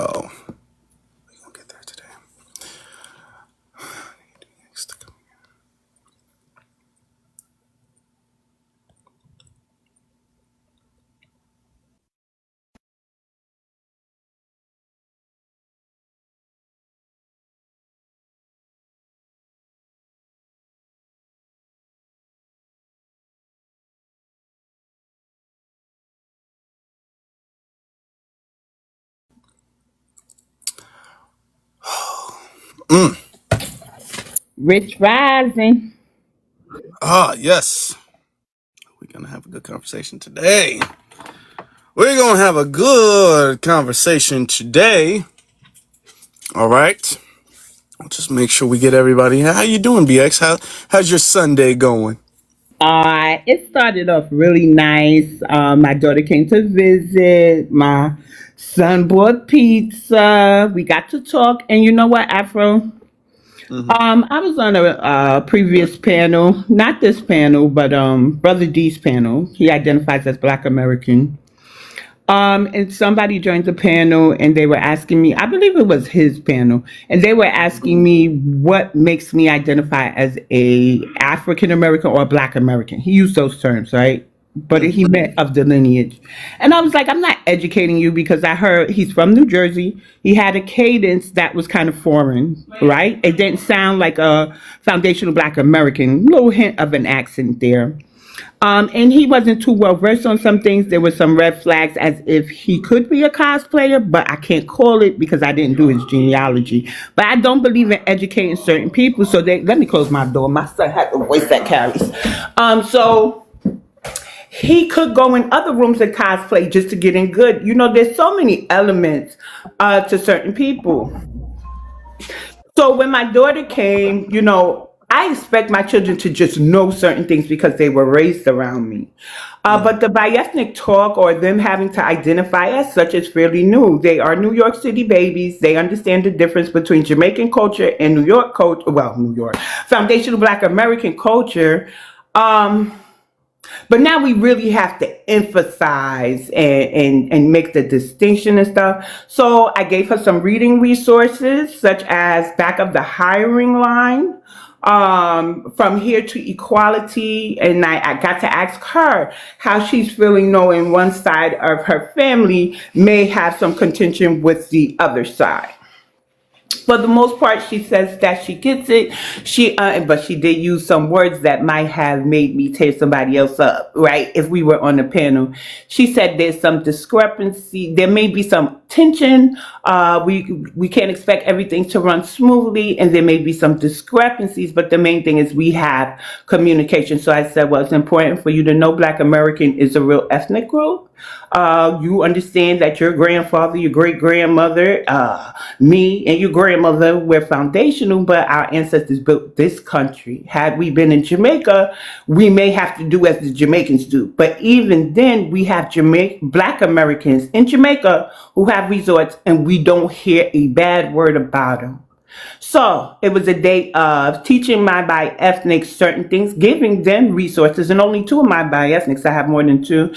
Oh, we gonna get there today. Mm. Rich Rising. Ah, yes. We're gonna have a good conversation today. We're gonna have a good conversation today. All right. Just make sure we get everybody. How you doing, BX? How's your Sunday going? It started off really nice. My daughter came to visit. My son bought pizza. We got to talk. And you know what, Afro? Mm-hmm. I was on a previous panel, not this panel, but Brother D's panel. He identifies as Black American. And somebody joined the panel and they were asking me, I believe it was his panel, and they were asking me what makes me identify as a African American or Black American. He used those terms, right? But he meant of the lineage. And I was like, I'm not educating you because I heard he's from New Jersey. He had a cadence that was kind of foreign, right? It didn't sound like a foundational Black American, little hint of an accent there. And he wasn't too well versed on some things. There were some red flags as if he could be a cosplayer, but I can't call it because I didn't do his genealogy. But I don't believe in educating certain people. So let me close my door. My son had the voice that carries. So he could go in other rooms and cosplay just to get in good. You know, there's so many elements to certain people. So when my daughter came, you know, I expect my children to just know certain things because they were raised around me. But the bi-ethnic talk or them having to identify as such is fairly new. They are New York City babies. They understand the difference between Jamaican culture and New York culture. Well, New York, foundational Black American culture. But now we really have to emphasize and make the distinction and stuff. So I gave her some reading resources, such as Back of the Hiring Line, From Here to Equality. And I got to ask her how she's feeling knowing one side of her family may have some contention with the other side. For the most part, she says that she gets it. But she did use some words that might have made me tear somebody else up, right? If we were on the panel, she said there's some discrepancy. There may be some tension. We can't expect everything to run smoothly, and there may be some discrepancies. But the main thing is we have communication. So I said, well, it's important for you to know Black American is a real ethnic group. You understand that your grandfather, your great grandmother, me, and your grandmother were foundational, but our ancestors built this country. Had we been in Jamaica, we may have to do as the Jamaicans do. But even then, we have Black Americans in Jamaica who have resorts, and we don't hear a bad word about them. So it was a day of teaching my bi-ethnics certain things, giving them resources, and only two of my bi-ethnics, I have more than two,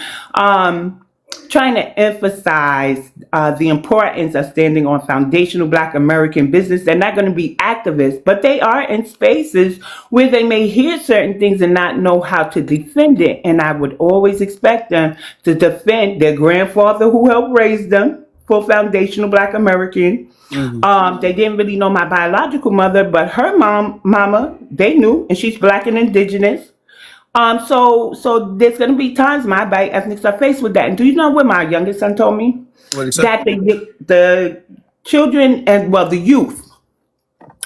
trying to emphasize the importance of standing on foundational Black American business. They're not going to be activists, but they are in spaces where they may hear certain things and not know how to defend it. And I would always expect them to defend their grandfather who helped raise them for foundational Black American. They didn't really know my biological mother, but her mama, they knew, and she's Black and indigenous. So there's gonna be times my bi-ethnics are faced with that. And do you know what my youngest son told me? What do you say? That the children and well the youth,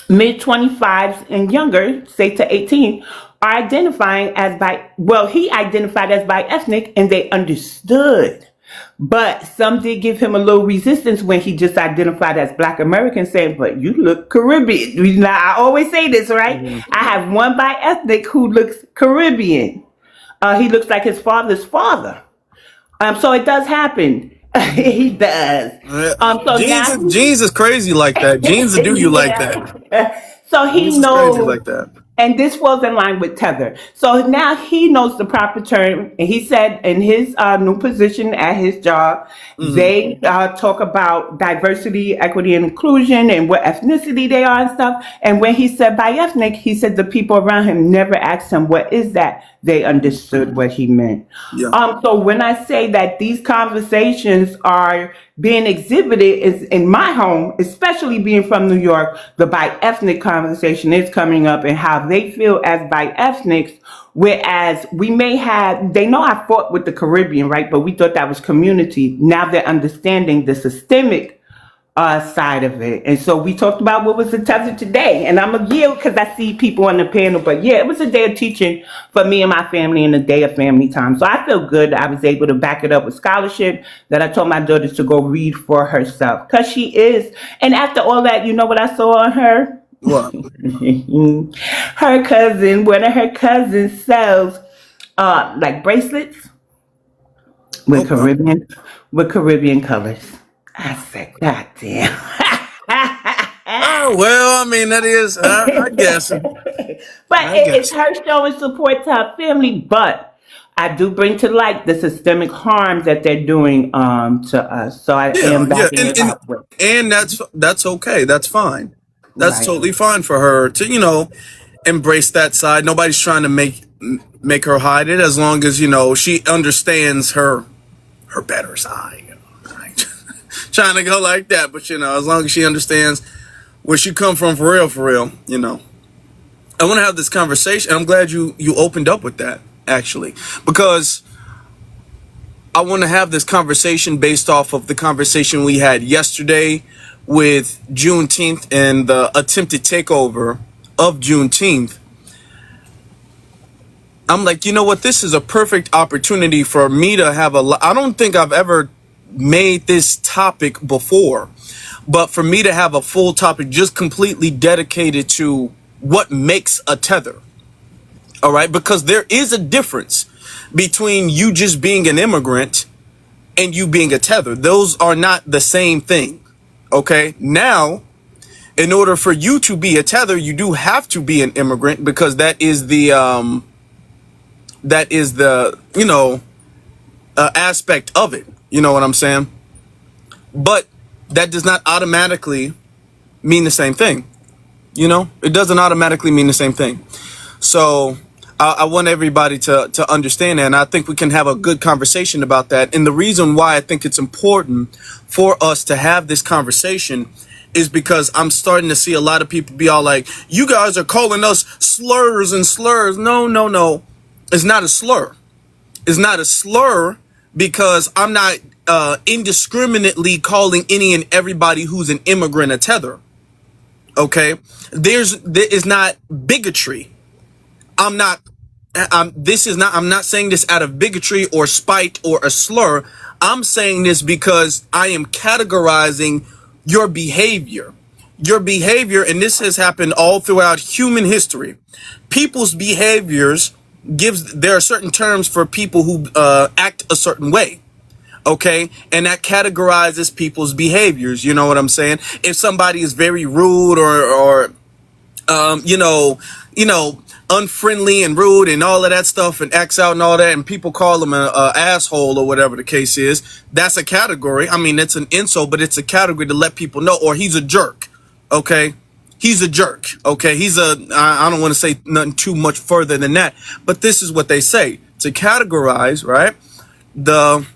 mid 25s and younger, say to 18, are identifying as he identified as bi-ethnic and they understood. But some did give him a little resistance when he just identified as Black American, saying, but you look Caribbean. Now, I always say this, right? I have one bi-ethnic who looks Caribbean. He looks like his father's father. So it does happen. He does. So Jeans is crazy like that. Jeans will do you like that. So he Jeans is crazy knows. like that. And this falls in line with Tether. So now he knows the proper term. And he said in his new position at his job, Hmm. they talk about diversity, equity, and inclusion and what ethnicity they are and stuff. And when he said by ethnic, he said the people around him never asked him, what is that? They understood what he meant. Yeah. So when I say that these conversations are being exhibited is in my home, especially being from New York, the bi-ethnic conversation is coming up and how they feel as bi-ethnics, whereas we may have, they know I fought with the Caribbean, right? But we thought that was community. Now they're understanding the systemic side of it. And so we talked about what was the tether today. And I'm a yield because I see people on the panel. But yeah, it was a day of teaching for me and my family and a day of family time. So I feel good. I was able to back it up with scholarship that I told my daughters to go read for herself. Because she is. And after all that, you know what I saw on her? What? Her cousin, one of her cousins sells like bracelets with Okay. Caribbean colors. I said, God damn. Oh, well, I mean, that is, I guess. But I it's guess. her showing support to her family. But I do bring to light the systemic harm that they're doing to us. So I Yeah, am yeah. backing it up with. And that's okay. That's fine. That's Right. totally fine for her to, embrace that side. Nobody's trying to make her hide it as long as, she understands her better side. Right? Trying to go like that, but as long as she understands where she come from for real. I want to have this conversation. I'm glad you opened up with that, actually, because I want to have this conversation based off of the conversation we had yesterday with Juneteenth and the attempted takeover of Juneteenth. I'm like, you know what? This is a perfect opportunity for me to have I don't think I've ever made this topic before, but for me to have a full topic just completely dedicated to what makes a tether. All right. Because there is a difference between you just being an immigrant and you being a tether. Those are not the same thing. Okay. Now, in order for you to be a tether, you do have to be an immigrant because that is the aspect of it. You know what I'm saying? But that does not automatically mean the same thing. It doesn't automatically mean the same thing. So I want everybody to understand that. And I think we can have a good conversation about that. And the reason why I think it's important for us to have this conversation is because I'm starting to see a lot of people be all like, you guys are calling us slurs and slurs. No, no, no. It's not a slur. It's not a slur because I'm not indiscriminately calling any and everybody who's an immigrant a tether. Okay, there is not bigotry. I'm not saying this out of bigotry or spite or a slur. I'm saying this because I am categorizing your behavior. And this has happened all throughout human history. People's behaviors there are certain terms for people who act a certain way. Okay. And that categorizes people's behaviors. You know what I'm saying? If somebody is very rude or unfriendly and rude and all of that stuff and acts out and all that, and people call them an asshole or whatever the case is, that's a category. I mean, it's an insult, but it's a category to let people know, or he's a jerk. Okay. He's a jerk. Okay. I don't want to say nothing too much further than that, but this is what they say to categorize, right? The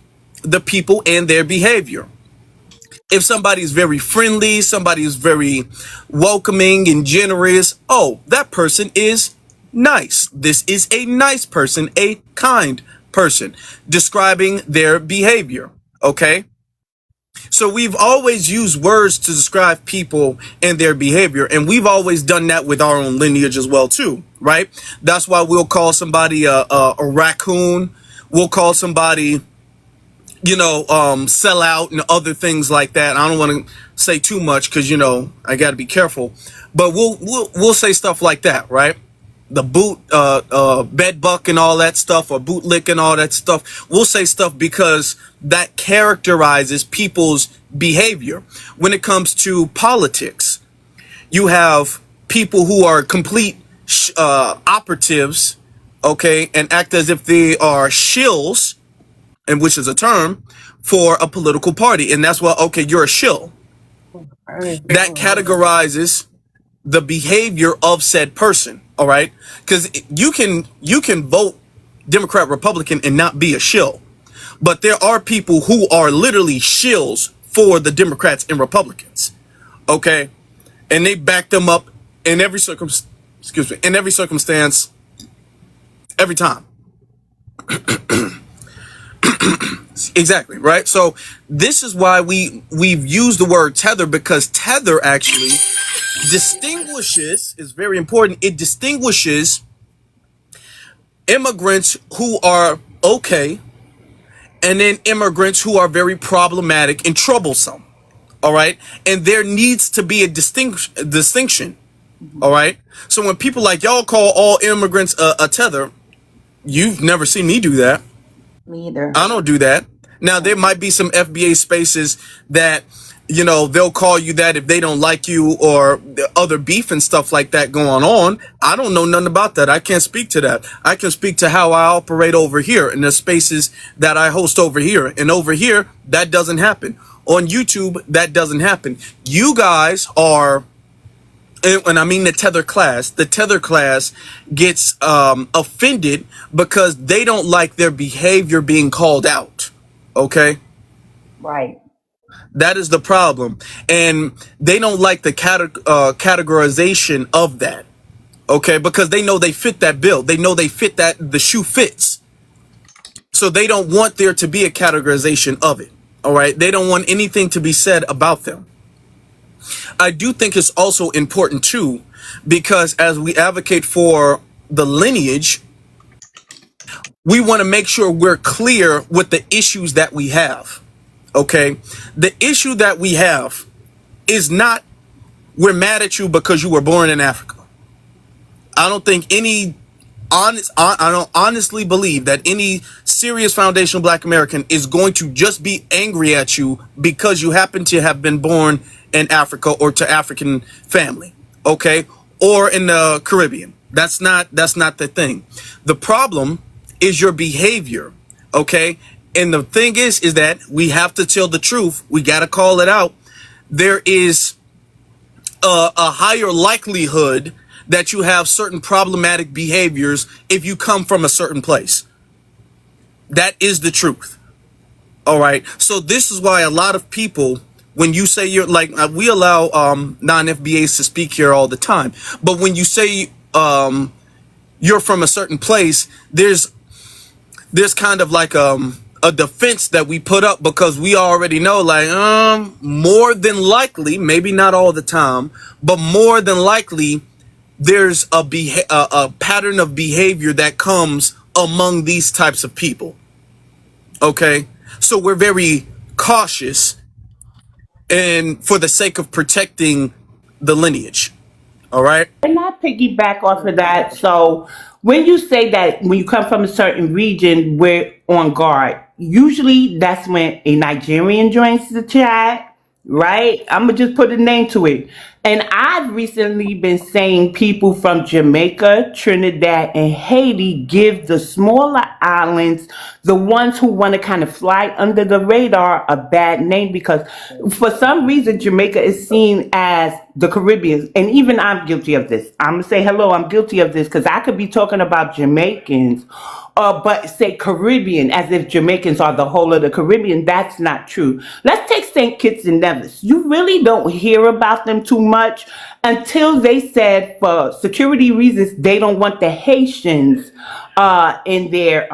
people and their behavior. If somebody is very friendly, somebody is very welcoming and generous, oh, that person is nice. This is a nice person, a kind person, describing their behavior. Okay. So we've always used words to describe people and their behavior. And we've always done that with our own lineage as well, too. Right. That's why we'll call somebody a raccoon. We'll call somebody, sell out and other things like that. I don't want to say too much because, I got to be careful, but we'll say stuff like that. Right. The bed buck and all that stuff, or boot lick and all that stuff. We'll say stuff because that characterizes people's behavior. When it comes to politics, you have people who are complete operatives, okay, and act as if they are shills, and which is a term for a political party. And that's why, okay, you're a shill. That categorizes the behavior of said person. All right, because you can vote Democrat, Republican, and not be a shill. But there are people who are literally shills for the Democrats and Republicans. Okay, and they back them up in every in every circumstance, every time. Exactly, right? So this is why we've used the word tether, because tether actually distinguishes, is very important. It distinguishes immigrants who are okay, and then immigrants who are very problematic and troublesome. All right, and there needs to be a distinction. All right, so when people like y'all call all immigrants a tether, you've never seen me do that. Me either. I don't do that. Now, there might be some FBA spaces that, they'll call you that if they don't like you, or other beef and stuff like that going on. I don't know nothing about that. I can't speak to that. I can speak to how I operate over here in the spaces that I host over here. And over here, that doesn't happen. On YouTube, that doesn't happen. You guys are, and I mean the tether class gets offended because they don't like their behavior being called out. Okay, Right. that is the problem, and they don't like the categorization of that. Okay, because they know they fit that bill. They know they fit that, the shoe fits. So they don't want there to be a categorization of it. All right, they don't want anything to be said about them. I do think it's also important too, because as we advocate for the lineage, we want to make sure we're clear with the issues that we have. Okay, the issue that we have is not we're mad at you because you were born in Africa. I don't think any I don't honestly believe that any serious foundational Black American is going to just be angry at you because you happen to have been born in Africa or to African family, okay, or in the Caribbean. That's not the thing. The problem is your behavior, okay? And the thing is that we have to tell the truth. We got to call it out. There is a higher likelihood that you have certain problematic behaviors if you come from a certain place. That is the truth. All right. So this is why a lot of people, when you say you're like, we allow non-FBAs to speak here all the time, but when you say you're from a certain place, there's kind of like a defense that we put up, because we already know, like, more than likely, maybe not all the time, but more than likely, there's a pattern of behavior that comes among these types of people. Okay, so we're very cautious, and for the sake of protecting the lineage. All right. And I piggyback off of that. So when you say that when you come from a certain region, we're on guard. Usually that's when a Nigerian joins the chat, right? I'm gonna just put a name to it. And I've recently been saying people from Jamaica, Trinidad, and Haiti give the smaller islands, the ones who want to kind of fly under the radar, a bad name, because for some reason Jamaica is seen as the Caribbean. And even I'm guilty of this. I'm gonna say hello, I'm guilty of this, because I could be talking about Jamaicans, but say Caribbean as if Jamaicans are the whole of the Caribbean. That's not true. Let's take St. Kitts and Nevis. You really don't hear about them too much until they said for security reasons they don't want the Haitians in their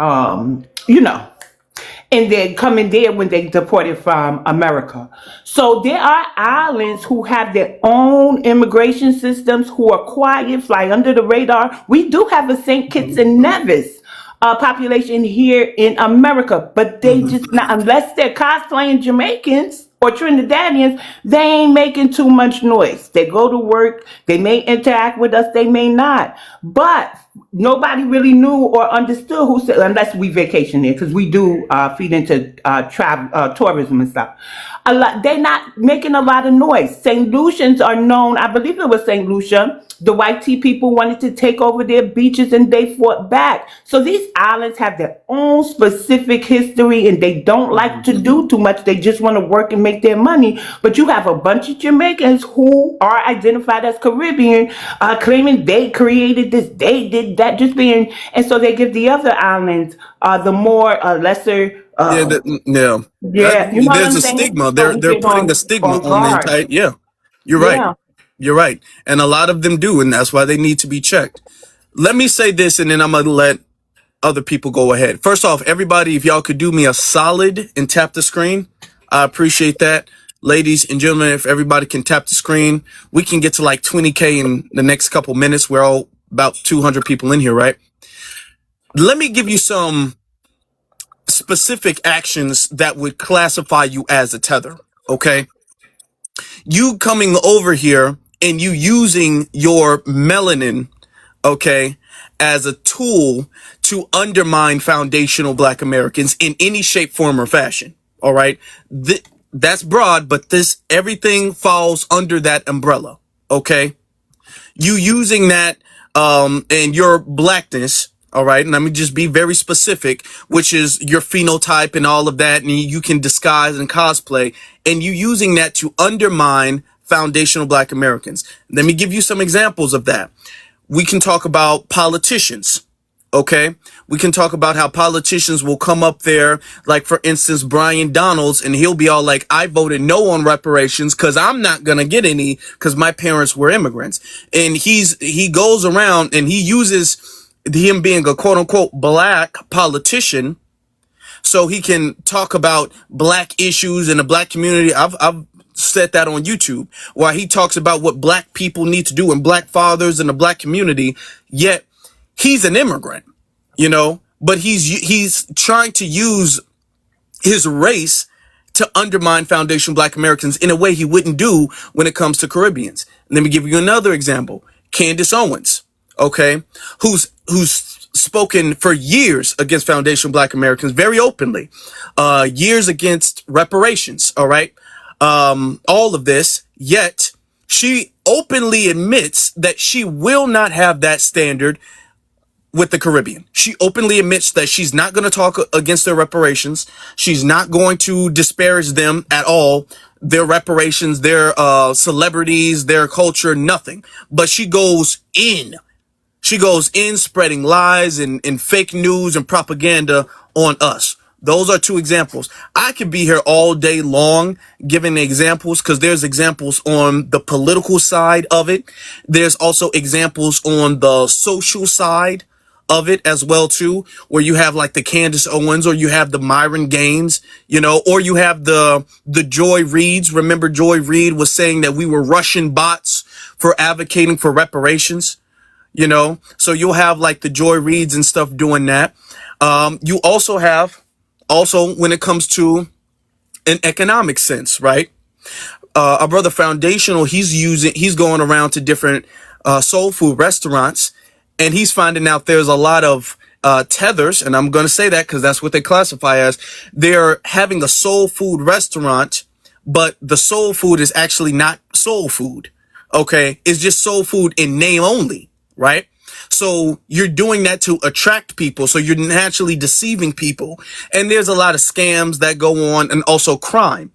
and then coming there when they deported from America. So there are islands who have their own immigration systems, who are quiet, fly under the radar. We do have a St. Kitts and Nevis population here in America, but they just not, unless they're cosplaying Jamaicans or Trinidadians, they ain't making too much noise. They go to work, they may interact with us, they may not. But nobody really knew or understood who said, unless we vacation there, because we do feed into travel, tourism and stuff. A lot, they're not making a lot of noise. St. Lucians are known, I believe it was St. Lucia, the white tea people wanted to take over their beaches and they fought back. So these islands have their own specific history and they don't like to do too much. They just want to work and make their money. But you have a bunch of Jamaicans who are identified as Caribbean, claiming they created this, they did that, just being, and so they give the other islands the more lesser. Yeah, yeah. Yeah, you know what There's I'm a saying? stigma. So we They're get putting a stigma on on the guard. entire. Yeah, you're right. Yeah. You're right, and a lot of them do, and that's why they need to be checked. Let me say this, and then I'm gonna let other people go ahead. First off, everybody, if y'all could do me a solid and tap the screen, I appreciate that. Ladies and gentlemen, if everybody can tap the screen, we can get to like 20K in the next couple minutes. We're all about 200 people in here, right? Let me give you some specific actions that would classify you as a tether, okay? You coming over here and you using your melanin, okay, as a tool to undermine foundational Black Americans in any shape, form, or fashion. All right. That's broad, but everything falls under that umbrella. Okay. You using that, and your blackness. All right. And let me just be very specific, which is your phenotype and all of that. And you can disguise and cosplay, and you using that to undermine foundational Black Americans. Let me give you some examples of that. We can talk about politicians. Okay. We can talk about how politicians will come up there. Like, for instance, Brian Donalds, and he'll be all like, I voted no on reparations because I'm not going to get any because my parents were immigrants. And he goes around and he uses him being a quote unquote Black politician so he can talk about Black issues in the Black community. I've said that on YouTube, where he talks about what Black people need to do and Black fathers in the Black community. Yet he's an immigrant, but he's trying to use his race to undermine foundational Black Americans in a way he wouldn't do when it comes to Caribbeans. Let me give you another example. Candace Owens, okay, who's spoken for years against foundational Black Americans very openly, years against reparations. All right. All of this, yet she openly admits that she will not have that standard with the Caribbean. She openly admits that she's not going to talk against their reparations. She's not going to disparage them at all. Their reparations, their celebrities, their culture, nothing. But she goes in. She goes in spreading lies and fake news and propaganda on us. Those are two examples. I could be here all day long giving examples because there's examples on the political side of it. There's also examples on the social side of it as well too, where you have like the Candace Owens, or you have the Myron Gaines, or you have the Joy Reids. Remember, Joy Reid was saying that we were Russian bots for advocating for reparations. So you'll have like the Joy Reids and stuff doing that. You also have, when it comes to an economic sense, right? Our brother Foundational, he's going around to different soul food restaurants, and he's finding out there's a lot of tethers, and I'm going to say that because that's what they classify as. They're having a soul food restaurant, but the soul food is actually not soul food. Okay, it's just soul food in name only. Right? So you're doing that to attract people. So you're naturally deceiving people. And there's a lot of scams that go on, and also crime.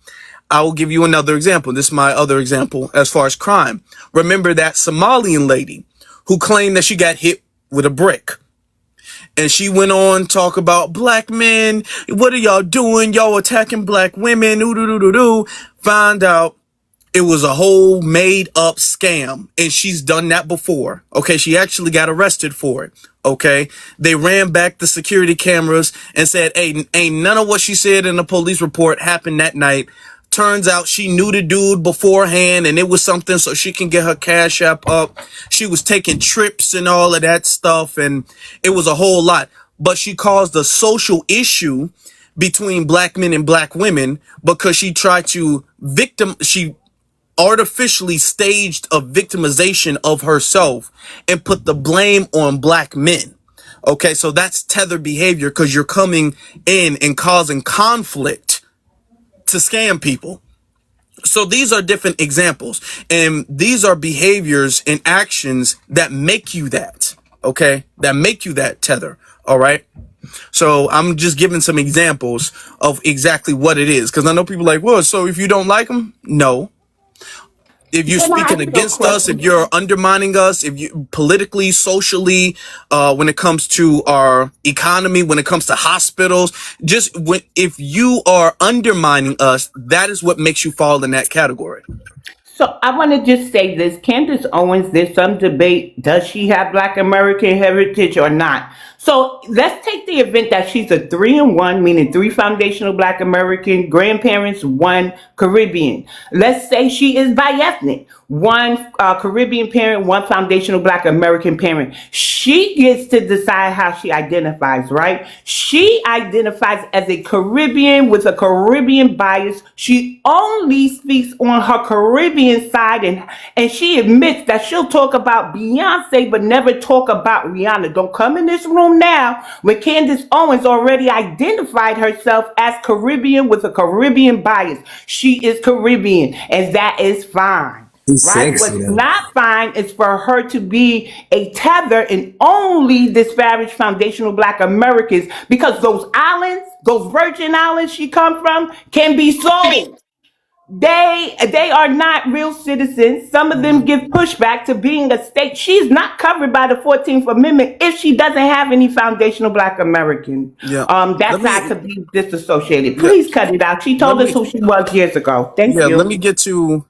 I will give you another example. This is my other example as far as crime. Remember that Somalian lady who claimed that she got hit with a brick. And she went on talk about Black men. What are y'all doing? Y'all attacking Black women. Find out it was a whole made up scam, and she's done that before. Okay. She actually got arrested for it. Okay. They ran back the security cameras and said, hey, ain't none of what she said in the police report happened that night. Turns out she knew the dude beforehand, and it was something so she can get her cash app up. She was taking trips and all of that stuff, and it was a whole lot. But she caused a social issue between Black men and Black women because she tried to artificially staged a victimization of herself and put the blame on black men. Okay, so that's tether behavior, because you're coming in and causing conflict to scam people. So these are different examples, and these are behaviors and actions that make you that. Okay, that make you that tether. All right. So I'm just giving some examples of exactly what it is, because I know people are like, well, so if you don't like them, no. If you're Can I speaking ask you a against us, if question? you're undermining us, if you politically, socially, when it comes to our economy, when it comes to hospitals, if you are undermining us, that is what makes you fall in that category. So I want to just say this. Candace Owens, there's some debate. Does she have Black American heritage or not? So let's take the event that she's a 3-in-1, meaning 3 foundational Black American grandparents, 1 Caribbean. Let's say she is bi-ethnic. 1 Caribbean parent, 1 foundational Black American parent. She gets to decide how she identifies, right? She identifies as a Caribbean with a Caribbean bias. She only speaks on her Caribbean side, and she admits that she'll talk about Beyonce but never talk about Rihanna. Don't come in this room now when Candace Owens already identified herself as Caribbean with a Caribbean bias. She is Caribbean, and that is fine. He's Right? sexy What's though. not fine is for her to be a tether and only disparage foundational Black Americans, because those islands, those Virgin Islands she come from, can be sold. They are not real citizens. Some of them give pushback to being a state. She's not covered by the 14th Amendment if she doesn't have any foundational Black American. Yeah. Let That's how I me, could be disassociated. yeah, Please cut it out. She let told us me, who she was years ago. Thank let me you. get to,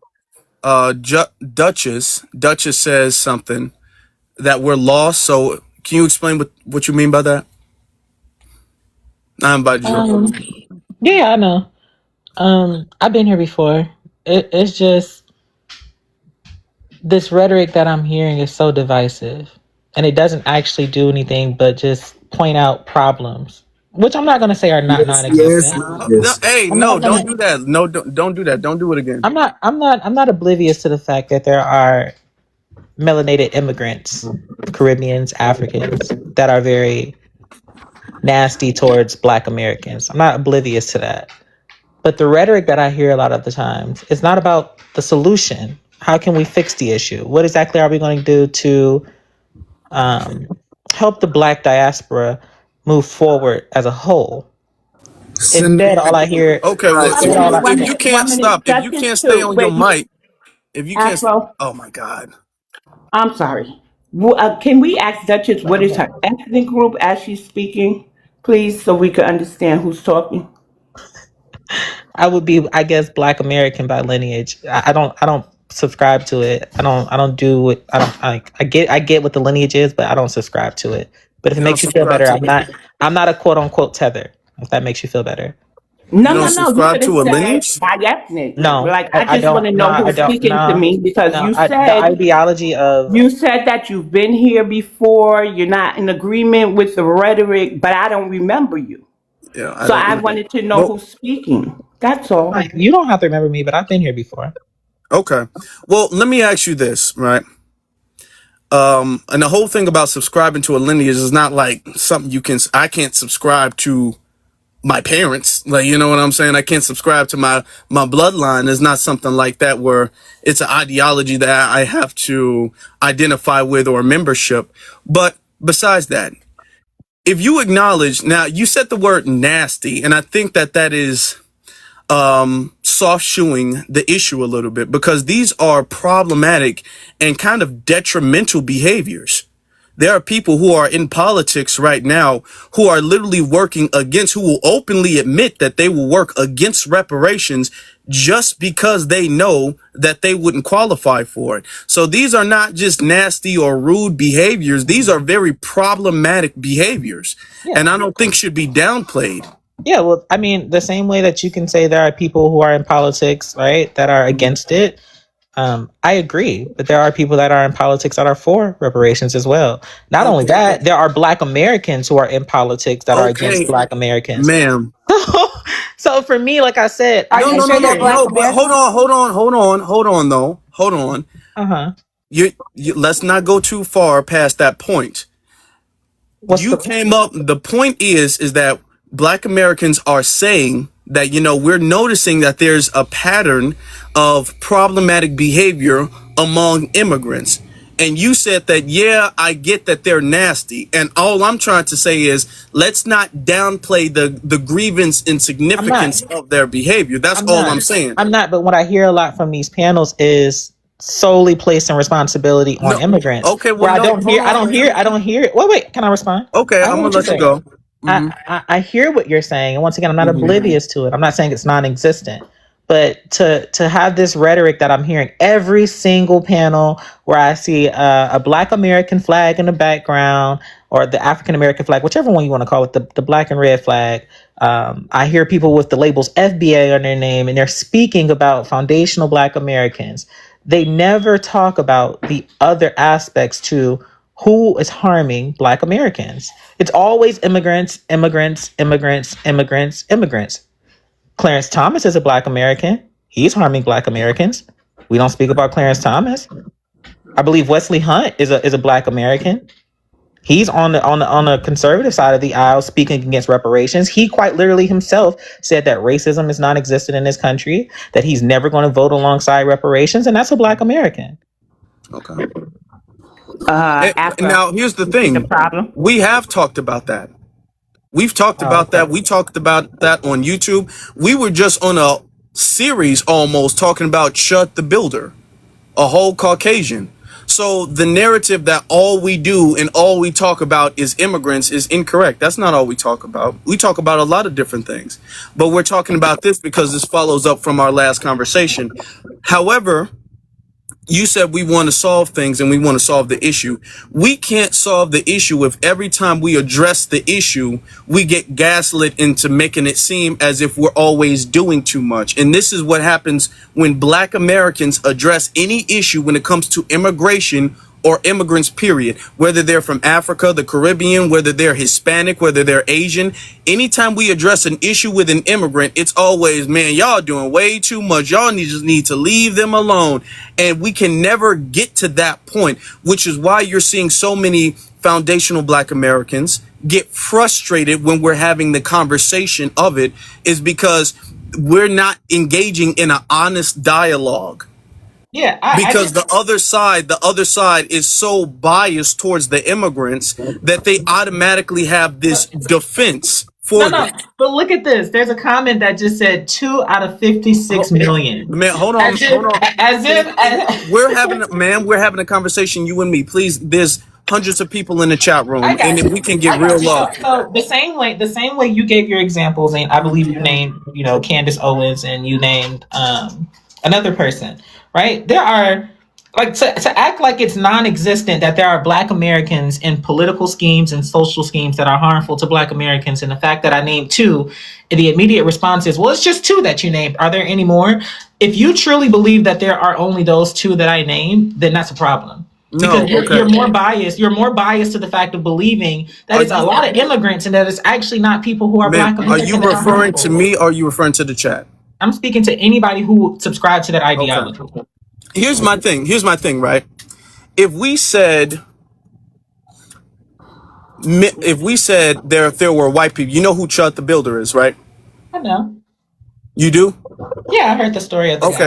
Duchess. Duchess says something that we're lost. So can you explain what you mean by that? I invited you up. Um, yeah, I know. I've been here before. It's just this rhetoric that I'm hearing is so divisive, and it doesn't actually do anything but just point out problems, which I'm not going to say are not Yes, yes, non-existent. No, yes. hey, I'm no, not don't gonna. do that. No, don't do that. Don't do it again. I'm not oblivious to the fact that there are melanated immigrants, Caribbeans, Africans that are very nasty towards Black Americans. I'm not oblivious to that. But the rhetoric that I hear a lot of the times is not about the solution. How can we fix the issue? What exactly are we going to do to um, help the Black diaspora move forward as a whole? Send Instead, all I hear, Okay, well, instead, all I if hear, you can't 1 minute. stop, if you Judges can't stay too. on your Wait, mic, if you can't, Afro. oh my God. I'm sorry. Can we ask Duchess what is her ethnic group as she's speaking, please, so we can understand who's talking? I would be, I guess, Black American by lineage. I don't subscribe to it. I don't do it. I get what the lineage is, but I don't subscribe to it. But if it You don't makes you feel subscribe better, to it. I'm not a quote unquote tether. If that makes you feel better. No, You don't no, no. You subscribe could have to a said lineage? by ethnic. No, Like, I I just want don't. to No, know I who's don't. speaking to No, me, because no. The ideology of you said that you've been here before. You're not in agreement with the rhetoric, but I don't remember you. Yeah, I So don't I either. wanted to know Well, who's speaking. That's all. you don't have to remember me, but I've been here before. okay. Well, let me ask you this, right? And the whole thing about subscribing to a lineage is not like something I can't subscribe to my parents. Like, you know what I'm saying? I can't subscribe to my bloodline. It's not something like that where it's an ideology that I have to identify with or membership. But besides that, if you acknowledge, now you said the word nasty, and I think that is soft shoeing the issue a little bit, because these are problematic and kind of detrimental behaviors. There are people who are in politics right now who are literally working against, who will openly admit that they will work against reparations just because they know that they wouldn't qualify for it. So these are not just nasty or rude behaviors. These are very problematic behaviors, and Yeah. I don't think should be downplayed. Yeah, well, I mean, the same way that you can say there are people who are in politics, right, that are against it. I agree, but there are people that are in politics that are for reparations as well. Not only Okay. that, there are Black Americans who are in politics that are against Okay, Black Americans. ma'am. So for me, like I said, Are I No, you no, can no, sure no, they're hear. Black no. But Americans? hold on. Hold on. Uh-huh. Let's not go too far past that point. What's You the came up. The point is that Black Americans are saying that we're noticing that there's a pattern of problematic behavior among immigrants. And you said that, yeah, I get that they're nasty. And all I'm trying to say is let's not downplay the grievance and I'm not. significance of their behavior. That's I'm all not. I'm saying. I'm not, but what I hear a lot from these panels is solely placing responsibility on No. immigrants. Okay. Well, Where no. Hold on. I don't hear it. Wait, can I respond? Okay. I I'm hear gonna what you're let you saying. go. Hmm. I hear what you're saying, and once again, I'm not Hmm. oblivious to it. I'm not saying it's non-existent, but to have this rhetoric that I'm hearing every single panel where I see a Black American flag in the background or the African American flag, whichever one you want to call it, the black and red flag. I hear people with the labels FBA on their name, and they're speaking about foundational Black Americans. They never talk about the other aspects to who is harming Black Americans. It's always immigrants, immigrants, immigrants, immigrants, immigrants. Clarence Thomas is a Black American. He's harming Black Americans. We don't speak about Clarence Thomas. I believe Wesley Hunt is a Black American. He's on the conservative side of the aisle speaking against reparations. He quite literally himself said that racism is non-existent in this country, that he's never going to vote alongside reparations, and that's a Black American. Okay. Afra, Now, here's the you see the thing. problem? We have talked about that. We've talked Oh, about that. okay. We talked about that on YouTube. We were just on a series almost talking about Shut the Builder, a whole Caucasian. So the narrative that all we do and all we talk about is immigrants is incorrect. That's not all we talk about. We talk about a lot of different things. But we're talking about this because this follows up from our last conversation. However, you said we want to solve things and we want to solve the issue. We can't solve the issue if every time we address the issue, we get gaslit into making it seem as if we're always doing too much. And this is what happens when Black Americans address any issue when it comes to immigration or immigrants, period. Whether they're from Africa, the Caribbean, whether they're Hispanic, whether they're Asian. Anytime we address an issue with an immigrant, it's always, man, y'all doing way too much. Y'all just need to leave them alone. And we can never get to that point, which is why you're seeing so many foundational Black Americans get frustrated when we're having the conversation of it, is because we're not engaging in an honest dialogue. Yeah, I Because just the other side is so biased towards the immigrants that they automatically have this defense no, for no. them. But look at this. There's a comment that just said 2 out of 56 million. Man, hold on, As if, hold on. as if, We're having a conversation, you and me. Please, there's hundreds of people in the chat I room, and got if you. we can get I real got you. love. So the same way you gave your examples, and I believe you named, Candace Owens, and you named another person, right? There are like to act like it's non-existent that there are Black Americans in political schemes and social schemes that are harmful to Black Americans, and the fact that I named two, and the immediate response is, well, it's just two that you named. Are there any more? If you truly believe that there are only those two that I named, then that's a problem. No, Because you're, okay. you're more biased. You're more biased to the fact of believing that Are it's a you, lot of immigrants and that it's actually not people who are Black ma'am, are you American that are referring to harmful. me or are you referring to the chat? I'm speaking to anybody who subscribes to that Okay. ideology. Here's my thing, right? If we said there were white people, you know who Chud the Builder is, right? I know. You do? Yeah, I heard the story of the guy.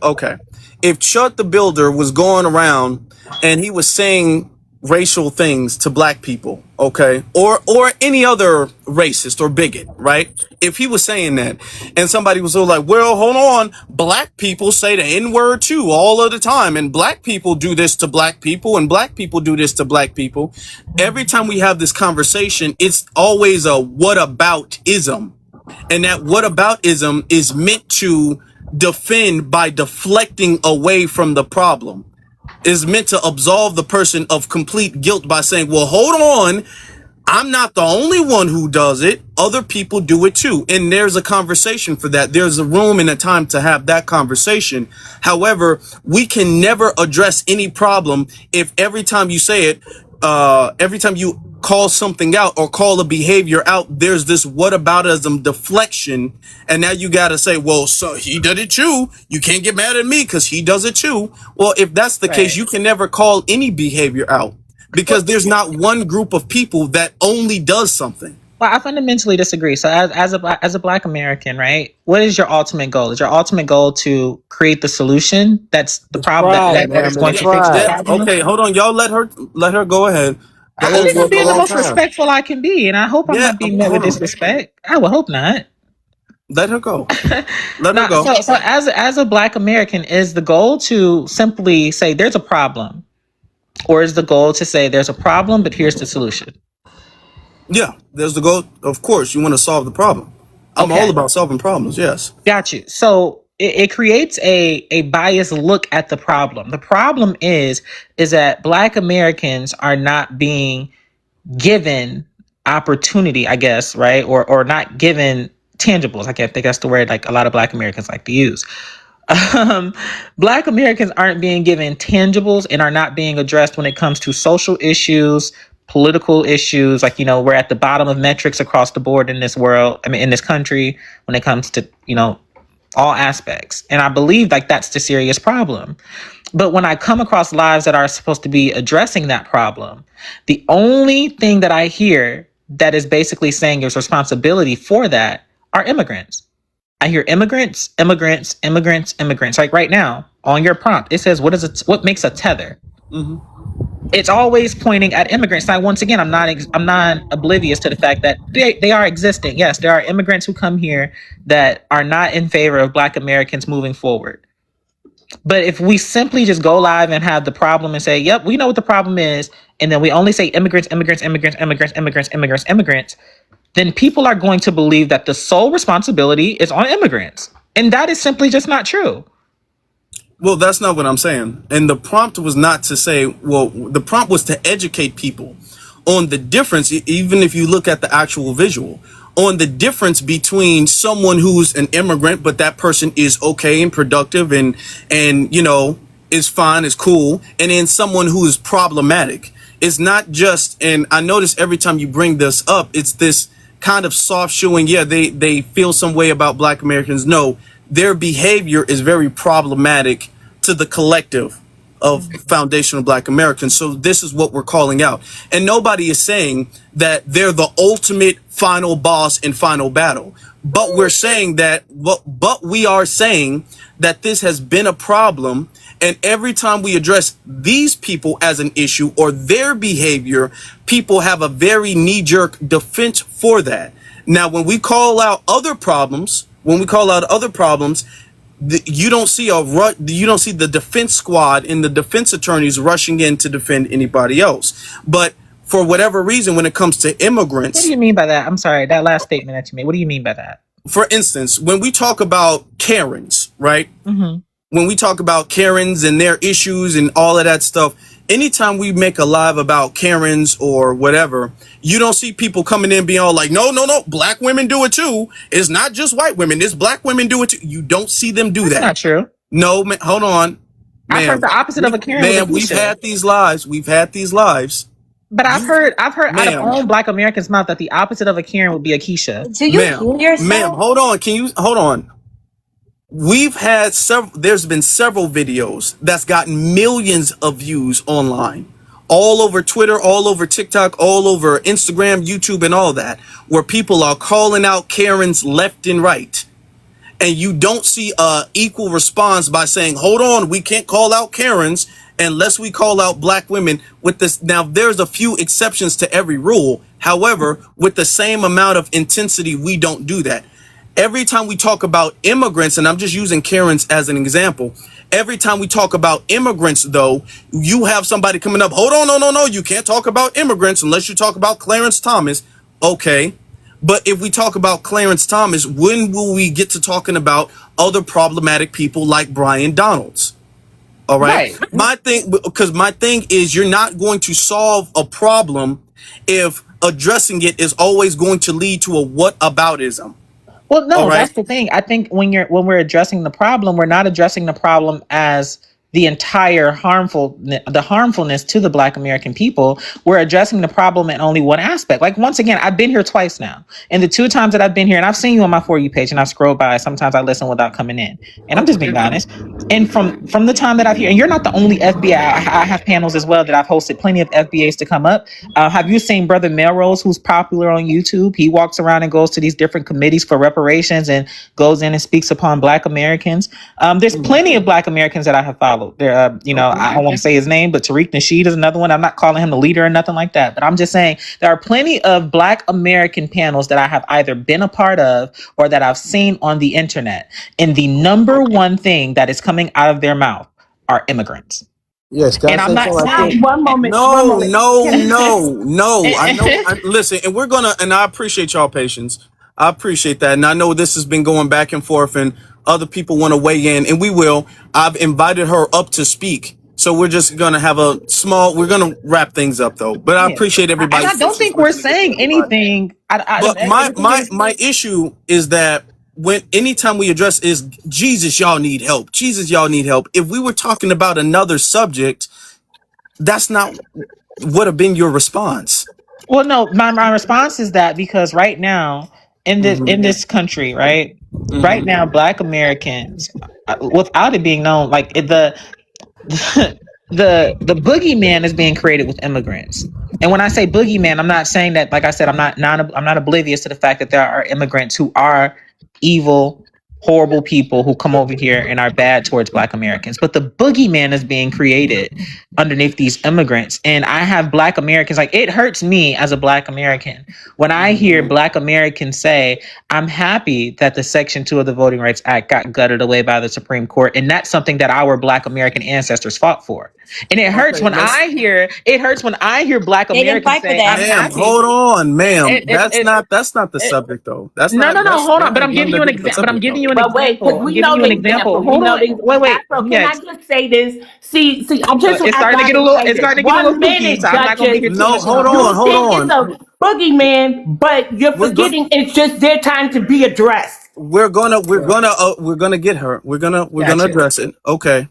Okay. If Chud the Builder was going around and he was saying racial things to Black people, okay, or any other racist or bigot, right? If he was saying that, and somebody was so like, well, hold on, Black people say the N-word too all of the time, and Black people do this to Black people, and Black people do this to Black people. Every time we have this conversation, it's always a what about ism. And that whataboutism is meant to defend by deflecting away from the problem. Is meant to absolve the person of complete guilt by saying, well, hold on, I'm not the only one who does it. Other people do it too. And there's a conversation for that. There's a room and a time to have that conversation. However, we can never address any problem if every time you say it, every time you call something out or call a behavior out, there's this whataboutism deflection, and now you got to say, well, so he did it too, you can't get mad at me because he does it too. Well, if that's the case, Right. you can never call any behavior out, because there's not one group of people that only does something. Well, I fundamentally disagree. So, as a Black American, right? What is your ultimate goal? Is your ultimate goal to create the solution? That's the problem that is going to fix the problem. Okay, hold on, y'all. Let her go ahead. I think I'm being the most respectful I can be, and I hope I'm not being met with disrespect. I would hope not. Let her go. Let her go. So as a Black American, is the goal to simply say there's a problem, or is the goal to say there's a problem, but here's the solution? Yeah, there's the goal. Of course, you want to solve the problem. I'm all about solving problems. Yes. Got you. So it creates a biased look at the problem. The problem is that Black Americans are not being given opportunity, I guess, right? Or not given tangibles. I can't think that's the word like a lot of Black Americans like to use. Black Americans aren't being given tangibles and are not being addressed when it comes to social issues, political issues. Like, we're at the bottom of metrics across the board in this world. I mean, in this country, when it comes to, all aspects. And I believe like that's the serious problem. But when I come across lives that are supposed to be addressing that problem, the only thing that I hear that is basically saying there's responsibility for that are immigrants. I hear immigrants. Like right now on your prompt, it says, what makes a tether? Mm-hmm. It's always pointing at immigrants. Now, once again, I'm not oblivious to the fact that they are existing. Yes, there are immigrants who come here that are not in favor of Black Americans moving forward. But if we simply just go live and have the problem and say, yep, we know what the problem is, and then we only say immigrants, then people are going to believe that the sole responsibility is on immigrants. And that is simply just not true. Well, that's not what I'm saying. And the prompt was not to say, the prompt was to educate people on the difference, even if you look at the actual visual, on the difference between someone who's an immigrant, but that person is okay and productive and is fine, is cool, and then someone who is problematic. It's not just, and I notice every time you bring this up, it's this kind of soft showing, they feel some way about Black Americans. No, their behavior is very problematic to the collective of foundational Black Americans. So this is what we're calling out. And nobody is saying that they're the ultimate final boss and final battle. But we're saying that, but we are saying that this has been a problem. And every time we address these people as an issue or their behavior, people have a very knee-jerk defense for that. Now, when we call out other problems, you don't see the defense squad and the defense attorneys rushing in to defend anybody else. But for whatever reason, when it comes to immigrants, what do you mean by that? I'm sorry, that last statement that you made. What do you mean by that? For instance, when we talk about Karens, right? Mm-hmm. When we talk about Karens and their issues and all of that stuff, anytime we make a live about Karens or whatever, you don't see people coming in being all like, no, Black women do it too. It's not just white women. It's Black women do it too. You don't see them do That's that. Not true. No, man, hold on. I've heard the opposite of a Karen. Man, we've had these lives. But I've heard out of all Black Americans' mouth that the opposite of a Karen would be a Keisha. Do you hear yourself? Ma'am, hold on. Hold on. We've had there's been several videos that's gotten millions of views online, all over Twitter, all over TikTok, all over Instagram, YouTube, and all that, where people are calling out Karens left and right. And you don't see a equal response by saying, hold on, we can't call out Karens unless we call out Black women with this. Now, there's a few exceptions to every rule. However, with the same amount of intensity, we don't do that. Every time we talk about immigrants, and I'm just using Karens as an example, every time we talk about immigrants, though, you have somebody coming up, hold on, no, you can't talk about immigrants unless you talk about Clarence Thomas. Okay, but if we talk about Clarence Thomas, when will we get to talking about other problematic people like Brian Donalds? All right. My thing is, you're not going to solve a problem if addressing it is always going to lead to a whataboutism. Well, no, that's the thing. I think when we're addressing the problem, we're not addressing the problem as the entire harmfulness to the Black American people. We're addressing the problem in only one aspect. Like, once again, I've been here twice now, and the two times that I've been here, and I've seen you on my For You page, and I scroll by. Sometimes I listen without coming in, and I'm just being honest. And from the time that I've here, and you're not the only FBA. I have panels as well that I've hosted plenty of FBAs to come up. Have you seen Brother Melrose, who's popular on YouTube? He walks around and goes to these different committees for reparations and goes in and speaks upon Black Americans. There's plenty of Black Americans that I have followed. There, I don't want to say his name, but Tariq Nasheed is another one. I'm not calling him the leader or nothing like that, but I'm just saying there are plenty of Black American panels that I have either been a part of or that I've seen on the internet. And the number one thing that is coming out of their mouth are immigrants. Yes, can And I I'm say not so? I Now, think one moment. no, no, Can no. I know. Listen, and we're gonna, and I appreciate y'all patience. I appreciate that, and I know this has been going back and forth, and other people want to weigh in, and we will. I've invited her up to speak, so we're just gonna have a small. We're gonna wrap things up though, but I Yeah. appreciate And everybody's I don't patience. think We're we're gonna get to saying everybody. anything. But The thing is, my issue is that when anytime we address is Jesus, y'all need help. Jesus, y'all need help. If we were talking about another subject, that's not would have been your response. well, no, my response is that because right now in this country, right now, Black Americans, without it being known, like the boogeyman is being created with immigrants. And when I say boogeyman, I'm not saying that, like I said, I'm not oblivious to the fact that there are immigrants who are evil, horrible people who come over here and are bad towards Black Americans. But the boogeyman is being created underneath these immigrants. And I have Black Americans, like, it hurts me as a Black American when I hear Black Americans say, I'm happy that the Section 2 of the Voting Rights Act got gutted away by the Supreme Court. And that's something that our Black American ancestors fought for. And it hurts Okay, when let's. I hear Black They didn't Americans fight for say, I'm that. Ma'am, happy. hold on, ma'am. It, it, That's not the it, subject though. That's no, not. no, no. That's Hold that on. But has I'm giving nothing to you an do with the example. But I'm subject giving though. you an But wait, because example. I'm we giving know you the an example. example. We Hold know on. the Wait. Afro. Can I Yes. just say this? See, It's I starting to get a gotta little. say It's this. starting to get a little 1 kooky. minute, So I'm not gonna be here Duchess. too No, much hold longer. on, You hold think it's on. a boogeyman, but you're We're good. forgetting it's just their time to be addressed. We're gonna get her. We're gonna Gotcha. address it. Okay.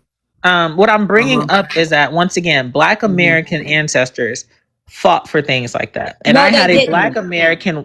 What I'm bringing Uh-huh. up is that, once again, Black hmm American ancestors fought for things like that. And No, they didn't.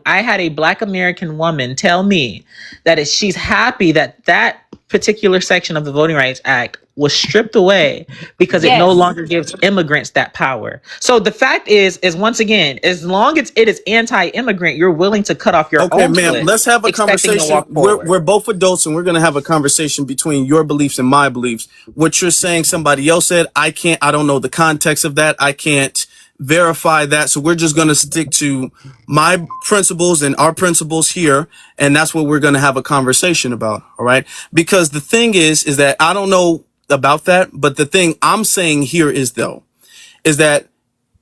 I had a Black American woman tell me that she's happy that that particular section of the Voting Rights Act was stripped away because it no Yes. longer gives immigrants that power. So the fact is once again, as long as it is anti-immigrant, you're willing to cut off your Okay, own ma'am. foot, Let's have a expecting to conversation. walk We're forward. we're both adults, and we're gonna have a conversation between your beliefs and my beliefs. What you're saying, somebody else said. I can't. I don't know the context of that. I can't verify that. So we're just gonna stick to my principles and our principles here, and that's what we're gonna have a conversation about. All right. Because the thing is that I don't know about that, but the thing I'm saying here is that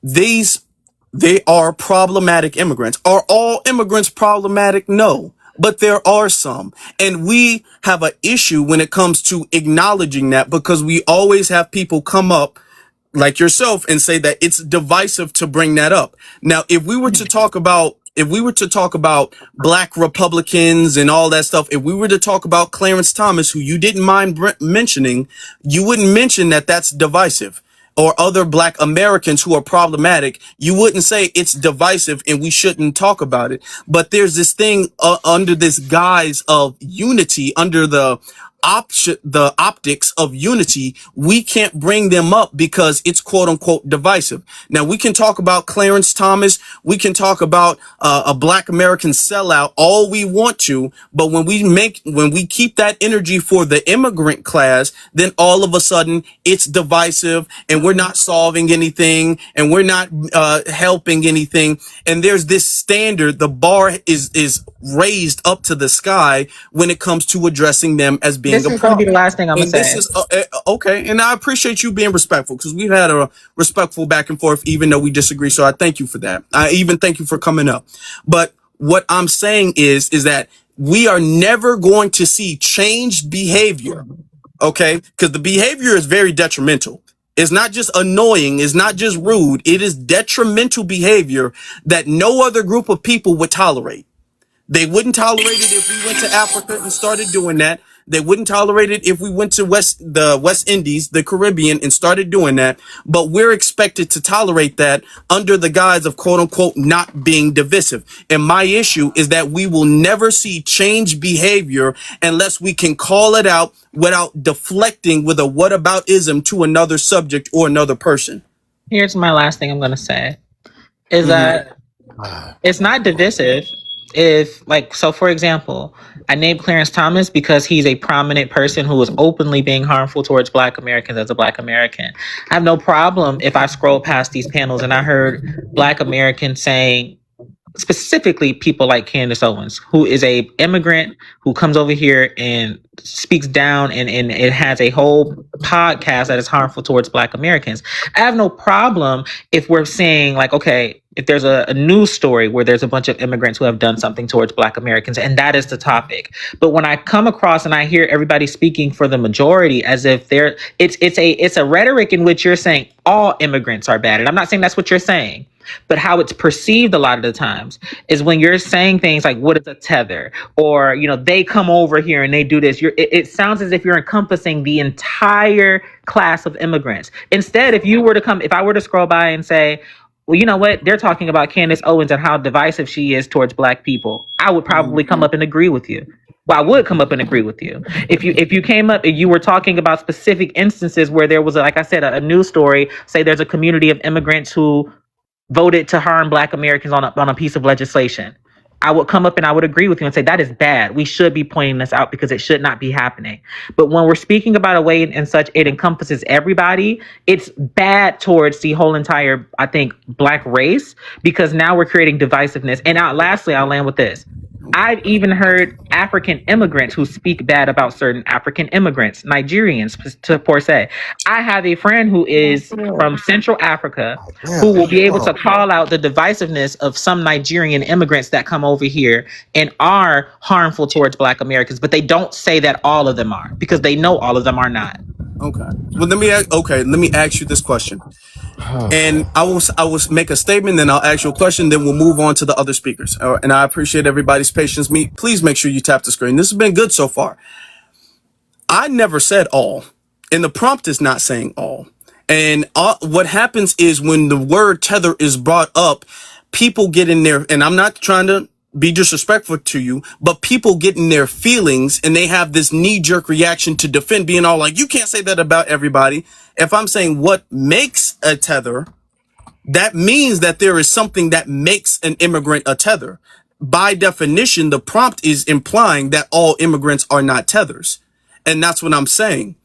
these they are problematic immigrants. Are all immigrants problematic? No, but there are some. And we have an issue when it comes to acknowledging that, because we always have people come up like yourself and say that it's divisive to bring that up. Now, if we were to talk about Black Republicans and all that stuff, if we were to talk about Clarence Thomas, who you didn't mind mentioning, you wouldn't mention that that's divisive. Or other Black Americans who are problematic, you wouldn't say it's divisive and we shouldn't talk about it. But there's this thing under this guise of unity, under the optics of unity, we can't bring them up because it's quote unquote divisive. Now we can talk about Clarence Thomas, we can talk about a Black American sellout all we want to, but when we keep that energy for the immigrant class, then all of a sudden it's divisive and we're not solving anything and we're not helping anything. And there's this standard, the bar is raised up to the sky when it comes to addressing them as being This a is going to be the problem. last thing I'm gonna And this say. is okay. And I appreciate you being respectful, because we've had a respectful back and forth, even though we disagree. So I thank you for that. I even thank you for coming up. But what I'm saying is that we are never going to see changed behavior. Okay. Because the behavior is very detrimental. It's not just annoying. It's not just rude. It is detrimental behavior that no other group of people would tolerate. They wouldn't tolerate it if we went to Africa and started doing that. They wouldn't tolerate it if we went to the West Indies, the Caribbean, and started doing that. But we're expected to tolerate that under the guise of quote unquote not being divisive. And my issue is that we will never see change behavior unless we can call it out without deflecting with a whataboutism to another subject or another person. Here's my last thing I'm going to say is that it's not divisive. If, like, so for example, I named Clarence Thomas because he's a prominent person who is openly being harmful towards Black Americans as a Black American. I have no problem if I scroll past these panels and I heard Black Americans saying, specifically people like Candace Owens, who is a immigrant who comes over here and speaks down and it has a whole podcast that is harmful towards Black Americans. I have no problem if we're saying like, okay, if there's a news story where there's a bunch of immigrants who have done something towards Black Americans, and that is the topic. But when I come across and I hear everybody speaking for the majority as if it's a rhetoric in which you're saying all immigrants are bad. And I'm not saying that's what you're saying. But how it's perceived a lot of the times is when you're saying things like, what is a tether? Or, you know, they come over here and they do this. It sounds as if you're encompassing the entire class of immigrants. Instead, if I were to scroll by and say, well, you know what? They're talking about Candace Owens and how divisive she is towards Black people, I would probably come up and agree with you. Well, I would come up and agree with you. If you came up and you were talking about specific instances where there was, like I said, a news story, say there's a community of immigrants who voted to harm Black Americans on a piece of legislation, I would come up and I would agree with you and say that is bad. We should be pointing this out because it should not be happening. But when we're speaking about a way and such, it encompasses everybody. It's bad towards the whole entire, I think, Black race, because now we're creating divisiveness. And lastly, I'll land with this. I've even heard African immigrants who speak bad about certain African immigrants, Nigerians, per se. I have a friend who is from Central Africa who will be able to call out the divisiveness of some Nigerian immigrants that come over here and are harmful towards Black Americans, but they don't say that all of them are because they know all of them are not. Okay. Well, let me ask you this question. And I will make a statement, then I'll ask you a question, then we'll move on to the other speakers. And I appreciate everybody's patience. Please make sure you tap the screen. This has been good so far. I never said all, and the prompt is not saying all. And what happens is when the word tether is brought up, people get in there, and I'm not trying to be disrespectful to you, but people get in their feelings and they have this knee-jerk reaction to defend, being all like, you can't say that about everybody. If I'm saying what makes a tether, that means that there is something that makes an immigrant a tether. By definition, the prompt is implying that all immigrants are not tethers. And that's what I'm saying.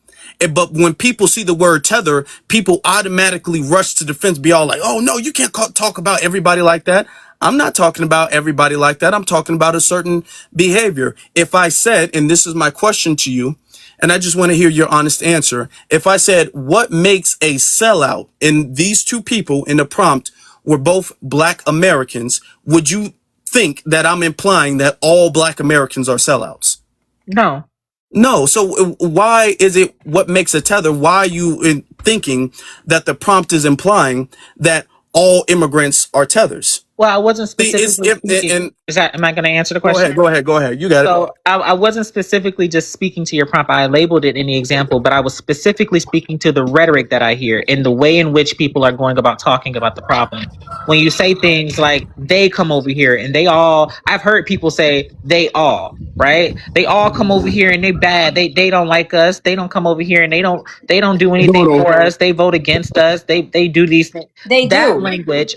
But when people see the word tether, people automatically rush to defense, be all like, oh no, you can't talk about everybody like that. I'm not talking about everybody like that. I'm talking about a certain behavior. If I said, and this is my question to you, and I just want to hear your honest answer. If I said, what makes a sellout, and these two people in the prompt were both Black Americans, would you think that I'm implying that all Black Americans are sellouts? No. No. So why is it what makes a tether? Why are you thinking that the prompt is implying that all immigrants are tethers? Well, I wasn't specifically speaking. Am I going to answer the question? Go ahead. You got it. So I wasn't specifically just speaking to your prompt. I labeled it in the example, but I was specifically speaking to the rhetoric that I hear and the way in which people are going about talking about the problem. When you say things like they come over here and I've heard people say they all, right? They all come over here and they bad. They don't like us. They don't come over here and they don't do anything for us. They vote against us. They do these things. That language.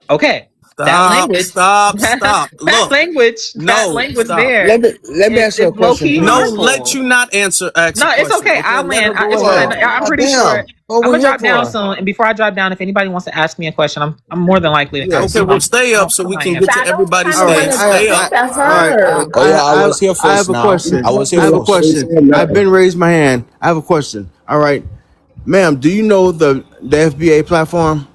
Okay. Stop. Look, language stop. there. Let me ask you a question. No, let you not answer. No, it's okay. I'll land. I'm pretty sure. I'm gonna drop down soon. And before I drop down, if anybody wants to ask me a question, I'm more than likely to. Okay, well, stay up so we can get to everybody's things. Stay up. All right. Oh yeah, I was here first. I have a question. I have a question. I've been raised my hand. I have a question. All right, ma'am. Do you know the FBA platform?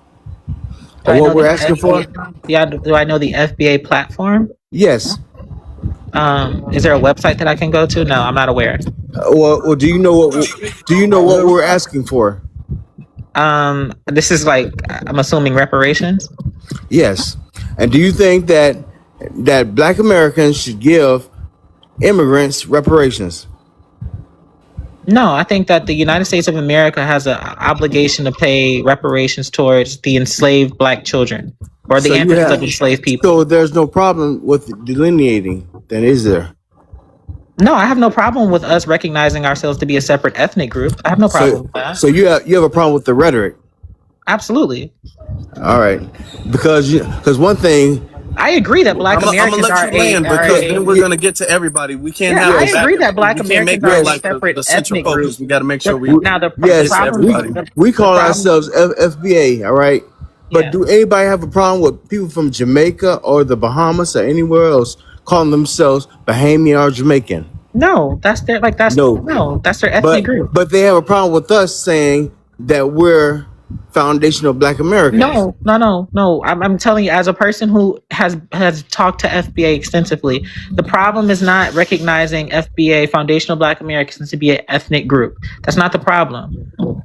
What we're asking for? Yeah. Do I know the FBA platform? Yes. Is there a website that I can go to? No, I'm not aware. Well, do you know what we're asking for? This is like, I'm assuming reparations. Yes. And do you think that Black Americans should give immigrants reparations? No, I think that the United States of America has an obligation to pay reparations towards the enslaved black children or So the you ancestors have, of enslaved people. so there's no problem with delineating, then, is there? No, I have no problem with us recognizing ourselves to be a separate ethnic group. I have no So problem with that. so you have a problem with the rhetoric. Absolutely. All right, because one thing. I agree that black I'm gonna Americans let you are land Yeah, because then we're yeah, gonna get to everybody. We can't yeah, have I it yes, agree back. that black We can't make Americans this are a yes, like separate the central ethnic focus. group. We got to make sure we Now the get yes. to problem everybody. We the call problem ourselves FBA. All right, but yeah. do anybody have a problem with people from Jamaica or the Bahamas or anywhere else calling themselves Bahamian or Jamaican? No, that's their No, that's their ethnic group. but they have a problem with us saying that we're foundational Black Americans. No. I'm telling you, as a person who has talked to FBA extensively, the problem is not recognizing FBA, Foundational Black Americans, to be an ethnic group. That's not the problem.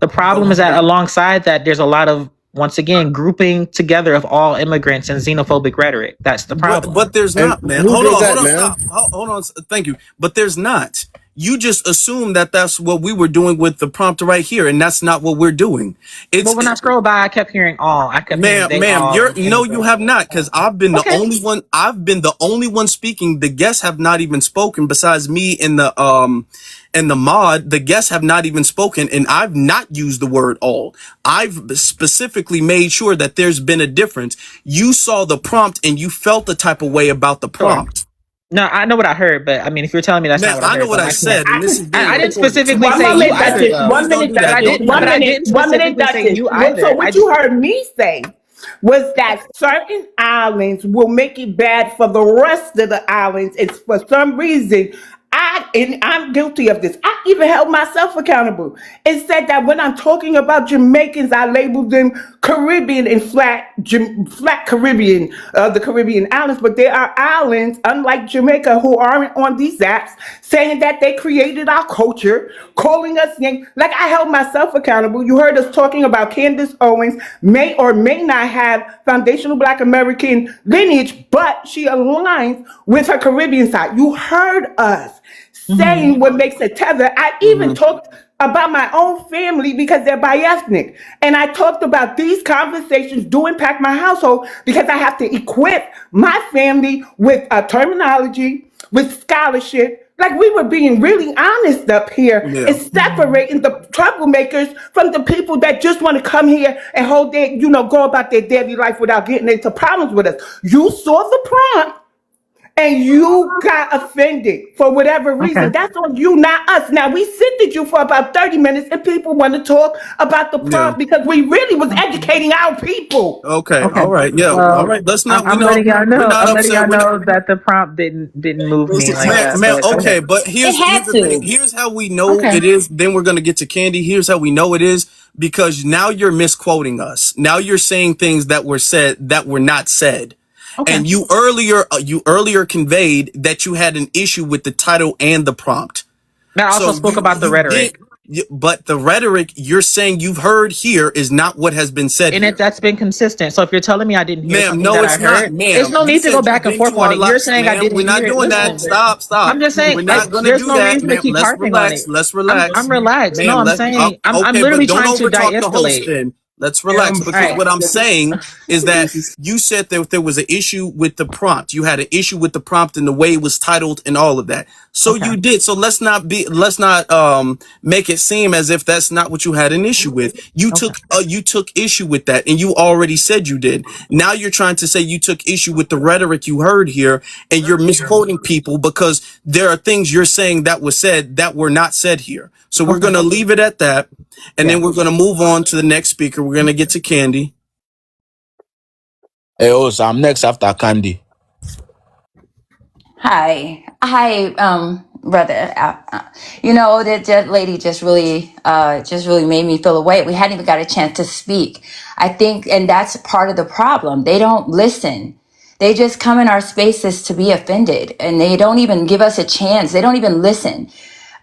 The problem is that alongside that, there's a lot of, once again, grouping together of all immigrants and xenophobic rhetoric. That's the problem. But there's And not, man. who did Hold that, on, man? stop. Hold on. Thank you. But there's not. You just assume that that's what we were doing with the prompt right here, and that's not what we're doing. But when I scroll by, I kept hearing all. I kept hearing they Ma'am, all. you're no, you have not, because I've been the Okay. only one. I've been the only one speaking. The guests have not even spoken. Besides me and the mod, the guests have not even spoken, and I've not used the word all. I've specifically made sure that there's been a difference. You saw the prompt and you felt the type of way about the Sure. prompt. No, I know what I heard, but I mean, if you're telling me that's Man, not what I I know heard, what then I I can't. said, and this is I being didn't recorded too. specifically One say you moment, either, Duchess. though. Please One don't minute, do that. Duchess. Don't do But One I that. minute. didn't 1 minute, specifically say Duchess. you either. So I what just you heard me say was that certain islands will make it bad for the rest of the islands. It's for some reason. I'm guilty of this. I even held myself accountable. It said that when I'm talking about Jamaicans, I labeled them Caribbean and flat Caribbean, the Caribbean islands. But there are islands, unlike Jamaica, who aren't on these apps, saying that they created our culture, calling us like I held myself accountable. You heard us talking about Candace Owens may or may not have foundational Black American lineage, but she aligns with her Caribbean side. You heard us mhm. saying what makes a tether. I even talked about my own family because they're bi-ethnic. And I talked about these conversations do impact my household because I have to equip my family with terminology, with scholarship. Like we were being really honest up here Yeah. and separating the troublemakers from the people that just want to come here and hold their, go about their daily life without getting into problems with us. You saw the prompt and you got offended for whatever Okay. reason. That's on you, not us. Now we sifted you for about 30 minutes and people want to talk about the Yeah. prompt because we really was educating our people. Okay. Okay. All right. Yeah. All Well, right. Let's not. We I'm know letting y'all we're know. not I'm letting upset. y'all We're not. know that the prompt didn't move me like Man, that. man, But okay. okay, but It here's had the thing. to. Here's how we know Okay. it is. Then we're gonna get to Candy. Here's how we know it is because now you're misquoting us. Now you're saying things that were said that were not said. Okay. And you earlier conveyed that you had an issue with the title and the prompt. Now I also So spoke about the you did, rhetoric. but the rhetoric you're saying you've heard here is not what has been said And here. that's been consistent. So if you're telling me I didn't hear Ma'am, something no, that I it's not, heard, there's ma'am. no You need to go said you've back and been forth to on our it. You're lives, saying I ma'am. We're didn't not hear it. doing that. Listen, Stop. I'm just saying, We're not gonna there's do no that, reason to ma'am. keep Let's harping on relax. it. Let's I'm relax, relaxed. No, ma'am. I'm Let's saying I'm okay, literally but don't trying to overtalk the host. de-escalate. Then let's relax All because right. what I'm saying is that you said that there was an issue with the prompt. You had an issue with the prompt and the way it was titled and all of that. So Okay. you did. So let's not make it seem as if that's not what you had an issue with. Okay. You took issue with that, and you already said you did. Now you're trying to say you took issue with the rhetoric you heard here, and you're misquoting people because there are things you're saying that was said that were not said here. So we're Okay. gonna leave it at that, and Yeah. then we're gonna move on to the next speaker. We're gonna get to Candy. Hey, also, I'm next after Candy. Hi, brother. That lady just really made me feel away. We hadn't even got a chance to speak. I think, and that's part of the problem. They don't listen. They just come in our spaces to be offended, and they don't even give us a chance. They don't even listen.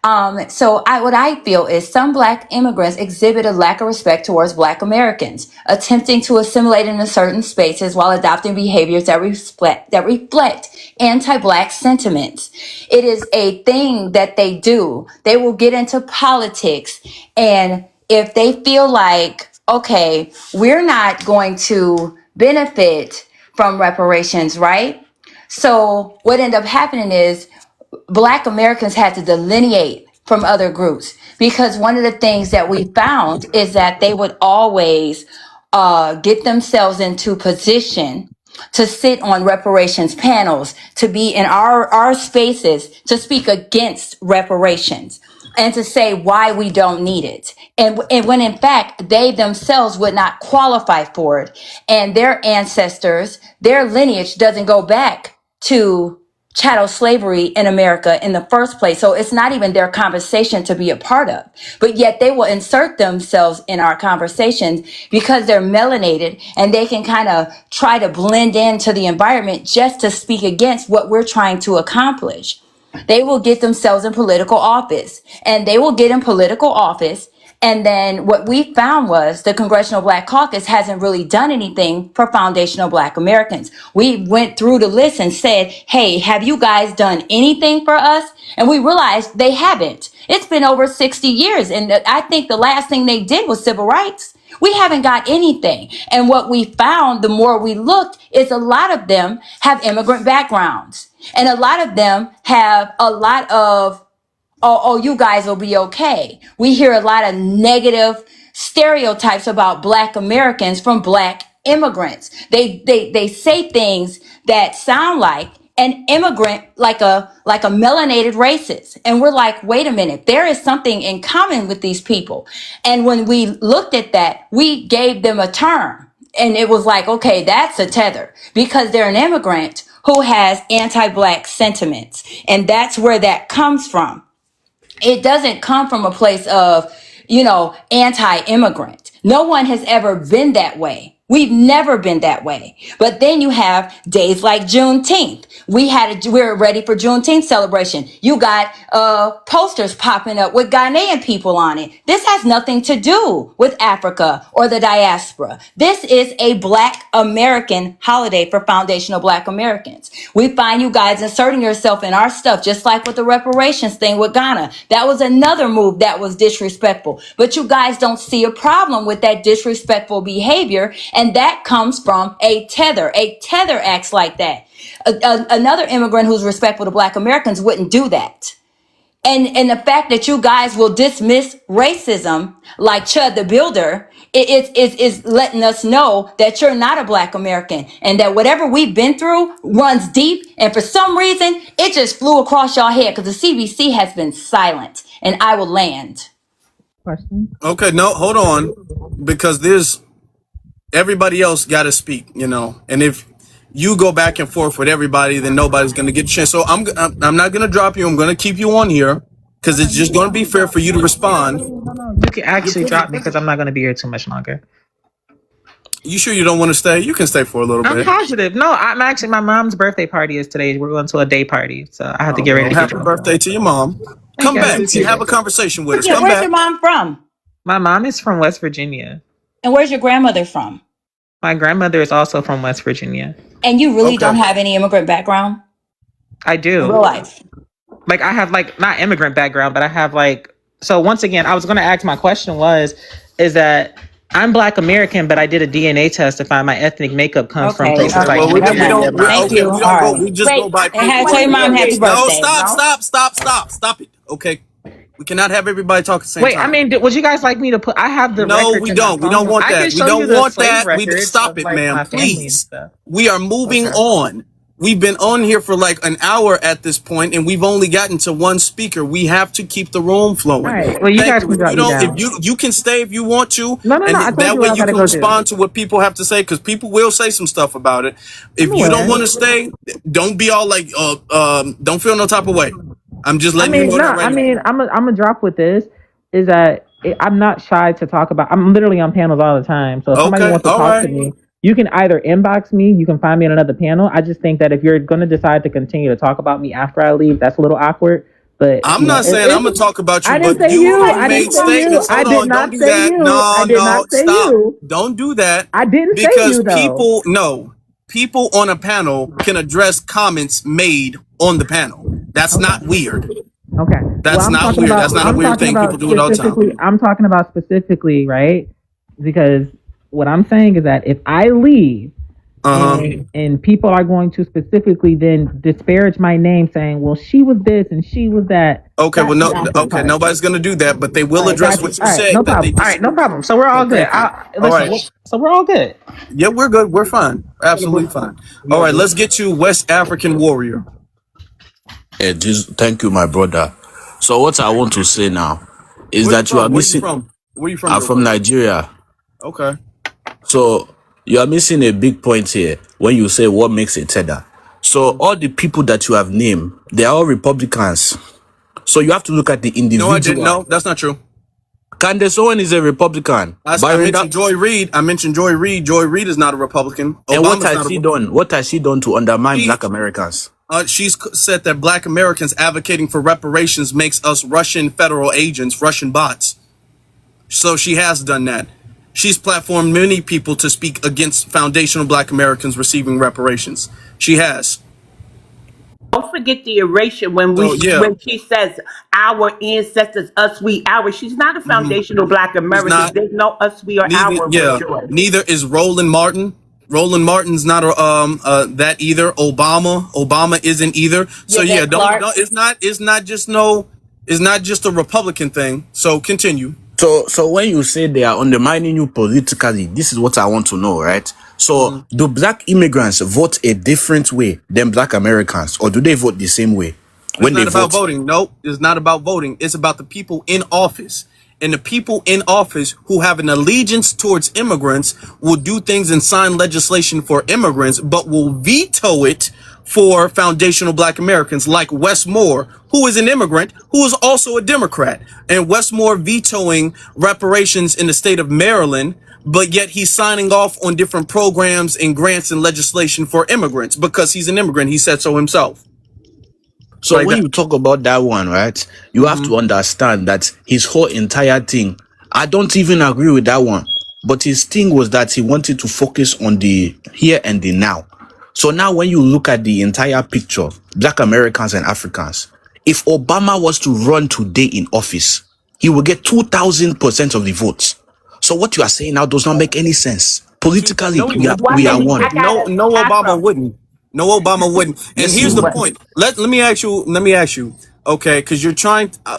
What I feel is some Black immigrants exhibit a lack of respect towards Black Americans, attempting to assimilate into certain spaces while adopting behaviors that reflect anti-Black sentiments. It is a thing that they do. They will get into politics, and if they feel like, okay, we're not going to benefit from reparations, right? So what ended up happening is Black Americans had to delineate from other groups, because one of the things that we found is that they would always get themselves into position to sit on reparations panels, to be in our spaces, to speak against reparations and to say why we don't need it. And when in fact, they themselves would not qualify for it. And their ancestors, their lineage doesn't go back to chattel slavery in America in the first place. So it's not even their conversation to be a part of. But yet they will insert themselves in our conversations because they're melanated, and they can kind of try to blend into the environment just to speak against what we're trying to accomplish. They will get themselves in political office, and they will get in political office. And then what we found was the Congressional Black Caucus hasn't really done anything for foundational Black Americans. We went through the list and said, hey, have you guys done anything for us? And we realized they haven't. It's been over 60 years. And I think the last thing they did was civil rights. We haven't got anything. And what we found, the more we looked, is a lot of them have immigrant backgrounds. And a lot of them have a lot of, oh, you guys will be okay. We hear a lot of negative stereotypes about Black Americans from Black immigrants. They say things that sound like an immigrant, like a melanated racist. And we're like, wait a minute, there is something in common with these people. And when we looked at that, we gave them a term. And it was like, okay, that's a tether, because they're an immigrant who has anti-Black sentiments. And that's where that comes from. It doesn't come from a place of, anti-immigrant. No one has ever been that way. We've never been that way. But then you have days like Juneteenth. We're ready for Juneteenth celebration. You got posters popping up with Ghanaian people on it. This has nothing to do with Africa or the diaspora. This is a Black American holiday for foundational Black Americans. We find you guys inserting yourself in our stuff, just like with the reparations thing with Ghana. That was another move that was disrespectful. But you guys don't see a problem with that disrespectful behavior. And that comes from a tether. A tether acts like that. Another immigrant who's respectful to Black Americans wouldn't do that. And the fact that you guys will dismiss racism like Chud the Builder is letting us know that you're not a Black American, and that whatever we've been through runs deep. And for some reason, it just flew across your head because the CBC has been silent. And I will land. Question. Okay, no, hold on, because there's everybody else got to speak, and if you go back and forth with everybody, then nobody's going to get a chance. So I'm not going to drop you. I'm going to keep you on here because it's just going to be fair for you to respond. You can actually drop me because I'm not going to be here too much longer. You sure you don't want to stay? You can stay for a little bit. I'm positive. No, I'm actually, my mom's birthday party is today. We're going to a day party, so I have to get ready. Happy birthday to your mom. Come back and have a conversation with us. Yeah, Come where's back. your mom from? My mom is from West Virginia. And where's your grandmother from? My grandmother is also from West Virginia. And you really don't have any immigrant background? I do. In real life. Like, I have, like, not immigrant background, but I have, like, so once again, I was going to ask, my question is that I'm Black American, but I did a DNA test to find my ethnic makeup comes from places like Well, we don't. Thank you. We All don't go. right. We just go by. And have tell your mom happy birthday. No, stop it. Okay, we cannot have everybody talk at the same time. Wait, I mean, would you guys like me to put? I have the. No, records we in don't. my We don't phone. want I that. can We show you don't the want slave that. records Stop of, it, like, my ma'am. family and Please. stuff. We are moving on. We've been on here for like an hour at this point, and we've only gotten to one speaker. We have to keep the room flowing. All right. Well, you guys can drop me down. If you can stay if you want to, No. and I told that you way what I you gotta can go respond to what people have to say, because people will say some stuff about it. If you don't want to stay, don't be all like, don't feel no type of way. I'm just letting you know that right now. I'm a drop with this. Is that I'm not shy to talk about. I'm literally on panels all the time. So if somebody wants to talk to me, you can either inbox me, you can find me on another panel. I just think that if you're going to decide to continue to talk about me after I leave, that's a little awkward. But I'm you know, not saying I'm gonna talk about you, I didn't but say you you. you I didn't made say you. statements. I Hold did on, don't not do say that. you. I No, did not no, say stop. you. Don't do that I didn't say because you though. people on a panel can address comments made on the panel. That's Okay. not weird. Okay. Well, That's not weird. That's not a I'm weird talking thing. People about do it all the time. specifically. I'm talking about specifically, right? Because what I'm saying is that if I leave Uh huh. and people are going to specifically then disparage my name, saying, "Well, she was this and she was that," Okay. Well, that's no. the awkward Okay. part. Nobody's gonna do that, but they All will right, address got you. what you All right, no said that they problem. All right, no disagree with. problem. So we're So all good. thank you. All Listen. right. So we're all good. Yeah, we're good. We're fine. Absolutely fine. All right. Let's get to West African Warrior. Thank you, my brother. So what I want to say now is Where you that you are from? Where you missing. from? Where you from, I'm real from quick? Nigeria. Okay. So you are missing a big point here when you say what makes a Tether. So Mhm. all the people that you have named, they are all Republicans. So you have to look at the No, I didn't. individual. No, that's not true. Candace Owen is a Republican. I Byron, that, mentioned Joy Reid. I mentioned Joy Reid. Joy Reid is not a Republican. and what Obama's has not a she Republican. done? What has she done to undermine She, Black Americans? said that Black Americans advocating for reparations makes us Russian federal agents, Russian bots. So she has done that. She's platformed many people to speak against foundational Black Americans receiving reparations. She has. Don't forget the erasure So yeah, when she says our ancestors, us, we, our. She's not a foundational Black she's American. not. There's no us, we, or Neither, our with yeah, Joy. neither is Roland Martin. Roland Martin's not that either. Obama isn't either. So yeah, Yvette don't Clark. it's not just a Republican thing. So continue. So when you say they are undermining you politically, this is what I want to know, right? So do Black immigrants vote a different way than Black Americans, or do they vote the same way It's when they not about vote? voting. Nope. It's not about voting. It's about the people in office. And the people in office who have an allegiance towards immigrants will do things and sign legislation for immigrants, but will veto it for foundational Black Americans, like Wes Moore, who is an immigrant, who is also a Democrat. And Wes Moore vetoing reparations in the state of Maryland, but yet he's signing off on different programs and grants and legislation for immigrants because he's an immigrant. He said so himself. So Like when that. you talk about that one, right, you have to understand that his whole entire thing, I don't even agree with that one. But his thing was that he wanted to focus on the here and the now. So now when you look at the entire picture, Black Americans and Africans, if Obama was to run today in office, he will get 2,000% of the votes. So what you are saying now does not make any sense. Politically, No, What? we are And one. I no, gotta no, Obama Afro. wouldn't. No, Obama wouldn't. And Yes, he here's the would. What? point. Let me ask you. Let me ask you. Okay, because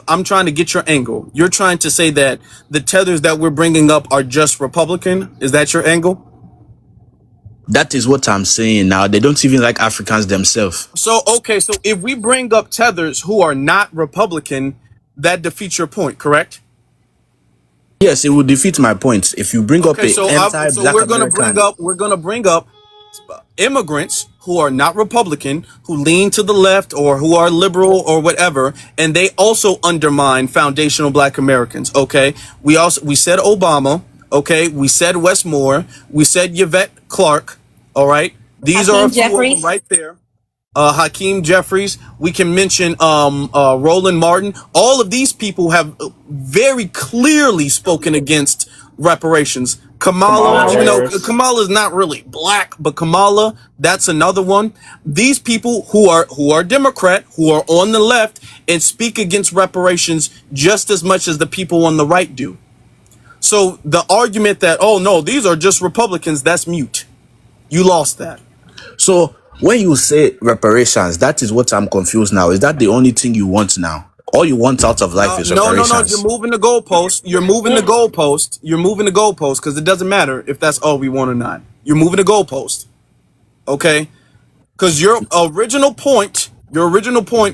I'm trying to get your angle. You're trying to say that the tethers that we're bringing up are just Republican. Is that your angle? That is what I'm saying now. They don't even like Africans themselves. So okay, so if we bring up tethers who are not Republican, that defeats your point, correct? Yes, it will defeat my point. If you bring up Okay, a so anti-black American, we're gonna bring up immigrants who are not Republican, who lean to the left or who are liberal or whatever, and they also undermine foundational Black Americans. Okay, we said Obama. Okay, we said Westmore. We said Yvette Clark. All right, these are a Hakeem few of them Jeffries. right there. Hakeem Jeffries. We can mention Roland Martin. All of these people have very clearly spoken against reparations. Kamala, Kamala even though Harris. Kamala is not really black, but Kamala, that's another one. These people who are Democrat, who are on the left, and speak against reparations just as much as the people on the right do. So the argument that, oh no, these are just Republicans, that's mute. You lost that. So when you say reparations, that is what I'm confused now. Is that the only thing you want now? All you want out of life is No. You're reparations. moving the goalpost. You're moving the goalpost. You're moving the goalpost because it doesn't matter if that's all we want or not. You're moving the goalpost. Okay? Because your original point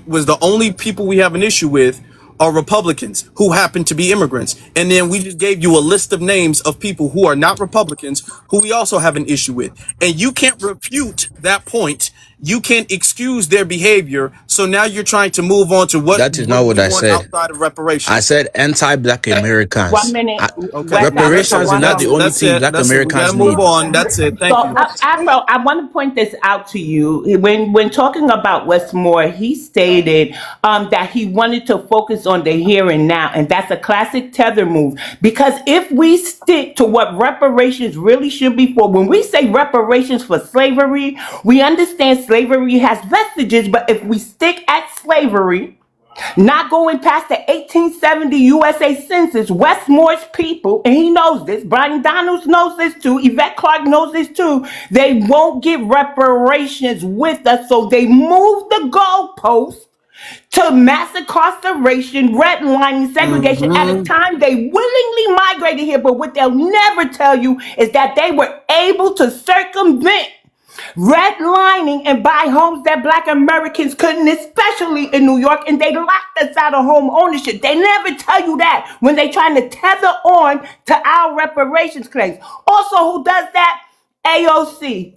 was the only people we have an issue with are Republicans who happen to be immigrants. And then we just gave you a list of names of people who are not Republicans who we also have an issue with. And you can't refute that point you can excuse their behavior. So now you're trying to move on to what That is not do what you I want said. outside of I reparations? said anti-black 1 Americans. minute, Okay, West well that's Africa, Reparations is one not the that's moment. only that's thing it. black That's it. We got to Americans move need. on. That's it. Thank So, you. Afro, I want to point this out to you. When talking about Westmore, he stated that he wanted to focus on the here and now, and that's a classic Tether move. Because if we stick to what reparations really should be for, when we say reparations for slavery, we understand slavery has vestiges, but if we stick at slavery, not going past the 1870 USA Census, Westmore's people, and he knows this, Brian Donalds knows this too, Yvette Clark knows this too, they won't get reparations with us, so they move the goalpost to mass incarceration, redlining, segregation at a time they willingly migrated here, but what they'll never tell you is that they were able to circumvent redlining and buy homes that black Americans couldn't, especially in New York, and they locked us out of home ownership. They never tell you that when they trying to tether on to our reparations claims. Also, who does that? AOC.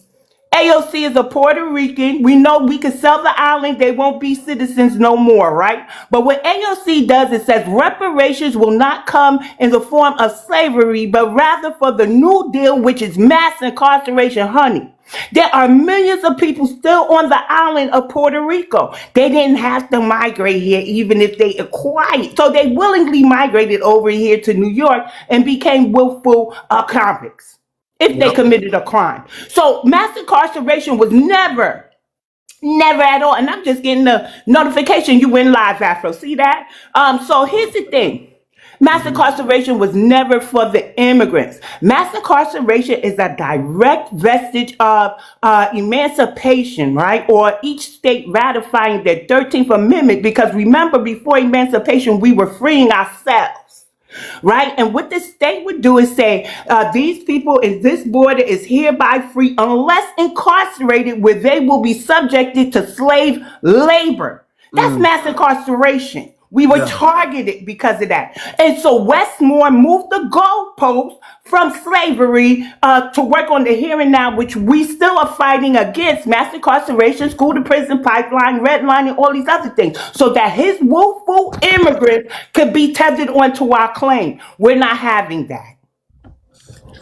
AOC is a Puerto Rican. We know we can sell the island. They won't be citizens no more, right? But what AOC does, it says reparations will not come in the form of slavery, but rather for the New Deal, which is mass incarceration, honey. There are millions of people still on the island of Puerto Rico. They didn't have to migrate here, even if they acquired. So they willingly migrated over here to New York and became willful convicts if they Yep. committed a crime. So mass incarceration was never at all. And I'm just getting the notification you went live, Afro. See that? So here's the thing. Mass incarceration was never for the immigrants. Mass incarceration is a direct vestige of emancipation, right? Or each state ratifying their 13th Amendment. Because remember, before emancipation, we were freeing ourselves. Right? And what the state would do is say, these people in this border is hereby free unless incarcerated, where they will be subjected to slave labor. That's mass incarceration. We were Yeah. targeted because of that. And so Westmore moved the goalpost from slavery to work on the here and now, which we still are fighting against mass incarceration, school to prison pipeline, redlining, all these other things, so that his willful immigrants could be tethered onto our claim. We're not having that.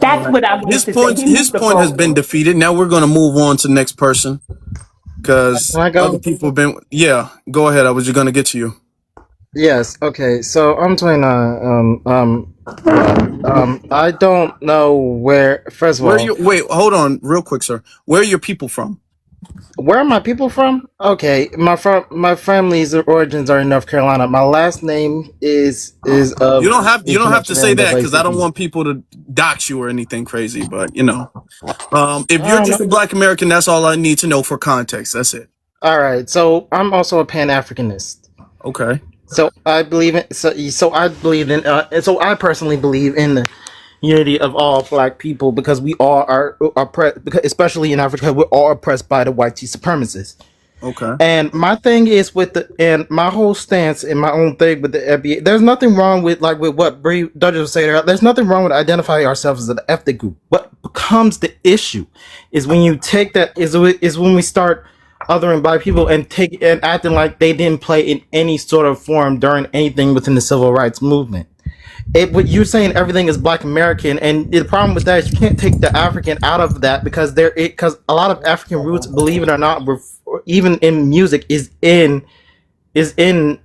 All That's right. what I wanted His to say. point. He His moved the point has been goalpost. defeated. Now we're going to move on to the next person Can because I other go? people have been. Yeah, go ahead. I was just going to get to you. Yes. Okay. So I'm 29. I don't know where. First of Where are all, you? Wait, hold on, real quick, sir. Where are your people from? where are my people from? Okay, my family's origins are in North Carolina. My last name is You of don't have. You in don't have to connection say and the that place because I of don't people. want people to dox you or anything crazy. But if I you're don't know. just a Black American, that's all I need to know for context. That's it. All right. So I'm also a Pan Africanist. Okay. So I believe in. So I believe in. And so I personally believe in the unity of all black people because we all are oppressed, because especially in Africa, we're all oppressed by the white supremacists. Okay. And my thing is with the and my whole stance and my own thing with the FBA. There's nothing wrong with with what Bree Dudgeon was saying. There's nothing wrong with identifying ourselves as an ethnic group. What becomes the issue is when you take that is when we start othering black people and take and acting like they didn't play in any sort of form during anything within the civil rights movement. What you're saying everything is Black American, and the problem with that is you can't take the African out of that because because a lot of African roots, believe it or not, even in music is in is Okay.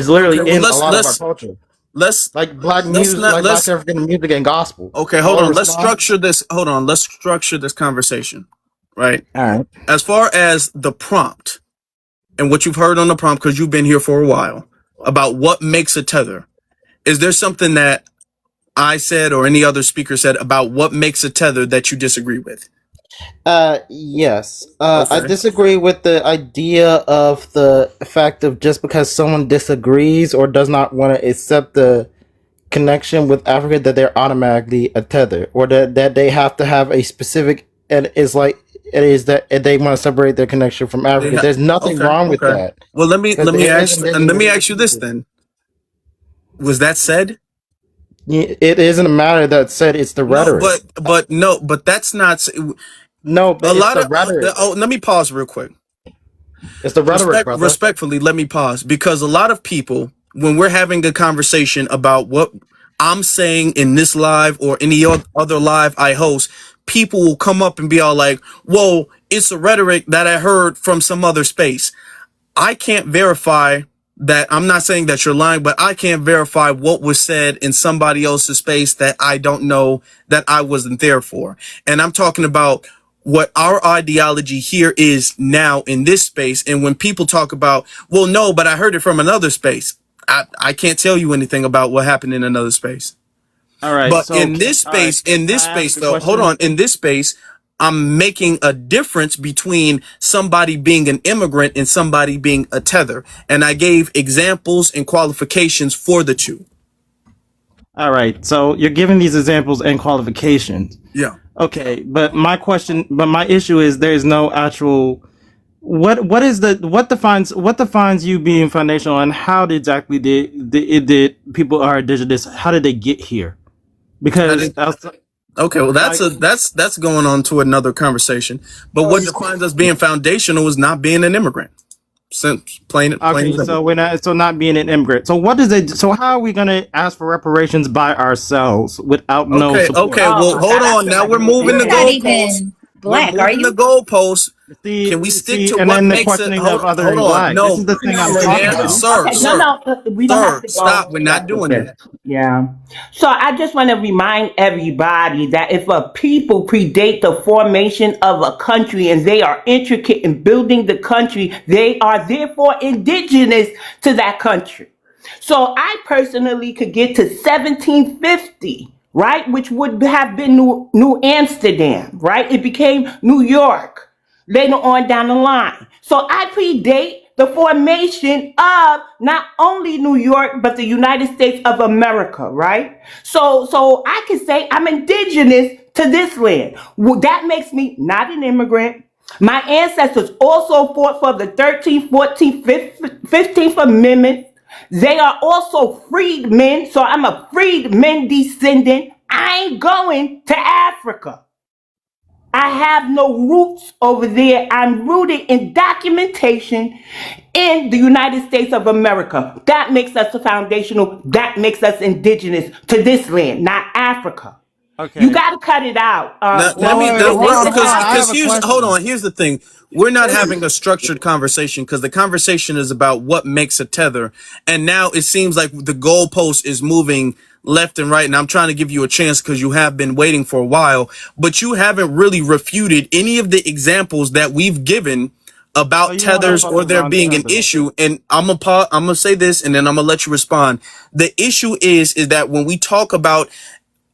literally Well, in a lot of our culture, let's like black let's music, not like Black let's. African music and gospel. Okay, You hold want to on. Let's respond? structure this. Hold on. Let's structure this conversation. Right. All right. As far as the prompt and what you've heard on the prompt, because you've been here for a while, about what makes a tether. Is there something that I said or any other speaker said about what makes a tether that you disagree with? Yes. I Okay. disagree with the idea of the fact of just because someone disagrees or does not want to accept the connection with Africa that they're automatically a tether, or that they have to have a specific and is like it is that they want to separate their connection from Africa. There's nothing Okay. wrong with Okay. that Well, let me because let me there is ask and let me indigenous ask you this people. then. Was that said? It isn't a matter that said it's the No, rhetoric. but no, but that's not No, a but it's lot the of. rhetoric. Let me pause real quick. It's the rhetoric, brother. Respectfully, let me pause, because a lot of people, when we're having a conversation about what I'm saying in this live or any other live I host, people will come up and be all like, "Whoa, it's a rhetoric that I heard from some other space." I can't verify that. I'm not saying that you're lying, but I can't verify what was said in somebody else's space that I don't know, that I wasn't there for. And I'm talking about what our ideology here is now in this space. And when people talk about, well, no, but I heard it from another space, I can't tell you anything about what happened in another space. All right. But So, all right. in Can this I ask space a though, hold question? on, in this space, I'm making a difference between somebody being an immigrant and somebody being a tether. And I gave examples and qualifications for the two. All right. So you're giving these examples and qualifications. Yeah. Okay, but my issue is there is no actual what defines you being foundational, and how exactly did people are indigenous? How did they get here? Because Okay, well like, that's going on to another conversation. But what defines us being foundational is not being an immigrant. Plain and okay, simple. so we're not being an immigrant. So what does it? So how are we gonna ask for reparations by ourselves without no support? Okay, well, hold on. Now we're moving the You're not goalposts. even We're black, are moving the you? goalposts. Can we stick See, to and what then the makes it? questioning of other Hold than on. black. This No, is the thing I'm We're talking not about. sir, Okay, no, we don't have to go stop. We're not that with doing this. that. Yeah. So I just want to remind everybody that if a people predate the formation of a country and they are intricate in building the country, they are therefore indigenous to that country. So I personally could get to 1750, right, which would have been New Amsterdam, right? It became New York later on down the line. So I predate the formation of not only New York, but the United States of America, right? So I can say I'm indigenous to this land. Well, that makes me not an immigrant. My ancestors also fought for the 13th, 14th, 15th Amendment. They are also freedmen, so I'm a freedmen descendant. I ain't going to Africa. I have no roots over there. I'm rooted in documentation in the United States of America. That makes us foundational. That makes us indigenous to this land, not Africa. You Okay. got to cut it out. Now, let Well, me, wait, now, hold on, hold on. I have because a hold question. on, here's the thing. We're not having a structured conversation because the conversation is about what makes a tether. And now it seems like the goalpost is moving left and right. And I'm trying to give you a chance because you have been waiting for a while, but you haven't really refuted any of the examples that we've given So about you want to tethers or focus there on being an tether. issue. And I'm gonna say this and then I'm gonna let you respond. The issue is that when we talk about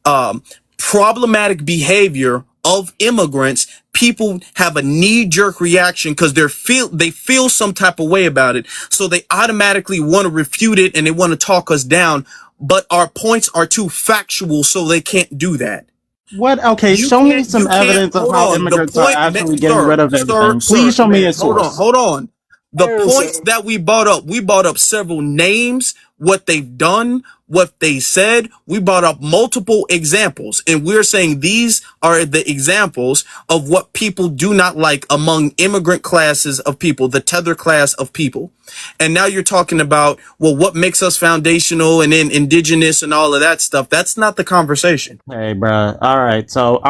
um, problematic behavior of immigrants, people have a knee-jerk reaction because they feel some type of way about it, so they automatically want to refute it and they want to talk us down. But our points are too factual, so they can't do that. What? Okay, show me You some can't, evidence of hold how on. The immigrants are point, actually getting sir, rid of everything. Please show me man, a source. hold on. The points that we brought up several names, what they've done, what they said. We brought up multiple examples, and we're saying these are the examples of what people do not like among immigrant classes of people, the tether class of people. And now you're talking about, well, what makes us foundational and then indigenous and all of that stuff. That's not the conversation. Hey, bruh. All right. So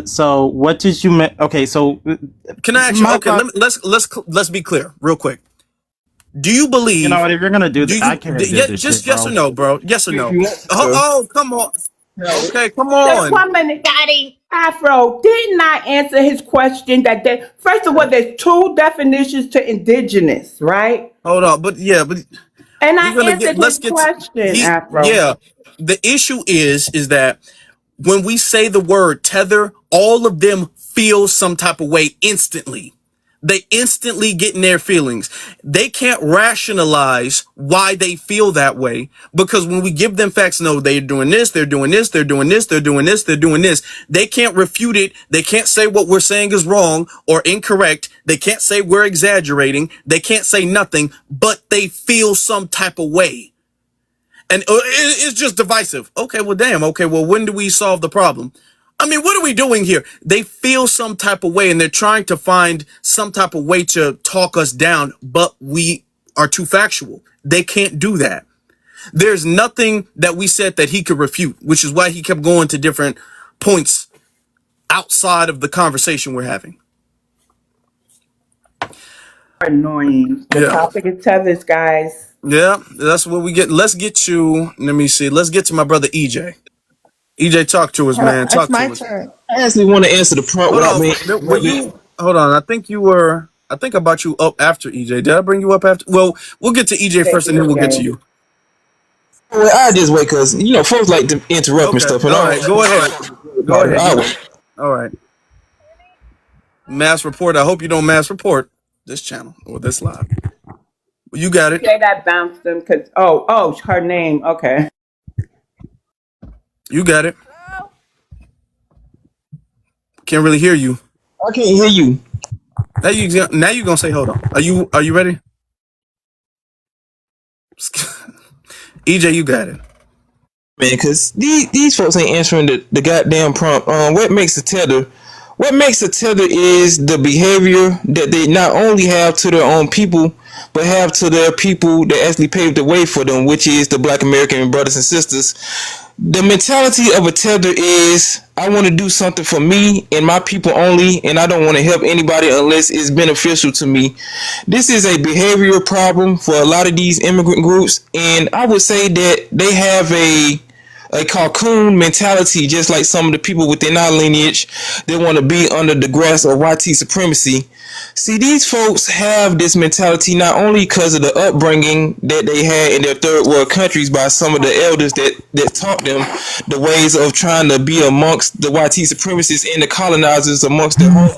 so what did you mean? Okay. So Can I ask you? my Okay, thought. let's be clear, real quick. Do you You know believe? what? If you're gonna do Do that, you I can't do this just shit, yes or bro. no, bro? Yes or no? Come on. Okay, come Just on. 1 minute, Gotti. Afro, didn't I answer his question that first of all, there's two definitions to indigenous, right? Hold on, but yeah, but And I we're gonna get. answered Let's his get to question, Afro. yeah. The issue is that when we say the word tether, all of them feel some type of way instantly. They instantly get in their feelings. They can't rationalize why they feel that way because when we give them facts, no, they're doing this, they're doing this, they're doing this, they're doing this, they're doing this. They can't refute it. They can't say what we're saying is wrong or incorrect. They can't say we're exaggerating. They can't say nothing, but they feel some type of way. And it's just divisive. Okay, well, damn. Okay, well, when do we solve the problem? I mean, what are we doing here? They feel some type of way and they're trying to find some type of way to talk us down, but we are too factual. They can't do that. There's nothing that we said that he could refute, which is why he kept going to different points outside of the conversation we're having. Annoying. The Yeah. topic is tethers, guys. Yeah, that's what we get. Let's get you. Let me see. Let's get to my brother EJ. EJ, talk to us, man. It's Talk my to us. turn. I actually want to answer the prompt Hold without on. being Were interrupted. you? Hold on. I think you were. I think I brought you up after EJ. Did I bring you up after? Well, we'll get to EJ Thank first, and then we'll get to you, you. Well, I just wait because folks like to interrupt and Okay. stuff, and All I right. Go ahead. Go ahead. I You. wait. All right. Mass report. I hope you don't mass report this channel or this live. You got it. Okay, that bounced them because her name. Okay. You got it. Can't really hear you. I can't hear you, Now you gonna say hold on. Are you ready? EJ, you got it. man. Because these folks ain't answering the goddamn prompt. What makes a tether? What makes a tether is the behavior that they not only have to their own people, but have to their people that actually paved the way for them, which is the Black American brothers and sisters. The mentality of a tether is I want to do something for me and my people only, and I don't want to help anybody unless it's beneficial to me. This is a behavioral problem for a lot of these immigrant groups, and I would say that they have a cocoon mentality, just like some of the people within our lineage that want to be under the grasp of YT supremacy. See, these folks have this mentality not only because of the upbringing that they had in their third world countries by some of the elders that taught them the ways of trying to be amongst the YT supremacists and the colonizers amongst their home.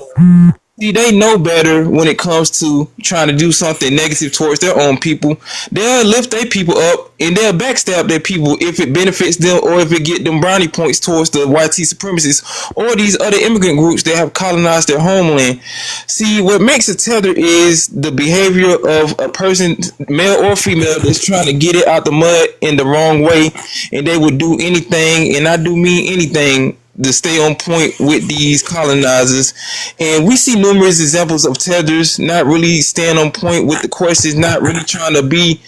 See, they know better when it comes to trying to do something negative towards their own people. They'll lift their people up and they'll backstab their people if it benefits them or if it get them brownie points towards the YT supremacists or these other immigrant groups that have colonized their homeland. See, what makes a tether is the behavior of a person, male or female, that's trying to get it out the mud in the wrong way, and they would do anything, and I do mean anything, to stay on point with these colonizers. And we see numerous examples of tethers not really staying on point with the questions, not really trying to be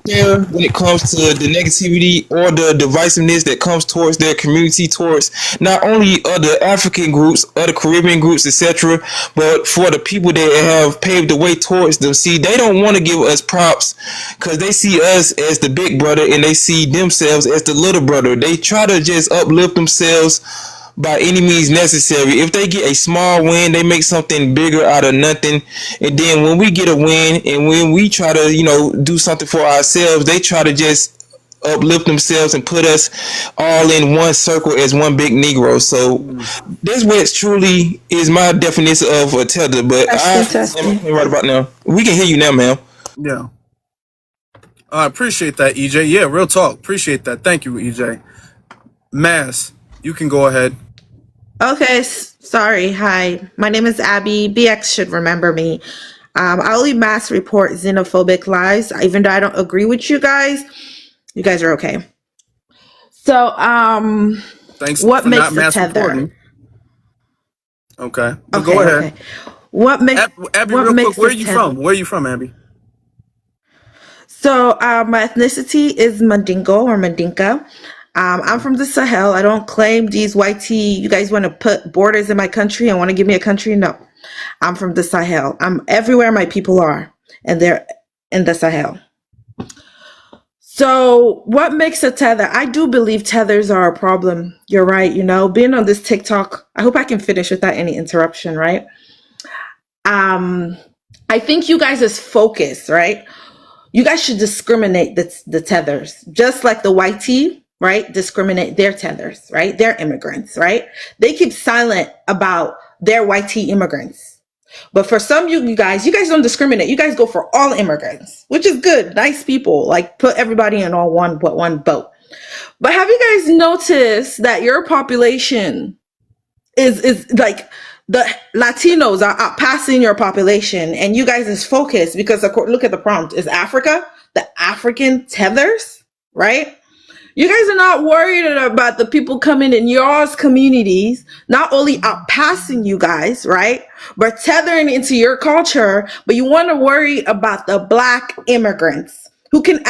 fair when it comes to the negativity or the divisiveness that comes towards their community, towards not only other African groups, other Caribbean groups, etc., but for the people that have paved the way towards them. See, they don't want to give us props because they see us as the big brother and they see themselves as the little brother. They try to just uplift themselves by any means necessary. If they get a small win, they make something bigger out of nothing. And then when we get a win and when we try to, do something for ourselves, they try to just uplift themselves and put us all in one circle as one big Negro. So this what truly is my definition of a tether. But Testing. right about now, we can hear you now, ma'am. Yeah. I appreciate that, EJ. Yeah, real talk. Appreciate that. Thank you, EJ. Mass, you can go ahead. Okay, sorry. Hi, my name is Abby. BX should remember me. I only mass report xenophobic lies, even though I don't agree with you guys. You guys are okay. So, Thanks what for makes not a mass tether? reporting. Okay. But Okay, go ahead. okay. What makes Abby, what real quick, makes where are a you tether? from? Where are you from, Abby? So, my ethnicity is Mandingo or Mandinka. I'm from the Sahel. I don't claim these YT. You guys want to put borders in my country and want to give me a country? No, I'm from the Sahel. I'm everywhere my people are, and they're in the Sahel. So, what makes a tether? I do believe tethers are a problem. You're right. Being on this TikTok, I hope I can finish without any interruption, right? I think you guys' focus, right? You guys should discriminate the tethers, just like the YT, right? Discriminate their tethers, right? They're immigrants, right? They keep silent about their YT immigrants. But for some you guys don't discriminate. You guys go for all immigrants, which is good. Nice people, like put everybody in all one boat. But have you guys noticed that your population is like the Latinos are outpassing your population, and you guys is focused because look at the prompt is Africa, the African tethers, right? You guys are not worried about the people coming in y'all's communities, not only outpassing you guys, right? But tethering into your culture, but you want to worry about the black immigrants who could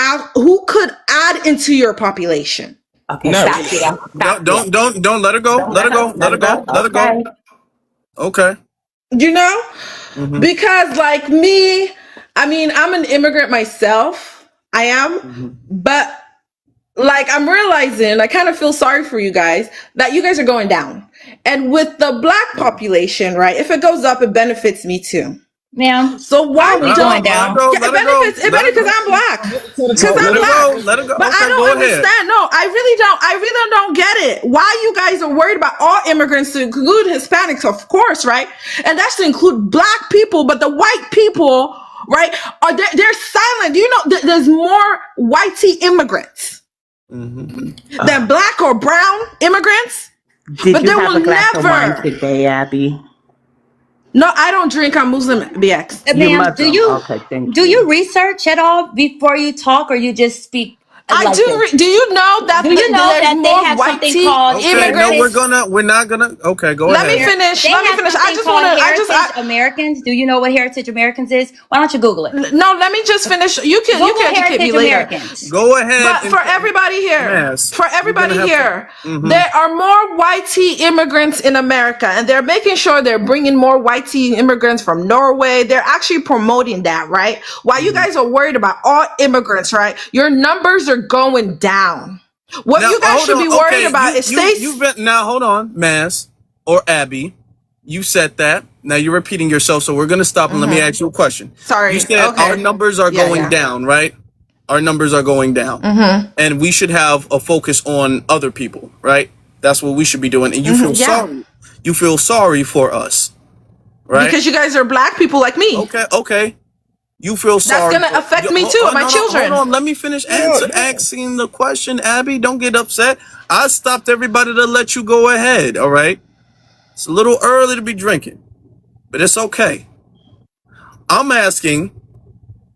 add into your population. Okay, Not stop there. Stop there. Don't let her go. Don't Let her go. Let let her it go. go. Let her go. Okay. Okay. You know? Mm-hmm. Because like me, I mean, I'm an immigrant myself. I am, but like I'm realizing, I kind of feel sorry for you guys that you guys are going down. And with the black population, right? If it goes up, it benefits me too. Ma'am, So how why are we going don't Let her down? go. yeah, Let her go. it Let her benefits go. I'm black. Because Let I'm her black. go. Let her go. But I Okay, don't go ahead. understand. No, I really don't get it. Why you guys are worried about all immigrants to include Hispanics, of course, right? And that's to include black people, but the white people, right, they're silent. Do you know there's more whitey immigrants than black or brown immigrants? Did But you there have a will glass of wine never. today, Abby? No, I don't drink. I'm Muslim, BX. You Ma'am, do Muslim? you Okay, thank do you you. reach at all before you talk, or you just speak I like do. this? Do you know that Do you know there's that they more have something whitey called Okay. No, immigrants? heritage? we're not gonna. Okay, go Let me ahead. finish. They Let me have finish. I something just want called to. Heritage Americans. Do you know what Heritage Americans is? Why don't you Google it? No. Let me just finish. You Google can educate me Heritage later. Americans. Go ahead But and for everybody here, mass. We're gonna have to. Mm-hmm. there are more whitey immigrants in America, and they're making sure they're bringing more whitey immigrants from Norway. They're actually promoting that, right? While you guys are worried about all immigrants, right? Your numbers are going down. What Now you guys hold should be on. worried Okay, about is you've been now. Hold on, Mass or Abby. You said that. Now you're repeating yourself, so we're gonna stop and let me ask you a question. You Sorry. said our Okay. numbers are Yeah, going yeah. down, right? Our numbers are going down, and we should have a focus on other people, right? That's what we should be doing. And you feel Yeah. sorry. You feel sorry for us, right? Because you guys are black people like me. Okay, okay. You feel That's sorry. gonna affect me too, and my No, no, hold children. on. Let me finish asking the question, Abby. Don't get upset. I stopped everybody to let you go ahead, all right? It's a little early to be drinking, but it's okay. I'm asking,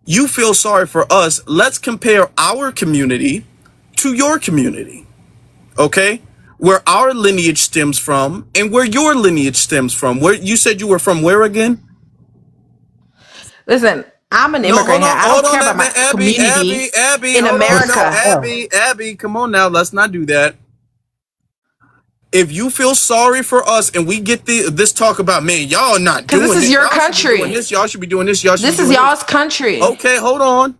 you feel sorry for us. Let's compare our community to your community, okay? Where our lineage stems from and where your lineage stems from. Where you said you were from where again? Listen, I'm an No, immigrant here. I hold don't on, care about my community Abby, in hold on. No, America. Abby, come on now. Let's not do that. If you feel sorry for us and we get this talk about, man, y'all not Because this doing is this. your Y'all should be doing country. this. Y'all should be doing this. Y'all should This be is doing this. y'all's country. Okay, hold on.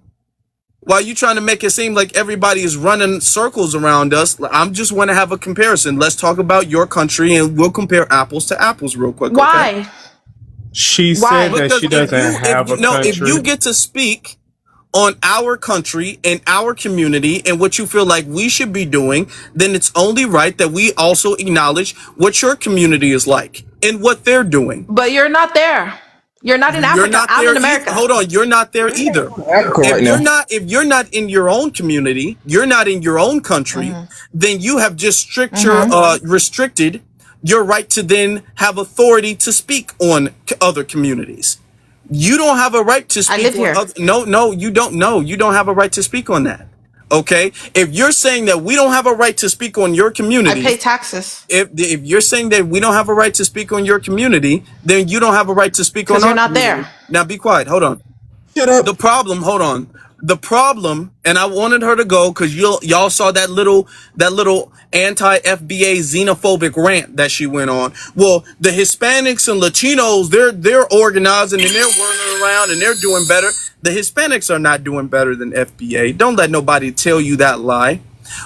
Why you trying to make it seem like everybody is running circles around us? I'm just want to have a comparison. Let's talk about your country and we'll compare apples to apples real quick, okay? Why? She said Why? that she Because doesn't have a if you country. get to speak on our country and our community and what you feel like we should be doing, then it's only right that we also acknowledge what your community is like and what they're doing. But you're not there. You're not in You're Africa. not I'm there in either. America. Hold on, you're not there either. Africa right now. If you're not in your own community, you're not in your own country, then you have just restricted your right to then have authority to speak on other communities. You don't have a right to I speak live on here. no, you don't know. You don't have a right to speak on that. Okay? If you're saying that we don't have a right to speak on your I community, pay taxes. if you're saying that we don't have a right to speak on your community, then you don't have a right to speak on Because you're our not community. there. Now be quiet. Hold on. Shut up. The problem, hold on. The problem, and I wanted her to go because y'all saw that little anti-FBA xenophobic rant that she went on. Well, the Hispanics and Latinos, they're organizing and they're whirling around and they're doing better. The Hispanics are not doing better than FBA. Don't let nobody tell you that lie.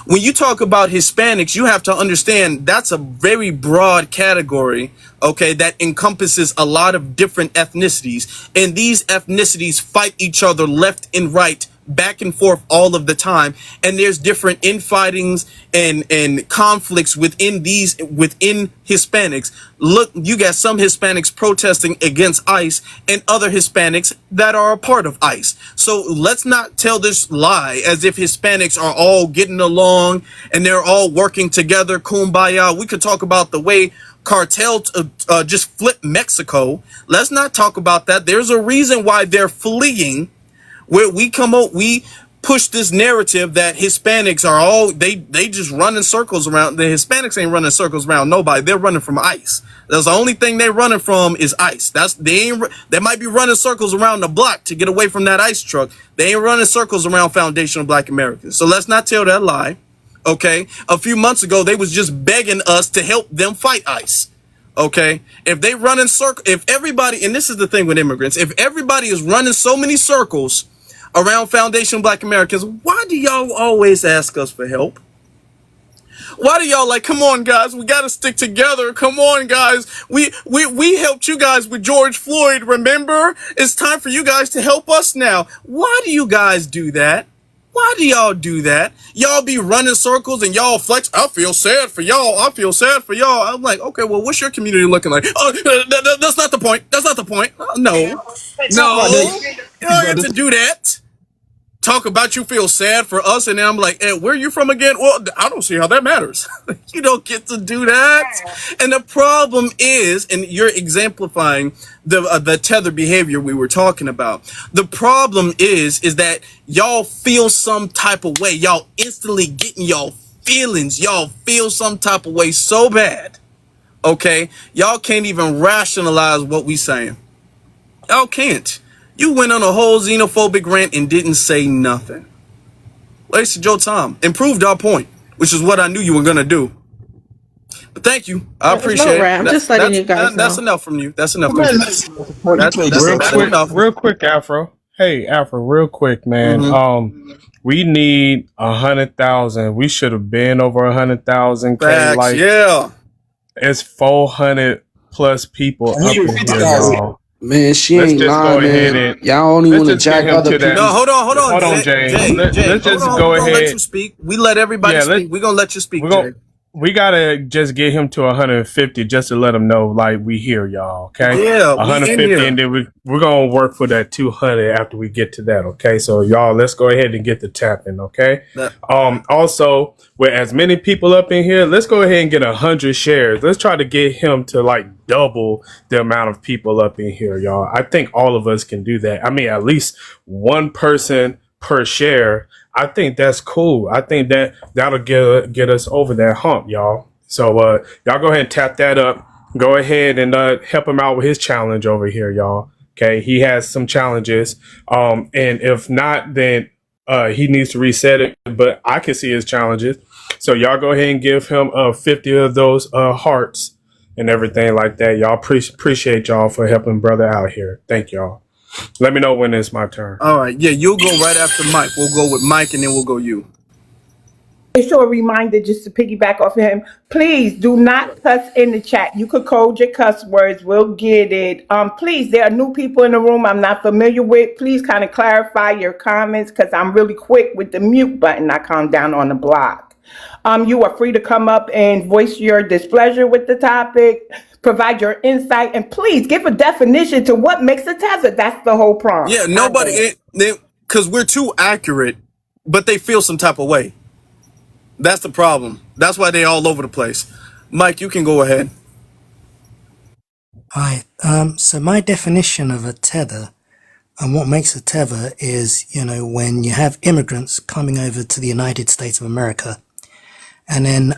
When you talk about Hispanics, you have to understand that's a very broad category, okay, that encompasses a lot of different ethnicities. And these ethnicities fight each other left and right, back and forth all of the time. And there's different infightings and conflicts within Hispanics. Look, you got some Hispanics protesting against ICE and other Hispanics that are a part of ICE. So let's not tell this lie as if Hispanics are all getting along and they're all working together, kumbaya. We could talk about the way cartel just flipped Mexico. Let's not talk about that. There's a reason why they're fleeing. Where we come out, push this narrative that Hispanics are all they just run in circles around. The Hispanics ain't running circles around nobody. They're running from ICE. That's the only thing they're running from is ICE. They might be running circles around the block to get away from that ICE truck. They ain't running circles around foundational Black Americans. So let's not tell that lie. Okay, a few months ago they was just begging us to help them fight ICE. Okay, if they run in circle, if everybody, and this is the thing with immigrants, if everybody is running so many circles around foundational Black Americans, why do y'all always ask us for help? Why do y'all like, come on guys, we gotta stick together, come on guys, we helped you guys with George Floyd, remember? It's time for you guys to help us now. Why do you guys do that? Why do y'all do that? Y'all be running circles and y'all flex. I feel sad for y'all. I feel sad for y'all. I'm like, okay, well, what's your community looking like? Oh, that's not the point. That's not the point. No. You don't get to do that. Talk about you feel sad for us, and then I'm like, hey, where are you from again? Well, I don't see how that matters. You don't get to do that. And the problem is, and you're exemplifying the tether behavior we were talking about. The problem is that y'all feel some type of way. Y'all instantly getting y'all feelings. Y'all feel some type of way so bad. Okay, y'all can't even rationalize what we saying. Y'all can't. You went on a whole xenophobic rant and didn't say nothing. Wasted your time. Improved our point, which is what I knew you were gonna do. But thank you. I appreciate it. I'm just letting you guys know. That's enough from you. That's enough from you. That's enough. Real quick, Afro. Hey, Afro, real quick, man. We need 100,000. We should have been over 100,000. Like, yeah. It's 400 plus people up in here, y'all. Man, she ain't lying, man. Y'all only want to jack other people. No, hold on. Hold on, James. Let's just go ahead. Let you speak. We let everybody speak. We're going to let you speak, Jay. We gotta just get him to 150 just to let him know, like, we here, y'all. Okay, yeah, 150, and then we're gonna work for that 200 after we get to that. Okay, so y'all, let's go ahead and get the tapping. Okay. Also, with as many people up in here, let's go ahead and get 100 shares. Let's try to get him to like double the amount of people up in here, y'all. I think all of us can do that. I mean, at least one person per share. I think that's cool. I think that'll get us over that hump, y'all. So y'all go ahead and tap that up. Go ahead and help him out with his challenge over here, y'all. Okay, he has some challenges. And if not, then he needs to reset it. But I can see his challenges. So y'all go ahead and give him 50 of those hearts and everything like that. Y'all appreciate y'all for helping brother out here. Thank y'all. Let me know when it's my turn. All right. Yeah, you'll go right after Mike. We'll go with Mike, and then we'll go you. It's a reminder just to piggyback off of him. Please do not cuss in the chat. You could code your cuss words. We'll get it. Please, there are new people in the room I'm not familiar with. Please kind of clarify your comments because I'm really quick with the mute button. I come down on the block. You are free to come up and voice your displeasure with the topic. Provide your insight, and please give a definition to what makes a tether. That's the whole prompt. Yeah, nobody, because we're too accurate, but they feel some type of way. That's the problem. That's why they're all over the place. Mike, you can go ahead. Hi. So my definition of a tether and what makes a tether is, when you have immigrants coming over to the United States of America, and then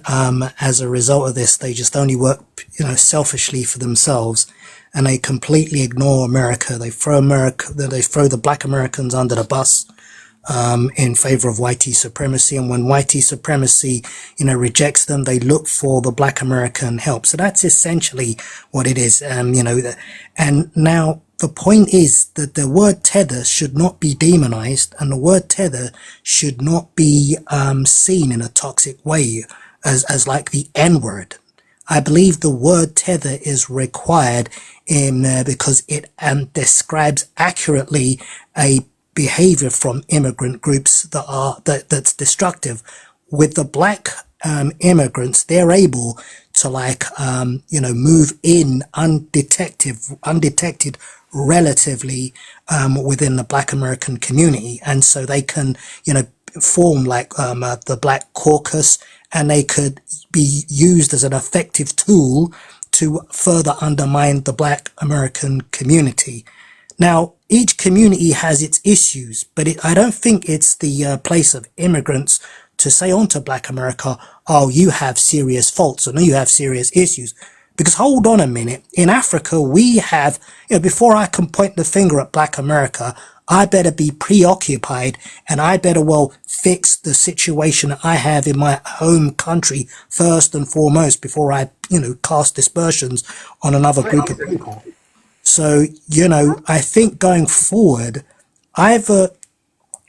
as a result of this, they just only work, selfishly for themselves, and they completely ignore America. They throw the Black Americans under the bus in favor of white supremacy. And when white supremacy, rejects them, they look for the Black American help. So that's essentially what it is. And now the point is that the word tether should not be demonized, and the word tether should not be seen in a toxic way as like the N-word. I believe the word tether is required because it describes accurately a behavior from immigrant groups that's destructive. With the Black immigrants, they're able to move in undetected relatively within the Black American community, and so they can form the Black Caucus, and they could be used as an effective tool to further undermine the Black American community. Now, each community has its issues, but I don't think it's the place of immigrants to say onto Black America, oh, you have serious faults or no, you have serious issues. Because hold on a minute, in Africa, we have, before I can point the finger at Black America, I better be preoccupied and I better well fix the situation I have in my home country first and foremost before I, cast dispersions on another group of people. So, I think going forward, either,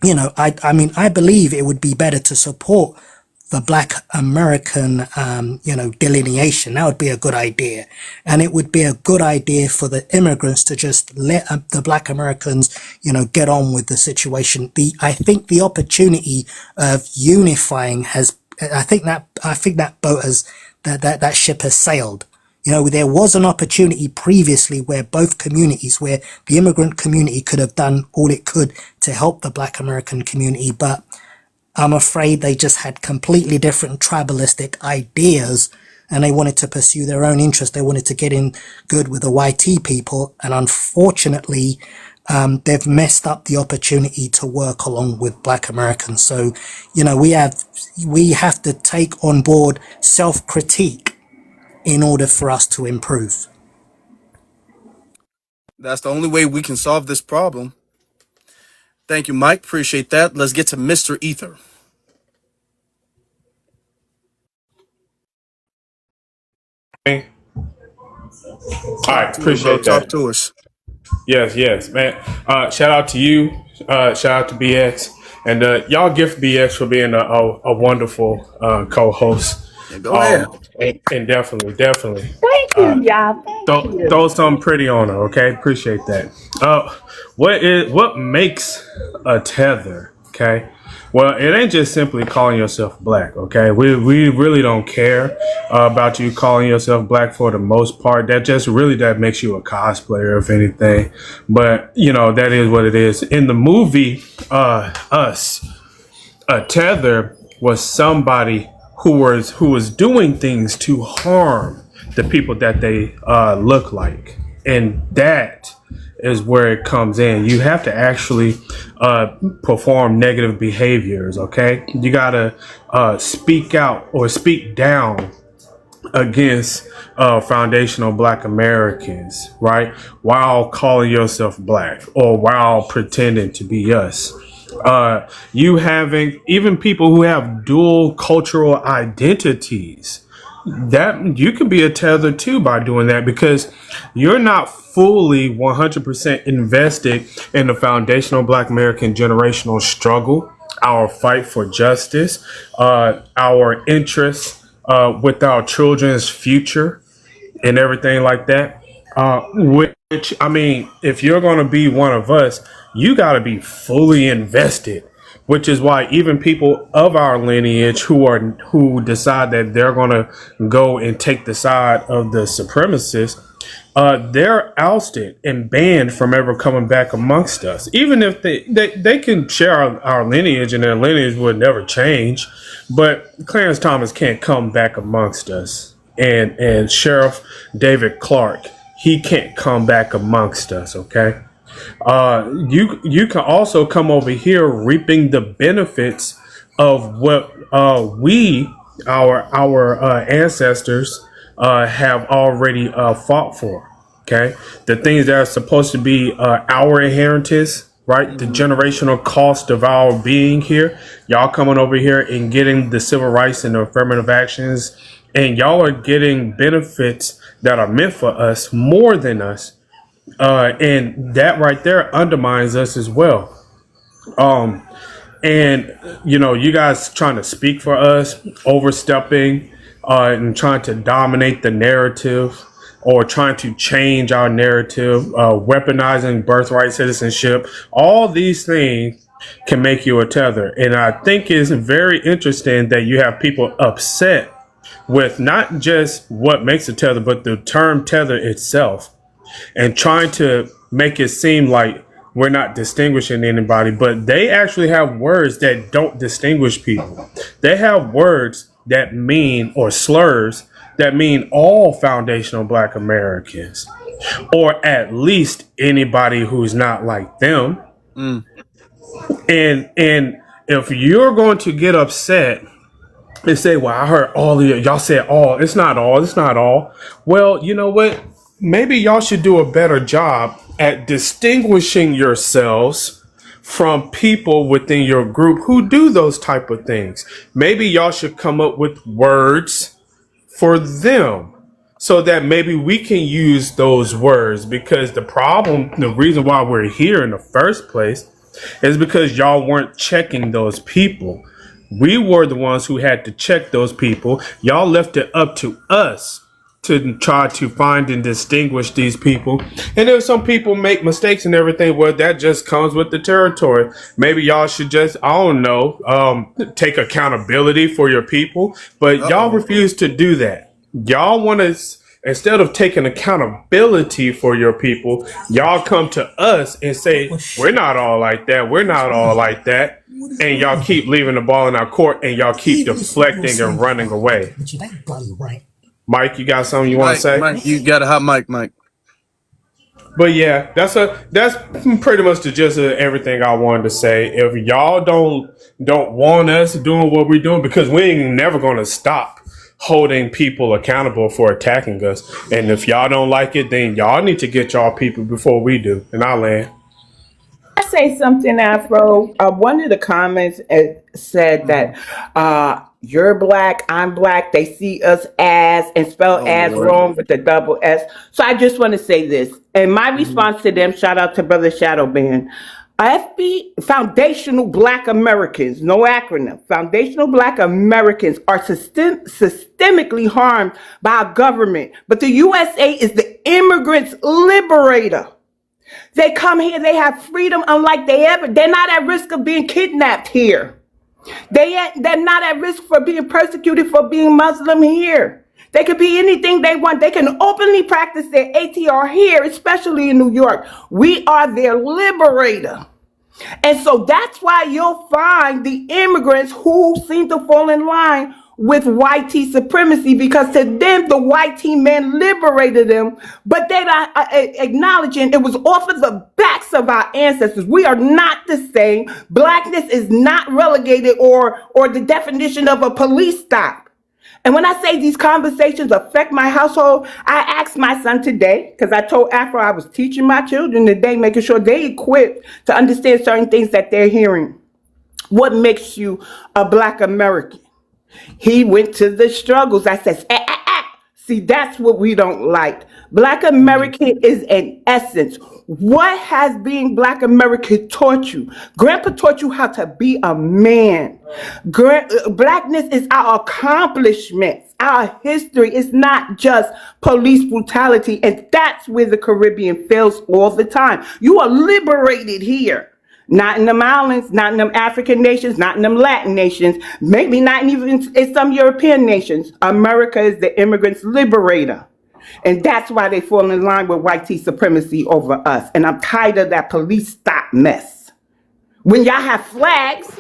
I believe it would be better to support the Black American, delineation. That would be a good idea. And it would be a good idea for the immigrants to just let the Black Americans, get on with the situation. I think the opportunity of unifying I think that boat that ship has sailed. There was an opportunity previously where both communities, where the immigrant community could have done all it could to help the Black American community, but I'm afraid they just had completely different tribalistic ideas and they wanted to pursue their own interest. They wanted to get in good with the YT people. And unfortunately, they've messed up the opportunity to work along with Black Americans. So, we have to take on board self-critique in order for us to improve. That's the only way we can solve this problem. Thank you, Mike. Appreciate that. Let's get to Mr. Ether. All right, appreciate that. Talk to us. Yes, man. Shout out to you. Shout out to BX. And y'all gift BX for being a wonderful co-host. Yeah, go ahead. And definitely. Thank you, y'all. Thank you. Throw something pretty on her, okay? Appreciate that. What makes a tether, okay? Well, it ain't just simply calling yourself black, okay? We really don't care about you calling yourself black for the most part. That makes you a cosplayer, if anything. But, that is what it is. In the movie, Us, a tether was somebody who was doing things to harm the people that they look like. And that is where it comes in. You have to actually perform negative behaviors, okay? You gotta speak out or speak down against foundational Black Americans, right? While calling yourself black or while pretending to be us. You having even people who have dual cultural identities, that you can be a tether too by doing that, because you're not fully 100% invested in the foundational Black American generational struggle, our fight for justice, our interests with our children's future and everything like that. Which, I mean, if you're going to be one of us, you got to be fully invested, which is why even people of our lineage who decide that they're going to go and take the side of the supremacists, they're ousted and banned from ever coming back amongst us. Even if they can share our lineage and their lineage would never change, but Clarence Thomas can't come back amongst us. And Sheriff David Clark, he can't come back amongst us, okay? You can also come over here reaping the benefits of what our ancestors have already fought for. Okay, the things that are supposed to be our inheritance, right? The generational cost of our being here. Y'all coming over here and getting the civil rights and the affirmative actions, and y'all are getting benefits that are meant for us more than us. And that right there undermines us as well. And you guys trying to speak for us, overstepping, and trying to dominate the narrative, or trying to change our narrative, weaponizing birthright citizenship. All these things can make you a tether. And I think it's very interesting that you have people upset with not just what makes a tether, but the term tether itself, and trying to make it seem like we're not distinguishing anybody, but they actually have words that don't distinguish people. They have words that mean, or slurs that mean all foundational Black Americans. or at least anybody who's not like them. Mm. And if you're going to get upset and say, well, I heard all of y'all said all. It's not all. It's not all. Well, you know what? Maybe y'all should do a better job at distinguishing yourselves from people within your group who do those type of things. Maybe y'all should come up with words for them so that maybe we can use those words, because the reason why we're here in the first place is because y'all weren't checking those people. We were the ones who had to check those people. Y'all left it up to us to try to find and distinguish these people. And if some people make mistakes and everything, well, that just comes with the territory. Maybe y'all should just, I don't know, take accountability for your people. But y'all refuse to do that. Y'all want to, instead of taking accountability for your people, y'all come to us and say, we're not all like that. We're not all like that. And y'all keep leaving the ball in our court, and y'all keep deflecting and running away. Mike, you got something you want to say? Mike, you got a hot mic, Mike. But yeah, that's pretty much the gist of everything I wanted to say. If y'all don't want us doing what we're doing, because we ain't never gonna stop holding people accountable for attacking us. And if y'all don't like it, then y'all need to get y'all people before we do. And I'll land. I say something, Afro. One of the comments said that you're black, I'm black. They see us as and spell as Lord. wrong with the double S. So I just want to say this. And my response to them, shout out to Brother Shadow Band. FB, foundational black Americans, no acronym, foundational black Americans are systemically harmed by our government. But the USA is the immigrants' liberator. They come here, they have freedom unlike they're not at risk of being kidnapped here. They're not at risk for being persecuted for being Muslim here. They could be anything they want. They can openly practice their ATR here, especially in New York. We are their liberator. And so that's why you'll find the immigrants who seem to fall in line with white supremacy, because to them, the white men liberated them, but they're not acknowledging it was off of the backs of our ancestors. We are not the same. Blackness is not relegated or the definition of a police stop. And when I say these conversations affect my household, I asked my son today, because I told Afro I was teaching my children today, making sure they're equipped to understand certain things that they're hearing. What makes you a black American? He went to the struggles. I said, see, that's what we don't like. Black American is an essence. What has being black American taught you? Grandpa taught you how to be a man. Blackness is our accomplishments, our history. It's not just police brutality. And that's where the Caribbean fails all the time. You are liberated here. Not in them islands, not in them African nations, not in them Latin nations, maybe not even in some European nations. America is the immigrants' liberator. And that's why they fall in line with white supremacy over us. And I'm tired of that police stop mess. When y'all have flags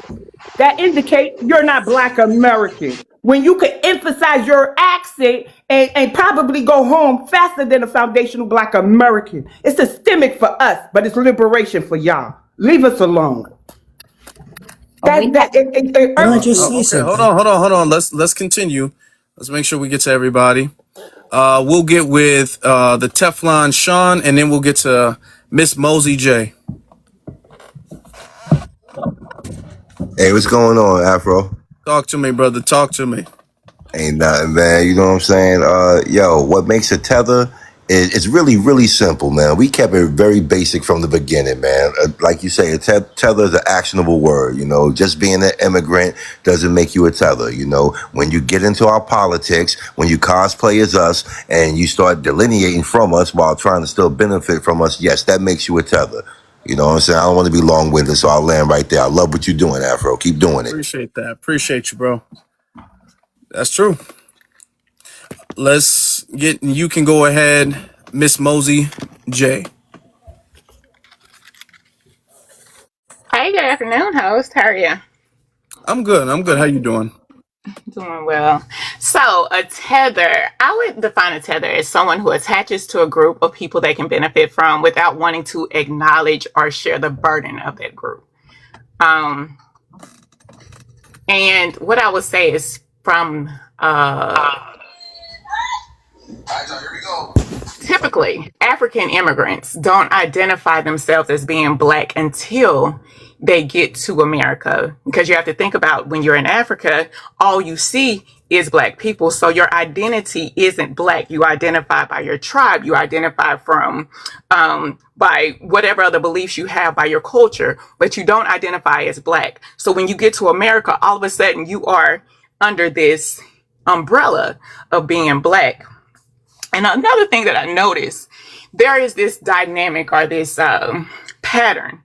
that indicate you're not black American, when you could emphasize your accent and probably go home faster than a foundational black American. It's systemic for us, but it's liberation for y'all. Leave us alone. Can I just say something? Hold on. Let's continue. Let's make sure we get to everybody. We'll get with the Teflon Sean, and then we'll get to Miss Mosey J. Hey, what's going on, Afro? Talk to me, brother. Talk to me. Ain't nothing, man. You know what I'm saying? What makes a tether is it's really, really simple, man. We kept it very basic from the beginning, man. Like you say, tether is an actionable word. You know, just being an immigrant doesn't make you a tether. You know, when you get into our politics, when you cosplay as us and you start delineating from us while trying to still benefit from us, yes, that makes you a tether. You know what I'm saying? I don't want to be long-winded, so I'll land right there. I love what you're doing, Afro. Keep doing it. Appreciate that. Appreciate you, bro. That's true. You can go ahead, Miss Mosey J. Hi, good afternoon, host. How are you? I'm good. How you doing? Doing well. So, a tether, I would define a tether as someone who attaches to a group of people they can benefit from without wanting to acknowledge or share the burden of that group. Um, and what I would say is from typically African immigrants don't identify themselves as being Black until they get to America, because you have to think about when you're in Africa, all you see is Black people. So your identity isn't Black. You identify by your tribe. You identify from by whatever other beliefs you have, by your culture, but you don't identify as Black. So when you get to America, all of a sudden you are under this umbrella of being Black. And another thing that I noticed, there is this dynamic or this pattern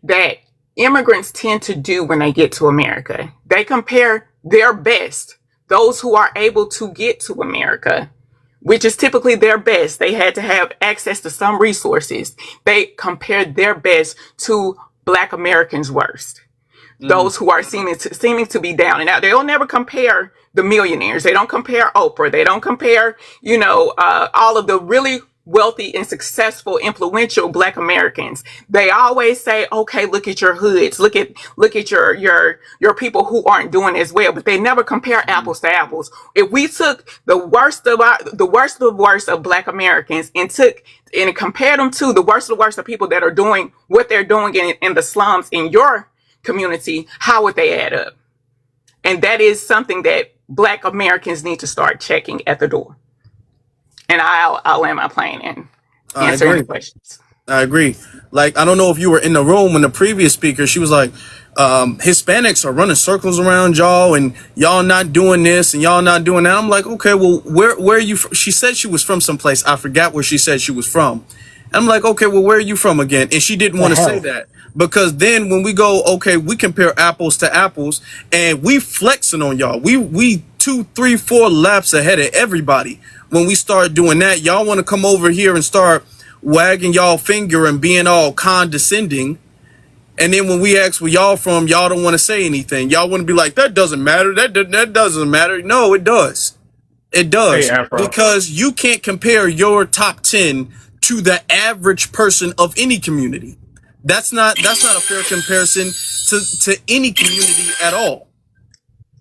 that immigrants tend to do when they get to America. They compare their best, those who are able to get to America, which is typically their best. They had to have access to some resources. They compare their best to Black Americans' worst. Those who are seeming to be down and out. They'll never compare the millionaires. They don't compare Oprah. They don't compare, all of the really wealthy and successful, influential Black Americans. They always say, okay, look at your hoods. Look at your people who aren't doing as well. But they never compare apples to apples. If we took the worst of the worst of Black Americans and compared them to the worst of the worst of people that are doing what they're doing in the slums in your community, how would they add up? And that is something that Black Americans need to start checking at the door. And I'll land my plane and answer any questions. I agree. Like, I don't know if you were in the room when the previous speaker, she was like, Hispanics are running circles around y'all and y'all not doing this and y'all not doing that. I'm like, okay, well, where are you from? She said she was from someplace. I forgot where she said she was from. And I'm like, okay, well, where are you from again? And she didn't want to say that. Because then when we go, okay, we compare apples to apples and we flexing on y'all. We 2, 3, 4 laps ahead of everybody. When we start doing that, y'all want to come over here and start wagging y'all finger and being all condescending. And then when we ask where y'all from, y'all don't want to say anything. Y'all want to be like, that doesn't matter. That doesn't matter. No, it does. It does. Hey, Afro. Because you can't compare your top 10 to the average person of any community. That's not a fair comparison to any community at all.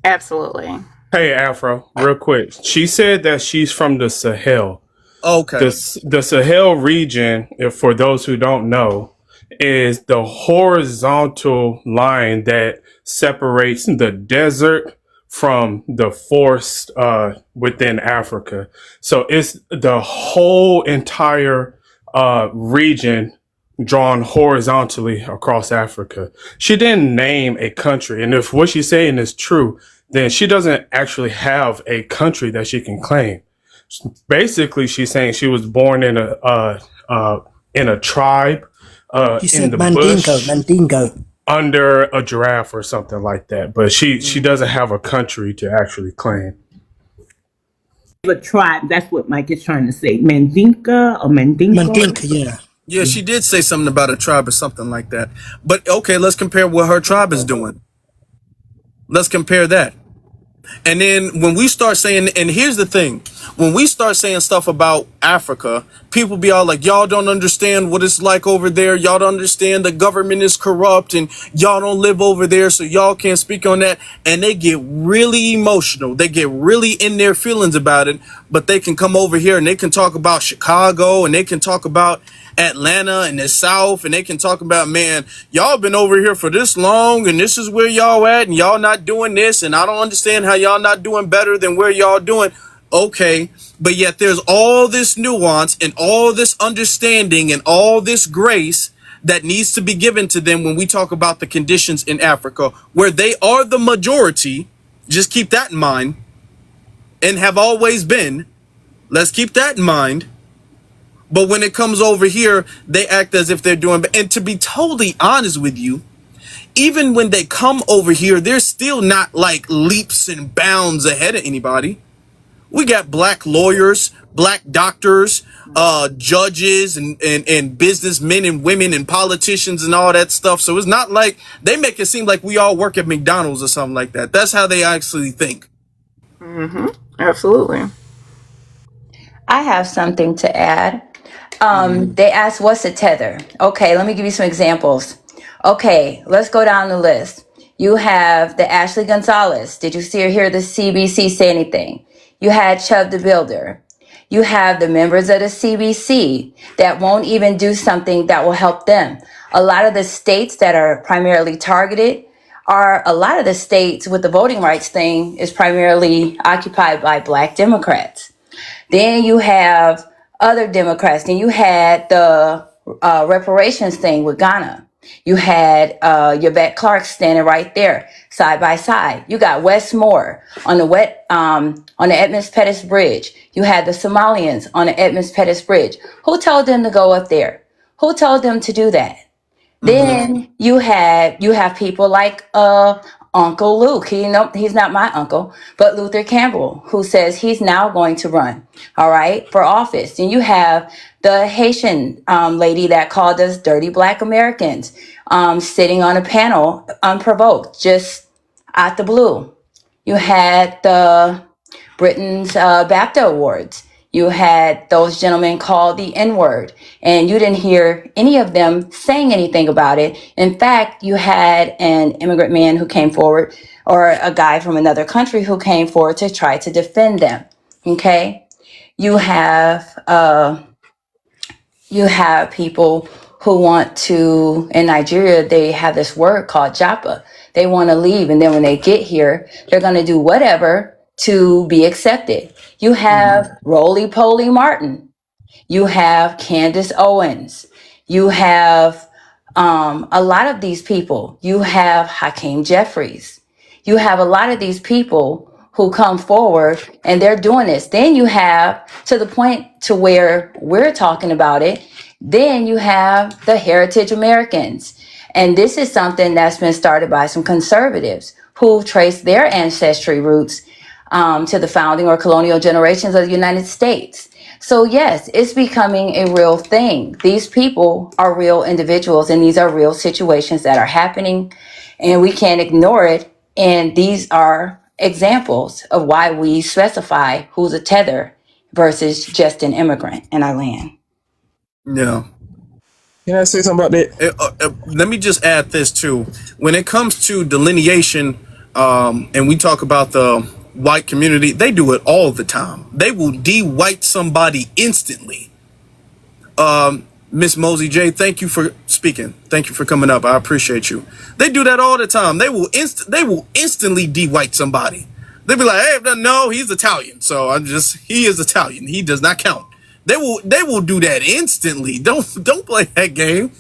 Absolutely. Hey, Afro, real quick. She said that she's from the Sahel. Okay. The Sahel region, if for those who don't know, is the horizontal line that separates the desert from the forest within Africa. So it's the whole entire region drawn horizontally across Africa. She didn't name a country, and if what she's saying is true, then she doesn't actually have a country that she can claim. Basically, she's saying she was born in a tribe in the Mandingo. Under a giraffe or something like that. But she doesn't have a country to actually claim. A tribe, that's what Mike is trying to say. Mandinka or Mandingo? Mandinka, yeah. Yeah, she did say something about a tribe or something like that. But okay, let's compare what her tribe is doing. Let's compare that. And then when we start saying, and here's the thing, when we start saying stuff about Africa, people be all like, y'all don't understand what it's like over there. Y'all don't understand the government is corrupt and y'all don't live over there, so y'all can't speak on that. And they get really emotional. They get really in their feelings about it, but they can come over here and they can talk about Chicago and they can talk about Atlanta and the South, and they can talk about, man, y'all been over here for this long and this is where y'all at and y'all not doing this and I don't understand how y'all not doing better than where y'all doing. Okay, but yet there's all this nuance and all this understanding and all this grace that needs to be given to them when we talk about the conditions in Africa where they are the majority. Just keep that in mind, and have always been. Let's keep that in mind. But when it comes over here, they act as if they're doing, and to be totally honest with you, even when they come over here, they're still not like leaps and bounds ahead of anybody. We got Black lawyers, Black doctors, judges, and businessmen and women and politicians and all that stuff. So it's not like they make it seem like we all work at McDonald's or something like that. That's how they actually think. Mm-hmm. Absolutely. I have something to add. They asked, what's a tether? Okay, let me give you some examples. Okay, let's go down the list. You have the Ashley Gonzalez. Did you see or hear the CBC say anything? You had Chubb the Builder. You have the members of the CBC that won't even do something that will help them. A lot of the states that are primarily targeted are a lot of the states with the voting rights thing is primarily occupied by Black Democrats. Then you have other Democrats. Then you had the reparations thing with Ghana. You had Yvette Clarke standing right there, side by side. You got Wes Moore on the Edmunds Pettus Bridge. You had the Somalians on the Edmunds Pettus Bridge. Who told them to go up there? Who told them to do that? Then you have people like Uncle Luke. He's not my uncle, but Luther Campbell, who says he's now going to run, all right, for office. And you have the Haitian lady that called us dirty Black Americans, sitting on a panel unprovoked, just out the blue. You had the Britain's BAFTA Awards. You had those gentlemen call the N-word, and you didn't hear any of them saying anything about it. In fact, you had an immigrant man who came forward, or a guy from another country who came forward to try to defend them. Okay? You have people who want to, in Nigeria, they have this word called japa. They want to leave, and then when they get here, they're going to do whatever to be accepted. You have Roly-Poly Martin. You have Candace Owens. You have a lot of these people. You have Hakeem Jeffries. You have a lot of these people who come forward and they're doing this. Then you have, to the point to where we're talking about it, then you have the Heritage Americans. And this is something that's been started by some conservatives who trace their ancestry roots to the founding or colonial generations of the United States. So yes, it's becoming a real thing. These people are real individuals, and these are real situations that are happening, and we can't ignore it. And these are examples of why we specify who's a tether versus just an immigrant in our land. Yeah. Can I say something about that? Let me just add this too. When it comes to delineation, and we talk about the white community, they do it all the time. They will de-white somebody instantly. Miss Mosey J, thank you for speaking. Thank you for coming up. I appreciate you. They do that all the time. They will instantly de-white somebody. They'll be like, hey, no, he's Italian. So he is Italian. He does not count. They will do that instantly. Don't play that game.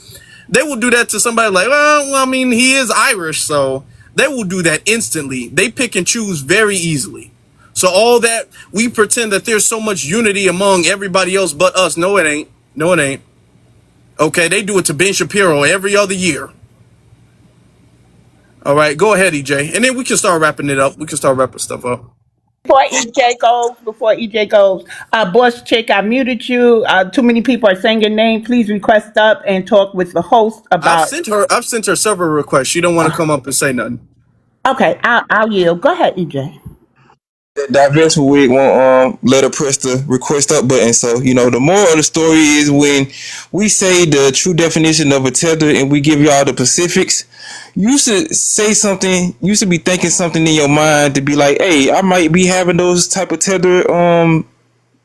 They will do that to somebody like, well, I mean, he is Irish, so they will do that instantly. They pick and choose very easily. So all that, we pretend that there's so much unity among everybody else but us. No, it ain't. No, it ain't. Okay, they do it to Ben Shapiro every other year. All right, go ahead, EJ. And then we can start wrapping it up. We can start wrapping stuff up. Before EJ goes, Boss Chick, I muted you. Too many people are saying your name. Please request up and talk with the host I've about. sent her several requests. She don't want to come up and say nothing. Okay, I'll yield. Go ahead, EJ. That diverse wig won't let her press the request up button. So, the moral of the story is when we say the true definition of a tether and we give y'all the specifics, you should say something, you should be thinking something in your mind to be like, hey, I might be having those type of tether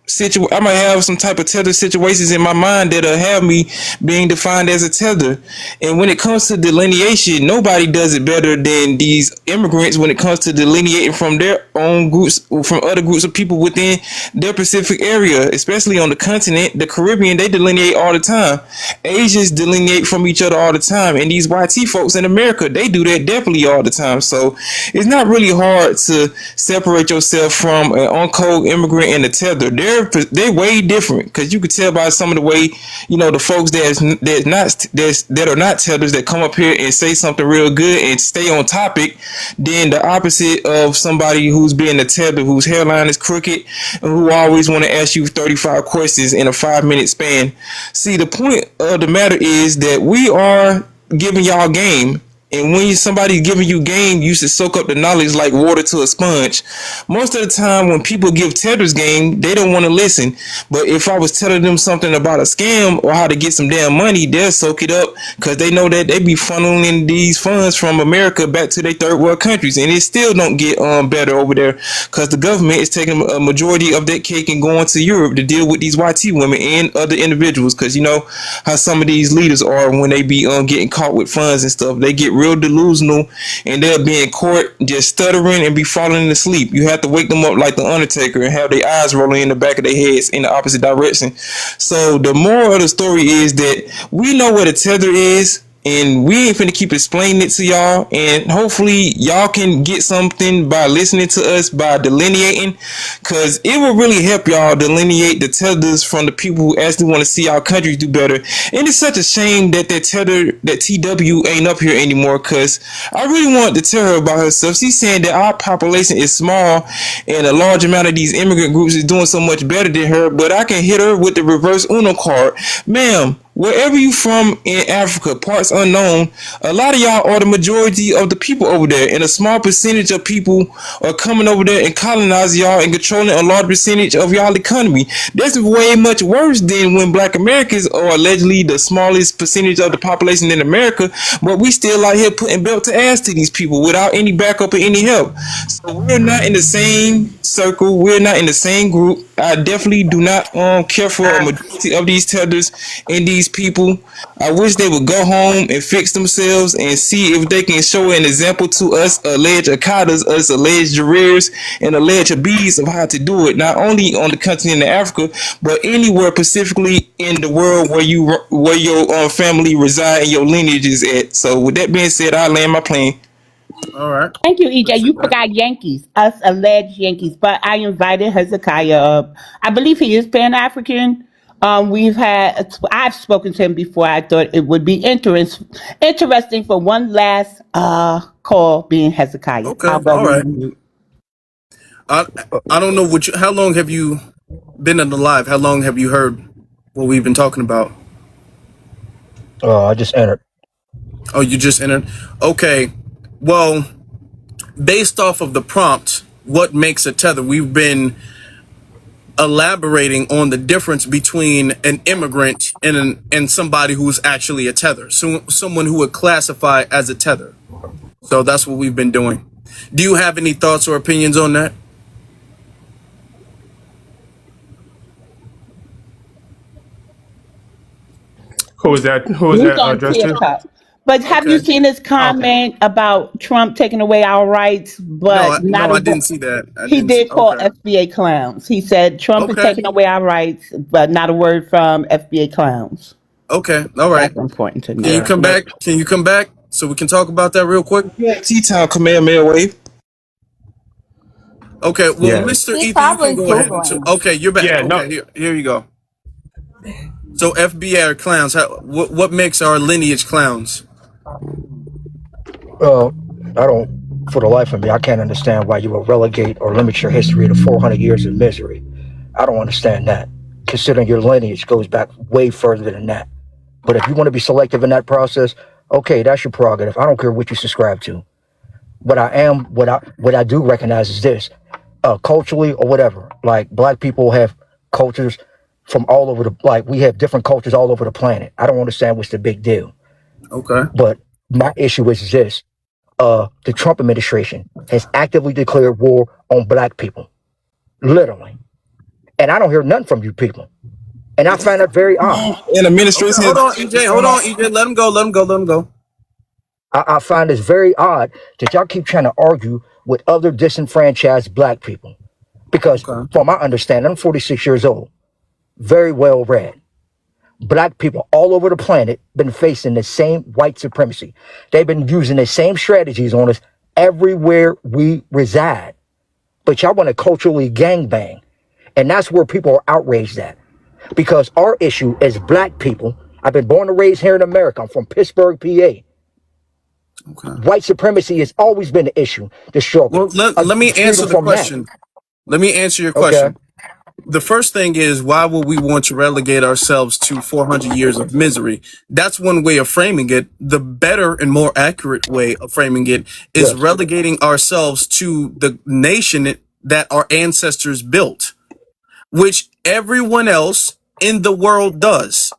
I might have some type of tether situations in my mind that'll have me being defined as a tether. And when it comes to delineation, nobody does it better than these immigrants when it comes to delineating from their own groups, from other groups of people within their Pacific area, especially on the continent. The Caribbean, they delineate all the time. Asians delineate from each other all the time. And these YT folks in America, they do that definitely all the time. So it's not really hard to separate yourself from an uncode immigrant and a tether. They're way different, because you could tell by some of the way, the folks that are not tethers that come up here and say something real good and stay on topic, then the opposite of somebody who's being a tether, whose hairline is crooked, and who always want to ask you 35 questions in a 5-minute span. See, the point of the matter is that we are giving y'all game, And when somebody's giving you game, you should soak up the knowledge like water to a sponge. Most of the time, when people give Tether's game, they don't want to listen. But if I was telling them something about a scam or how to get some damn money, they'll soak it up because they know that they be funneling these funds from America back to their third world countries, and it still don't get better over there because the government is taking a majority of that cake and going to Europe to deal with these YT women and other individuals. Because you know how some of these leaders are when they be getting caught with funds and stuff, they get real delusional and they'll be in court just stuttering and be falling asleep. You have to wake them up like the Undertaker and have their eyes rolling in the back of their heads in the opposite direction. So the moral of the story is that we know what a tether is, and we ain't finna keep explaining it to y'all, and hopefully y'all can get something by listening to us, by delineating, because it will really help y'all delineate the tethers from the people who actually want to see our country do better. And it's such a shame that that TW ain't up here anymore, because I really want to tell her about herself. She's saying that our population is small and a large amount of these immigrant groups is doing so much better than her, but I can hit her with the reverse Uno card. Ma'am, wherever you from in Africa, parts unknown, a lot of y'all are the majority of the people over there, and a small percentage of people are coming over there and colonizing y'all and controlling a large percentage of y'all economy. That's way much worse than when Black Americans are allegedly the smallest percentage of the population in America, but we still out here putting belt to ass to these people without any backup or any help. So we're not in the same circle. We're not in the same group. I definitely do not care for a majority of these tethers and these people. I wish they would go home and fix themselves and see if they can show an example to us alleged Akadas, us alleged Jarriers, and alleged Habibs of how to do it, not only on the continent of Africa, but anywhere specifically in the world where your family reside and your lineage is at. So with that being said, I land my plane. All right. Thank you, EJ. Appreciate You that. forgot Yankees, us alleged Yankees, but I invited Hezekiah up. I believe he is Pan African. I've spoken to him before. I thought it would be interesting for one last call being Hezekiah. Okay. I'll go All right. on mute. I I don't know what how long have you been in the live? How long have you heard what we've been talking about? I just entered. Oh, you just entered? Okay. Well, based off of the prompt, what makes a tether? We've been elaborating on the difference between an immigrant and somebody who's actually a tether. So someone who would classify as a tether. So that's what we've been doing. Do you have any thoughts or opinions on that? Who was that? Who was He's that on addressed to? TikTok. But have you Okay. seen his Okay. comment about Trump taking away our rights, No, but not I a didn't see that. I He didn't see. did call Okay. FBA clowns. He said Trump is Okay. taking away our rights, but not a word from FBA clowns. Okay. All right. That's important to Can you know. Yeah. come back? Can you come back so we can talk about that real quick? T-Town Kamehameha Wave. Okay. Well, Yeah. Mr. He's Ether, you can probably go ahead. Googling. Okay, you're back. Yeah. No. Okay, here you go. So FBA are clowns. What makes our lineage clowns? I don't, for the life of me, I can't understand why you would relegate or limit your history to 400 years of misery. I don't understand that, considering your lineage goes back way further than that. But if you want to be selective in that process, okay, that's your prerogative. I don't care what you subscribe to. What I do recognize is this, culturally or whatever. Like Black people have cultures from all over we have different cultures all over the planet. I don't understand what's the big deal. Okay. But my issue is this. The Trump administration has actively declared war on Black people, literally. And I don't hear nothing from you people. And I find that very odd. And Okay. administration Hold on, EJ. Hold on, EJ. Let him go. Let him go. Let him go. I find this very odd that y'all keep trying to argue with other disenfranchised Black people. Because Okay. from my understanding, I'm 46 years old, very well read. Black people all over the planet been facing the same white supremacy. They've been using the same strategies on us everywhere we reside. But y'all want to culturally gangbang. And that's where people are outraged at. Because our issue as Black people, I've been born and raised here in America. I'm from Pittsburgh, PA. Okay. White supremacy has always been the issue, the struggle. Well, let me answer the Freedom from that. question. Let me answer your Okay. question. the first thing is, why would we want to relegate ourselves to 400 years of misery? That's one way of framing it. The better and more accurate way of framing it is Yes. relegating ourselves to the nation that our ancestors built, which everyone else in the world does.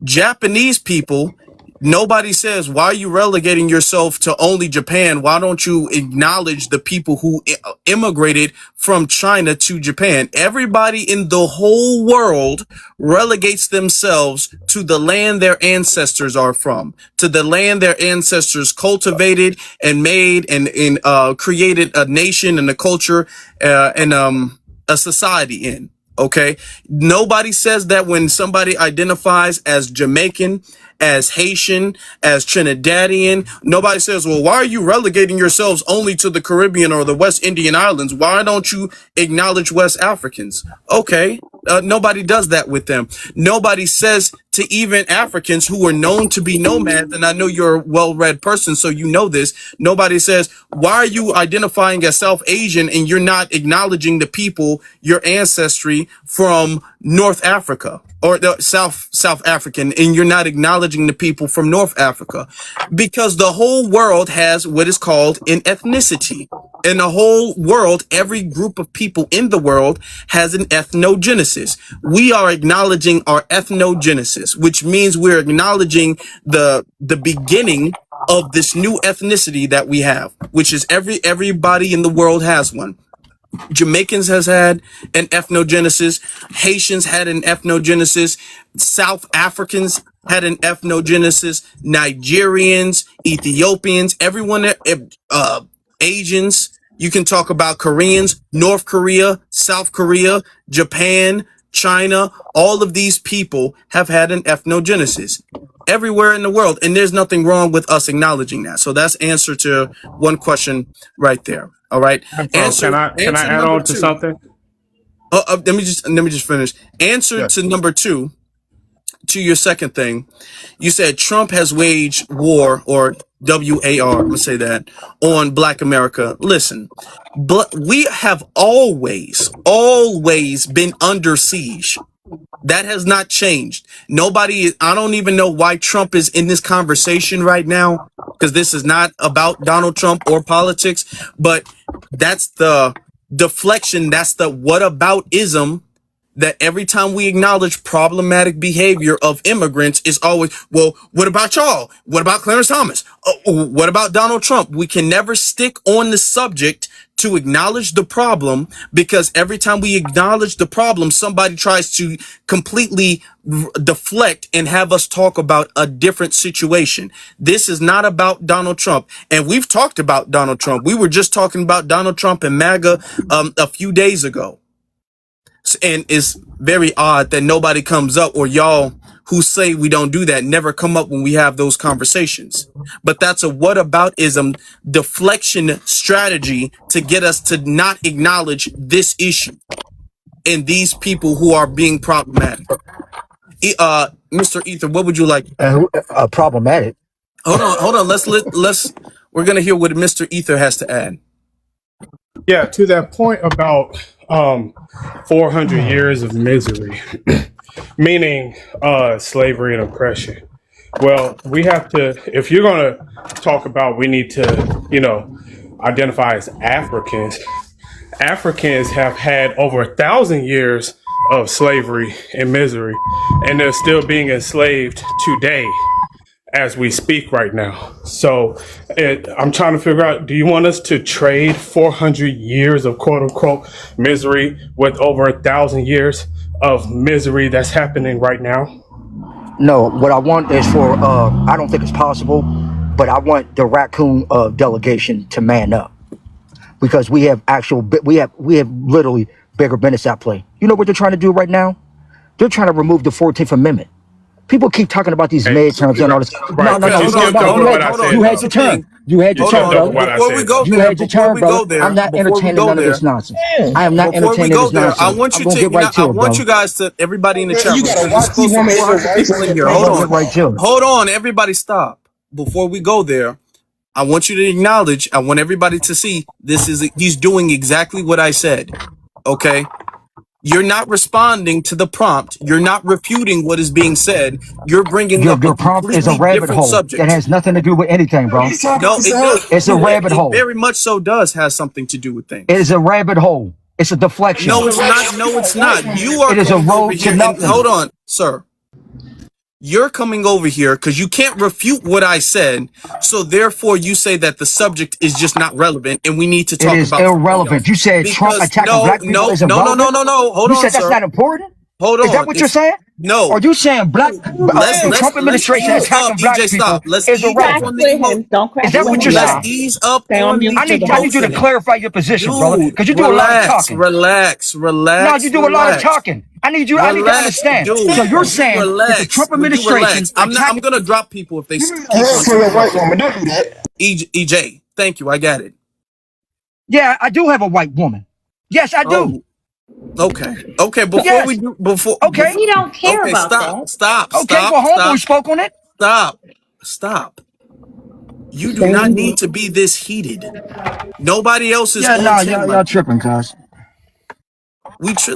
Japanese people, nobody says, why are you relegating yourself to only Japan? Why don't you acknowledge the people who immigrated from China to Japan? Everybody in the whole world relegates themselves to the land their ancestors are from, to the land their ancestors cultivated and made and created a nation and a culture and a society in. Okay. Nobody says that when somebody identifies as Jamaican, as Haitian, as Trinidadian. Nobody says, well, why are you relegating yourselves only to the Caribbean or the West Indian Islands? Why don't you acknowledge West Africans? Okay. Nobody does that with them. Nobody says to even Africans who are known to be nomads, and I know you're a well-read person, so you know this. Nobody says, why are you identifying as South Asian and you're not acknowledging the people, your ancestry from North Africa or the South African, and you're not acknowledging the people from North Africa? Because the whole world has what is called an ethnicity. In the whole world, every group of people in the world has an ethnogenesis. We are acknowledging our ethnogenesis, which means we're acknowledging the beginning of this new ethnicity that we have, which is everybody in the world has one. Jamaicans has had an ethnogenesis. Haitians had an ethnogenesis. South Africans had an ethnogenesis. Nigerians, Ethiopians, everyone, Asians. You can talk about Koreans, North Korea, South Korea, Japan, China. All of these people have had an ethnogenesis everywhere in the world. And there's nothing wrong with us acknowledging that. So that's answer to one question right there. All right. Can I add on to something? Let me just finish. Answer to number 2, to your second thing. You said Trump has waged war, or WAR, I'm gonna say that, on Black America. Listen, but we have always been under siege. That has not changed. I don't even know why Trump is in this conversation right now, because this is not about Donald Trump or politics, but that's the deflection. That's the whataboutism, that every time we acknowledge problematic behavior of immigrants is always, well, what about y'all? What about Clarence Thomas? What about Donald Trump? We can never stick on the subject to acknowledge the problem, because every time we acknowledge the problem, somebody tries to completely deflect and have us talk about a different situation. This is not about Donald Trump. And we've talked about Donald Trump. We were just talking about Donald Trump and MAGA a few days ago. And it's very odd that nobody comes up, or y'all who say we don't do that never come up when we have those conversations. But that's a whataboutism deflection strategy to get us to not acknowledge this issue and these people who are being problematic. Mr. Ether, what would you like? Problematic. Hold on. Let's we're gonna hear what Mr. Ether has to add. Yeah, to that point about 400 years of misery, meaning slavery and oppression. Well, we have to, if you're going to talk about, we need to, identify as Africans. Africans have had over 1,000 years of slavery and misery, and they're still being enslaved today as we speak right now. So I'm trying to figure out, do you want us to trade 400 years of quote unquote misery with over 1,000 years of misery that's happening right now? No, what I want is for, I don't think it's possible, but I want the raccoon delegation to man up, because we have literally bigger business at play. You know what they're trying to do right now? They're trying to remove the 14th Amendment. People keep talking about these midterms and all this. Right, No. You had your turn. You had your turn, bro. Before we go you there, had your turn, bro. I'm not entertaining none of this nonsense. I am not entertaining this nonsense. I want you to, I want you guys to, everybody in the chat room, there's close to 400 people in here. Hold on, everybody stop. Before we go there, I want you to acknowledge, I want everybody to see, he's doing exactly what I said. Okay? You're not responding to the prompt. You're not refuting what is being said. You're bringing up a Your prompt is a completely rabbit different hole that subject. has nothing to do with anything, bro. He's talking No, it does. It's a rabbit It hole. very much so does have something to do with It things. is a rabbit hole. It's a deflection. No, it's not. No, it's not. You are It is a coming over road to here and hold nothing. on, sir. You're coming over here because you can't refute what I said. So therefore, you say that the subject is just not relevant, and we need to It talk is about something else. irrelevant. You said Trump Because attacking black people isn't relevant. Hold You on, said that's sir. not important. Hold Is that on. what you're saying? No. Are you saying the Trump Let's administration ease up. attacking black EJ, people stop. Let's is ease up irrelevant? on the emo. Don't Is crash that what Dude, you're Wendy let's out. saying? ease up Stay on on mute the till the I need host you to emotion. finish. clarify your position, brother, Dude, because you do a lot of relax, talking. relax, No, you relax, do a lot of relax. talking. I need to Relax, understand. dude. So you're Would you saying that the relax? Trump Would you administration relax? I'm attacking? gonna drop people if they You need to keep run on for your white interrupting. woman. Don't do that. EJ, thank you. I got it. Yeah, I do have a white woman. Yes, I do. Oh, okay. Okay, before we Yes. do Okay. We don't care okay, about stop, that. stop, Okay. stop, Well, homeboy stop, spoke on it. stop. You do Stay not on need mute. to be this heated. Nobody else is Yeah, on nah, 10 y'all like that. tripping, cuz.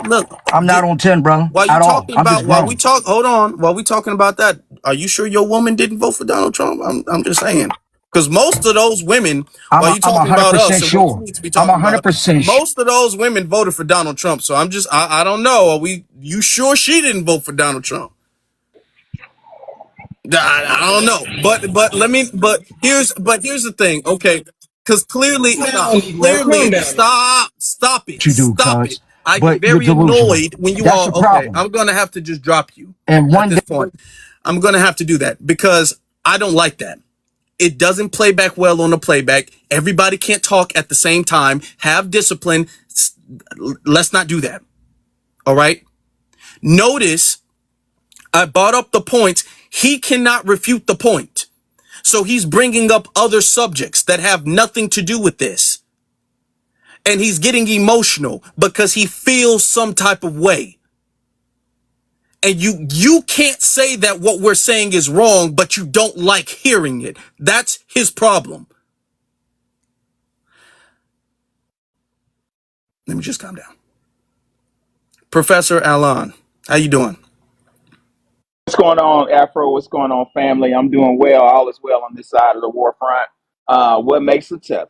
Look, I'm not on 10, bro, while you at all. talking I'm just about grown. hold on, while we talking about that, are you sure your woman didn't vote for Donald Trump? I'm just saying. Because most of those women, while you I'm talking about us 100% and what you sure. need to be I'm talking about, 100% most of those women voted for Donald Trump. So I don't know. You sure she didn't vote for Donald Trump? I don't know. But here's the thing. Okay. Because Calm down. you do, stop it. cuz. I get But you're very delusional. annoyed when you That's all, the okay, problem. I'm going to have to just drop you And at one this day, point. I'm going to have to do that because I don't like that. It doesn't play back well on the playback. Everybody can't talk at the same time. Have discipline. Let's not do that. All right. Notice I brought up the points. He cannot refute the point. So he's bringing up other subjects that have nothing to do with this. And he's getting emotional because he feels some type of way. And you can't say that what we're saying is wrong, but you don't like hearing it. That's his problem. Let me just calm down. Professor Alon, how you doing? What's going on, Afro? What's going on, family? I'm doing well. All is well on this side of the war front. What makes a tether?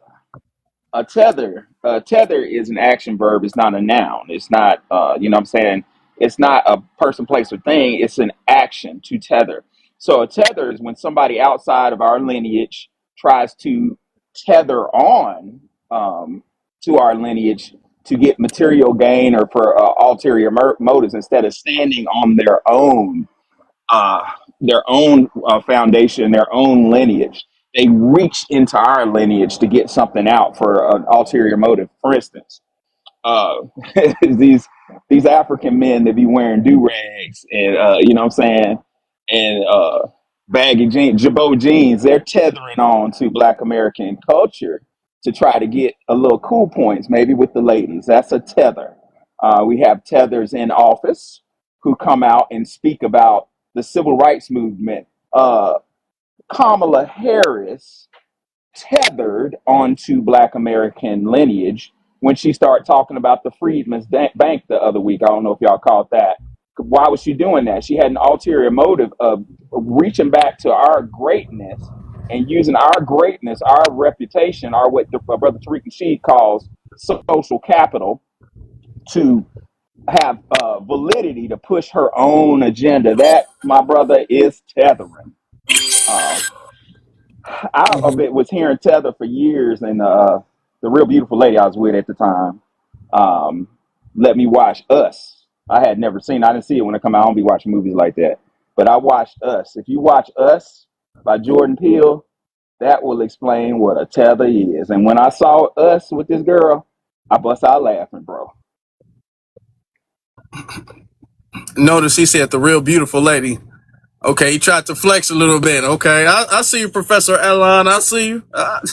A tether is an action verb. It's not a noun. It's not, you know what I'm saying? It's not a person, place, or thing. It's an action to tether. So a tether is when somebody outside of our lineage tries to tether on to our lineage to get material gain or for ulterior motives instead of standing on uh, their own foundation, their own lineage. They reach into our lineage to get something out for an ulterior motive. For instance, uh, these African men that be wearing do rags and you know what I'm saying, and baggy jeans, jabot jeans. They're tethering on to Black American culture to try to get a little cool points, maybe with the ladies. That's a tether. We have tethers in office who come out and speak about the civil rights movement. Kamala Harris tethered onto Black American lineage when she started talking about the Freedmen's Bank the other week. I don't know if y'all caught that. Why was she doing that? She had an ulterior motive of reaching back to our greatness and using our greatness, our reputation, our what Brother Tariq Nasheed calls social capital, to have validity to push her own agenda. That, my brother, is tethering. Uh, I was hearing tether for years, and the real beautiful lady I was with at the time um, let me watch Us. I had never seen. I didn't see it when it come out. I don't be watching movies like that, but I watched Us. If you watch Us by Jordan Peele, that will explain what a tether is. And when I saw Us with this girl, I bust out laughing, bro. Notice he said the real beautiful lady. Okay, he tried to flex a little bit. Okay, I see you, Professor Alon. I see you.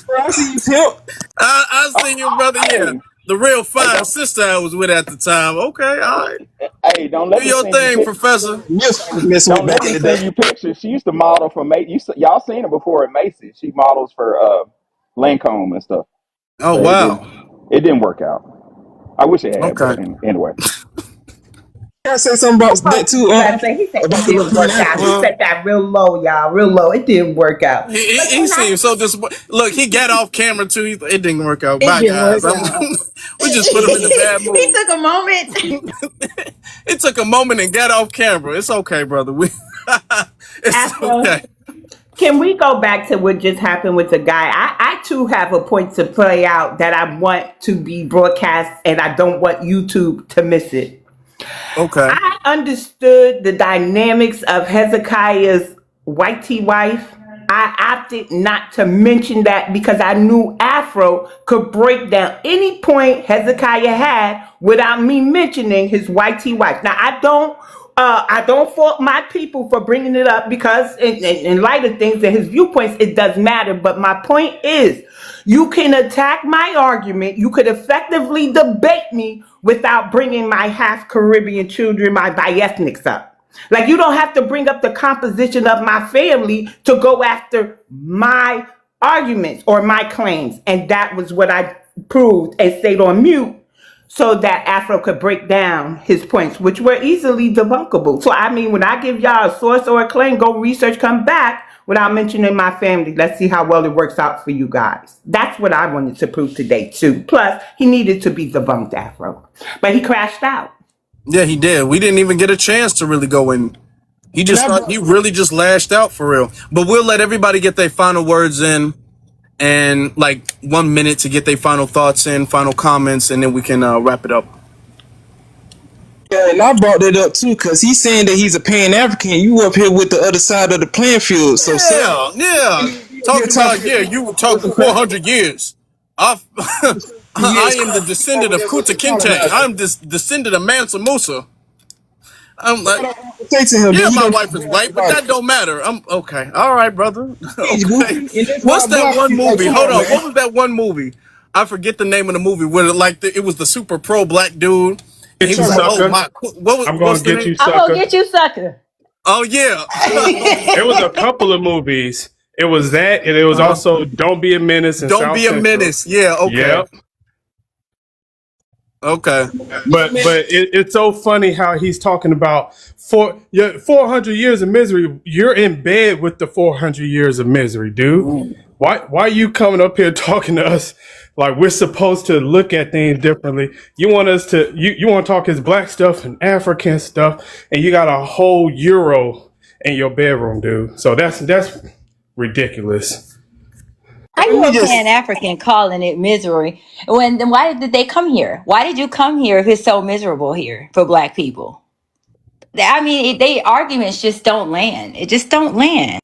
Bro, I see you tip. I see you, brother. Yeah, Hey, the real hey, fine don't, sister I was with at the time. Okay, all right. hey, don't Do let me your send you thing, pic. Professor. Yes, I was messing with Don't let back in me the send day. you pictures. She used to model for y'all seen her before at Macy's. She models for Lancome and stuff. Oh But wow. it didn't work out. I wish it had, Okay. but anyway. Can I say something about that What too? you gotta say? He said About it the didn't Pan work out. He Africans. Well, said that real low, y'all, real low. It didn't work out. But he can I? seems so disappointed. Look, he got off camera too. It didn't work out. It Bye, didn't guys. work out. We just put him in a bad He mood. took a moment. It took a moment and got off camera. It's okay, brother. It's Afro, okay. can we go back to what just happened with the guy? I too have a point to play out that I want to be broadcast and I don't want YouTube to miss it. Okay. I understood the dynamics of Hezekiah's whitey wife. I opted not to mention that because I knew Afro could break down any point Hezekiah had without me mentioning his whitey wife. Now I don't fault my people for bringing it up because in light of things and his viewpoints, it does matter. But my point is, you can attack my argument. You could effectively debate me without bringing my half Caribbean children, my biethnics up. Like you don't have to bring up the composition of my family to go after my arguments or my claims. And that was what I proved and stayed on mute so that Afro could break down his points, which were easily debunkable. So I mean, when I give y'all a source or a claim, go research, come back without mentioning my family. Let's see how well it works out for you guys. That's what I wanted to prove today too. Plus, he needed to be debunked, Afro, but he crashed out. Yeah, he did. We didn't even get a chance to really go in. He And just I started, brought he really just lashed out for real. But we'll let everybody get their final words in and like 1 minute to get their final thoughts in, final comments, and then we can wrap it up. Yeah, and I brought that up too, because he's saying that he's a Pan African. You up here with the other side of the playing field. So, sir, Yeah, yeah. you're Talking about, talking yeah, you were talking 400 years. I've, I years am the descendant of over there with Kuta the Kinte. colonizer. I'm this descendant of Mansa Musa. I'm like, Say to him, yeah, then he my don't wife is care white, but about that it. don't matter. I'm okay. All right, brother. He's Okay. goofy, and that's why What's I that block one you. Like, movie? come Hold on, on. man. What was that one movie? I forget the name of the movie. Where it was the super pro black dude, and he Get you, was like, "Oh sucker. my, I'm what's gonna the get name?" you, I'm gonna sucker. get you, sucker. Oh yeah. It was a couple of movies. It was that, and it was also Don't Be a Menace in Don't South be a Central. menace. Yeah. Okay. Yep. Okay. But it's so funny how he's talking about 400 years of misery. You're in bed with the 400 years of misery, dude. Why are you coming up here talking to us like we're supposed to look at things differently? You want us to you want to talk his black stuff and African stuff, and you got a whole euro in your bedroom, dude. So that's ridiculous. How Let you me a Pan just African calling it misery? When then why did they come here? Why did you come here if it's so miserable here for Black people? I mean, they arguments just don't land. It just don't land.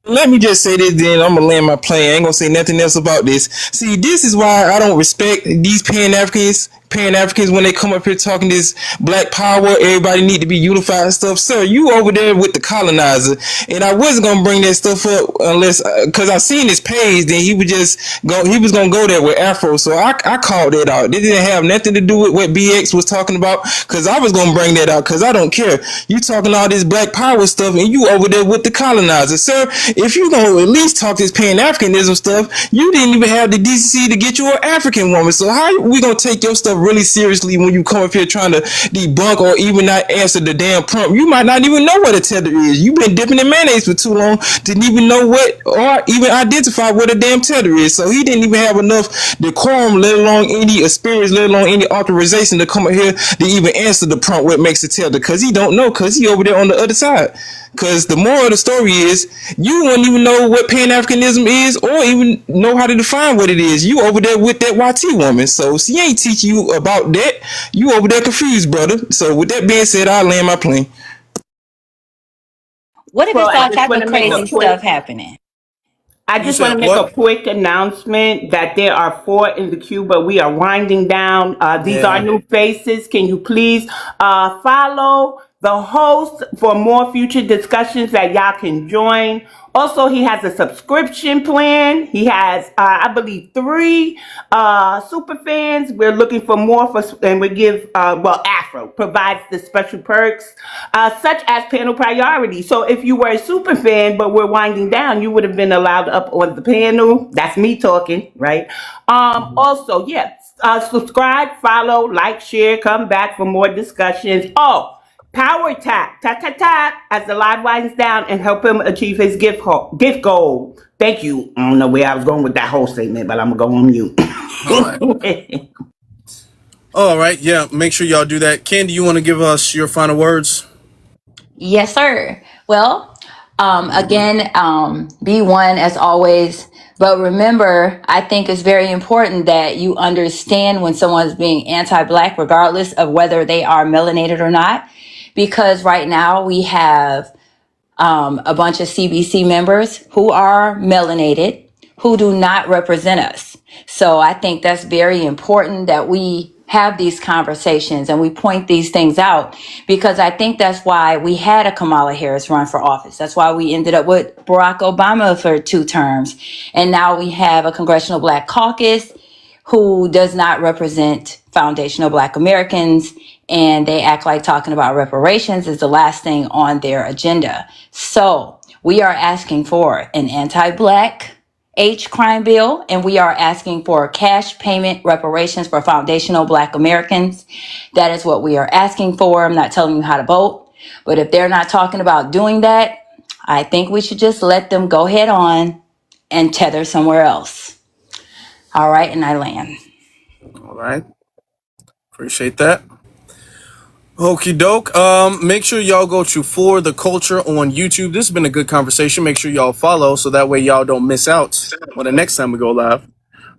Let me just say this, then I'm gonna land my plane. I ain't gonna say nothing else about this. See, this is why I don't respect these Pan Africans. Pan Africans when they come up here talking this black power, everybody need to be unified and stuff. Sir, you over there with the colonizer, and I wasn't gonna bring that stuff up unless because I seen his page. Then he would just go. He was gonna go there with Afro, so I called that out. It didn't have nothing to do with what BX was talking about because I was gonna bring that out because I don't care. You talking all this black power stuff, and you over there with the colonizer, sir. If you gonna at least talk this Pan Africanism stuff, you didn't even have the decency to get you an African woman. So how are we gonna take your stuff really seriously when you come up here trying to debunk or even not answer the damn prompt? You might not even know what a tether is. You've been dipping in mayonnaise for too long, didn't even know what or even identify what a damn tether is. So he didn't even have enough decorum, let alone any experience, let alone any authorization to come up here to even answer the prompt what makes a tether, because he don't know, because he over there on the other side. Because the moral of the story is, you won't even know what Pan Africanism is, or even know how to define what it is. You over there with that YT woman, so she ain't teaching you about that. You over there confused, brother. So with that being said, I'll land my plane. What if Well, it's I all just type want of to make a crazy quick stuff happening? I You just want said to make a what? quick announcement that there are 4 in the queue, but we are winding down. These are Yeah. new faces. Can you please follow the host for more future discussions that y'all can join? Also, he has a subscription plan. He has, I believe, 3 super fans. We're looking for more and we give, Afro provides the special perks, such as panel priority. So if you were a super fan, but we're winding down, you would have been allowed up on the panel. That's me talking, right? Also, yes. Subscribe, follow, like, share, come back for more discussions. Oh, power tap, tap, tap, tap, as the live winds down and help him achieve his gift goal. Thank you. I don't know where I was going with that whole statement, but I'm going to go on mute. All right. All right. Yeah. Make sure y'all do that. Ken, do you want to give us your final words? Yes, sir. Well, again, be one as always. But remember, I think it's very important that you understand when someone's being anti-Black, regardless of whether they are melanated or not. Because right now we have a bunch of CBC members who are melanated, who do not represent us. So I think that's very important that we have these conversations and we point these things out, because I think that's why we had a Kamala Harris run for office. That's why we ended up with Barack Obama for 2 terms. And now we have a Congressional Black Caucus who does not represent foundational Black Americans, and they act like talking about reparations is the last thing on their agenda. So we are asking for an anti-Black H crime bill, and we are asking for cash payment reparations for foundational Black Americans. That is what we are asking for. I'm not telling you how to vote, but if they're not talking about doing that, I think we should just let them go head on and tether somewhere else. All right, and I land. All right. Appreciate that. Okie doke. Make sure y'all go to For the Culture on YouTube. This has been a good conversation. Make sure y'all follow so that way y'all don't miss out when the next time we go live.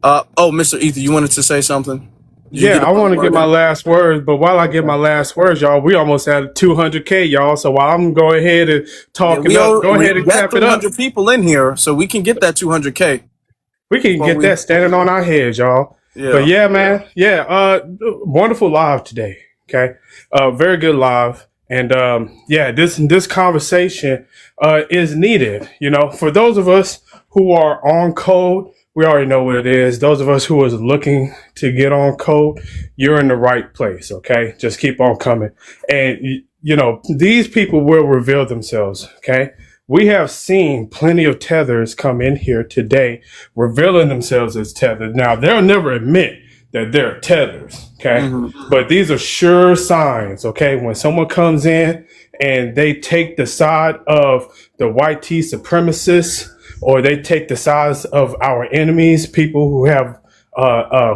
Mr. Ether, you wanted to say something? Did you Yeah, get a I want to get word my in? last words, but while I get my last words, y'all, we almost had 200K, y'all. So while I'm going ahead and Yeah, talking up, go we ahead and got tap it up. 300 people in here, so we can get that 200K. We can get that standing on our heads, y'all. Yeah. But yeah, man. Yeah. Wonderful live today. Okay. Very good live. And this conversation is needed. You know, for those of us who are on code, we already know what it is. Those of us who is looking to get on code, you're in the right place. Okay. Just keep on coming. And you know, these people will reveal themselves. Okay. We have seen plenty of tethers come in here today revealing themselves as tethers. Now, they'll never admit that they're tethers, okay? Mm-hmm. But these are sure signs, okay? When someone comes in and they take the side of the white tea supremacists, or they take the sides of our enemies, people who have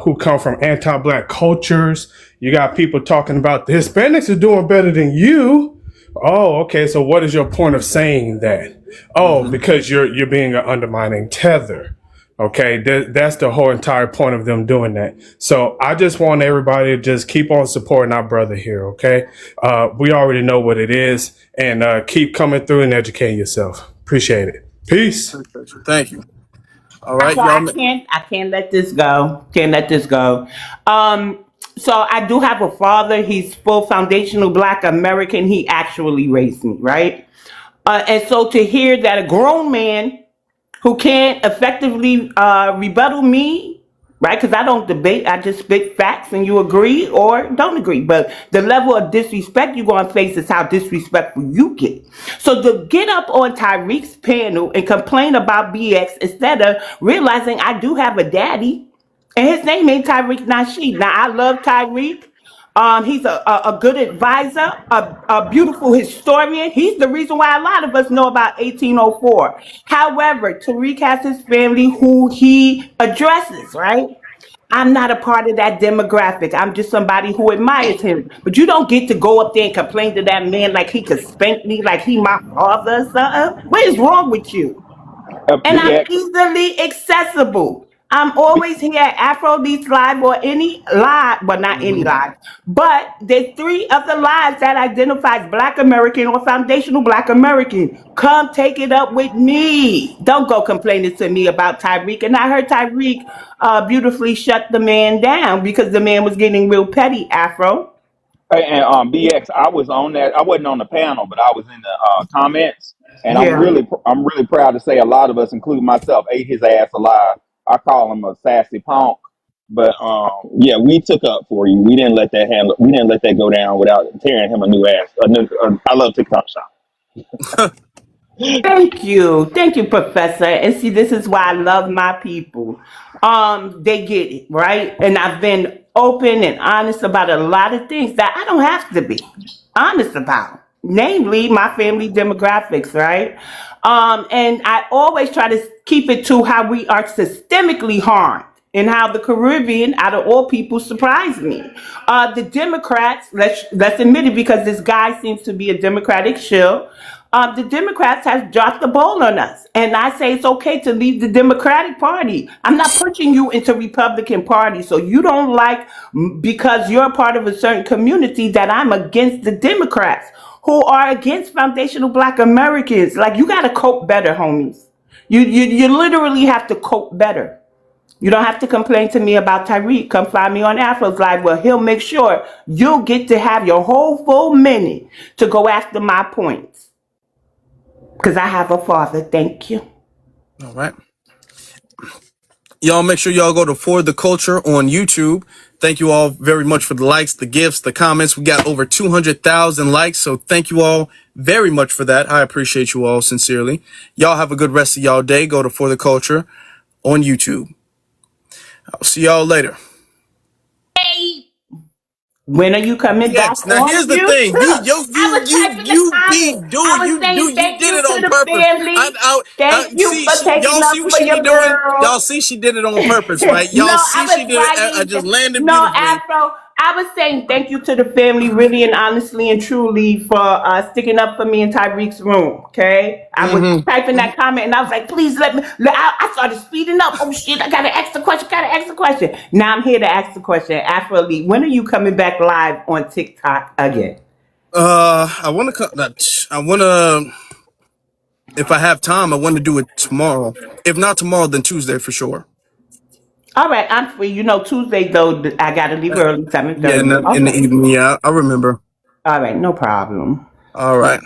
who come from anti-Black cultures. You got people talking about the Hispanics are doing better than you. Oh, okay. So what is your point of saying that? Oh, because you're being an undermining tether. Okay, that's the whole entire point of them doing that. So I just want everybody to just keep on supporting our brother here. Okay, we already know what it is, and keep coming through and educating yourself. Appreciate it. Peace. Thank you. All right, So y'all. I can't let this go. Can't let this go. So I do have a father. He's full foundational Black American. He actually raised me, right? And so to hear that a grown man who can't effectively rebuttal me, right? Because I don't debate. I just spit facts and you agree or don't agree. But the level of disrespect you're going to face is how disrespectful you get. So to get up on Tyreek's panel and complain about BX instead of realizing I do have a daddy, and his name ain't Tyreek Nasheed. Now, I love Tyreek. He's a good advisor, a beautiful historian. He's the reason why a lot of us know about 1804. However, Tariq has his family who he addresses, right? I'm not a part of that demographic. I'm just somebody who admires him. But you don't get to go up there and complain to that man like he could spank me, like he my father or something. What is wrong with you? And I'm BX. easily accessible. I'm always here at Afrobeats Live or any live, but not any live. But there's 3 other lives that identifies Black American or foundational Black American. Come take it up with me. Don't go complaining to me about Tyreek. And I heard Tyreek beautifully shut the man down because the man was getting real petty, Afro. Hey, and BX, I was on that. I wasn't on the panel, but I was in the comments, and Yeah. I'm really proud to say a lot of us, including myself, ate his ass alive. I call him a sassy punk, but yeah, we took up for you. We didn't let that handle. We didn't let that go down without tearing him a new ass. I love TikTok shop. Thank you, Professor. And see, this is why I love my people. They get it right, and I've been open and honest about a lot of things that I don't have to be honest about, namely my family demographics, right? And I always try to keep it to how we are systemically harmed and how the Caribbean, out of all people, surprised me. The Democrats, let's admit it, because this guy seems to be a Democratic shill. The Democrats have dropped the ball on us, and I say it's okay to leave the Democratic Party. I'm not pushing you into Republican Party, so you don't like because you're a part of a certain community that I'm against the Democrats who are against foundational Black Americans. Like, you got to cope better, homies. You literally have to cope better. You don't have to complain to me about Tyreek. Come find me on Afro's Live where he'll make sure you'll get to have your whole full minute to go after my points. Because I have a father. Thank you. All right. Y'all make sure y'all go to For the Culture on YouTube. Thank you all very much for the likes, the gifts, the comments. We got over 200,000 likes, so thank you all very much for that. I appreciate you all sincerely. Y'all have a good rest of y'all day. Go to For the Culture on YouTube. I'll see y'all later. When are you coming back Yes. Now on here's the thing. YouTube? I was typing the comments. I was saying You thank did you it to on the purpose. family. Thank you See, for taking y'all up see what for she be your doing? girl. Y'all see she did it on purpose, right? No, Y'all I see she was did it. I writing. just landed No, beautifully. Afro. I was saying thank you to the family, really and honestly and truly, for sticking up for me in Tyreek's room. Okay, I was typing that comment and I was like, please let me. I started speeding up. Oh shit! I gotta ask the question. Gotta ask the question. Now I'm here to ask the question. Afro Lee, when are you coming back live on TikTok again? I want to. If I have time, I want to do it tomorrow. If not tomorrow, then Tuesday for sure. All right, I'm free. You know, Tuesday though, I gotta leave early, Yeah, 7:30. in the Okay. evening. Yeah, I remember. All right, no problem. All right.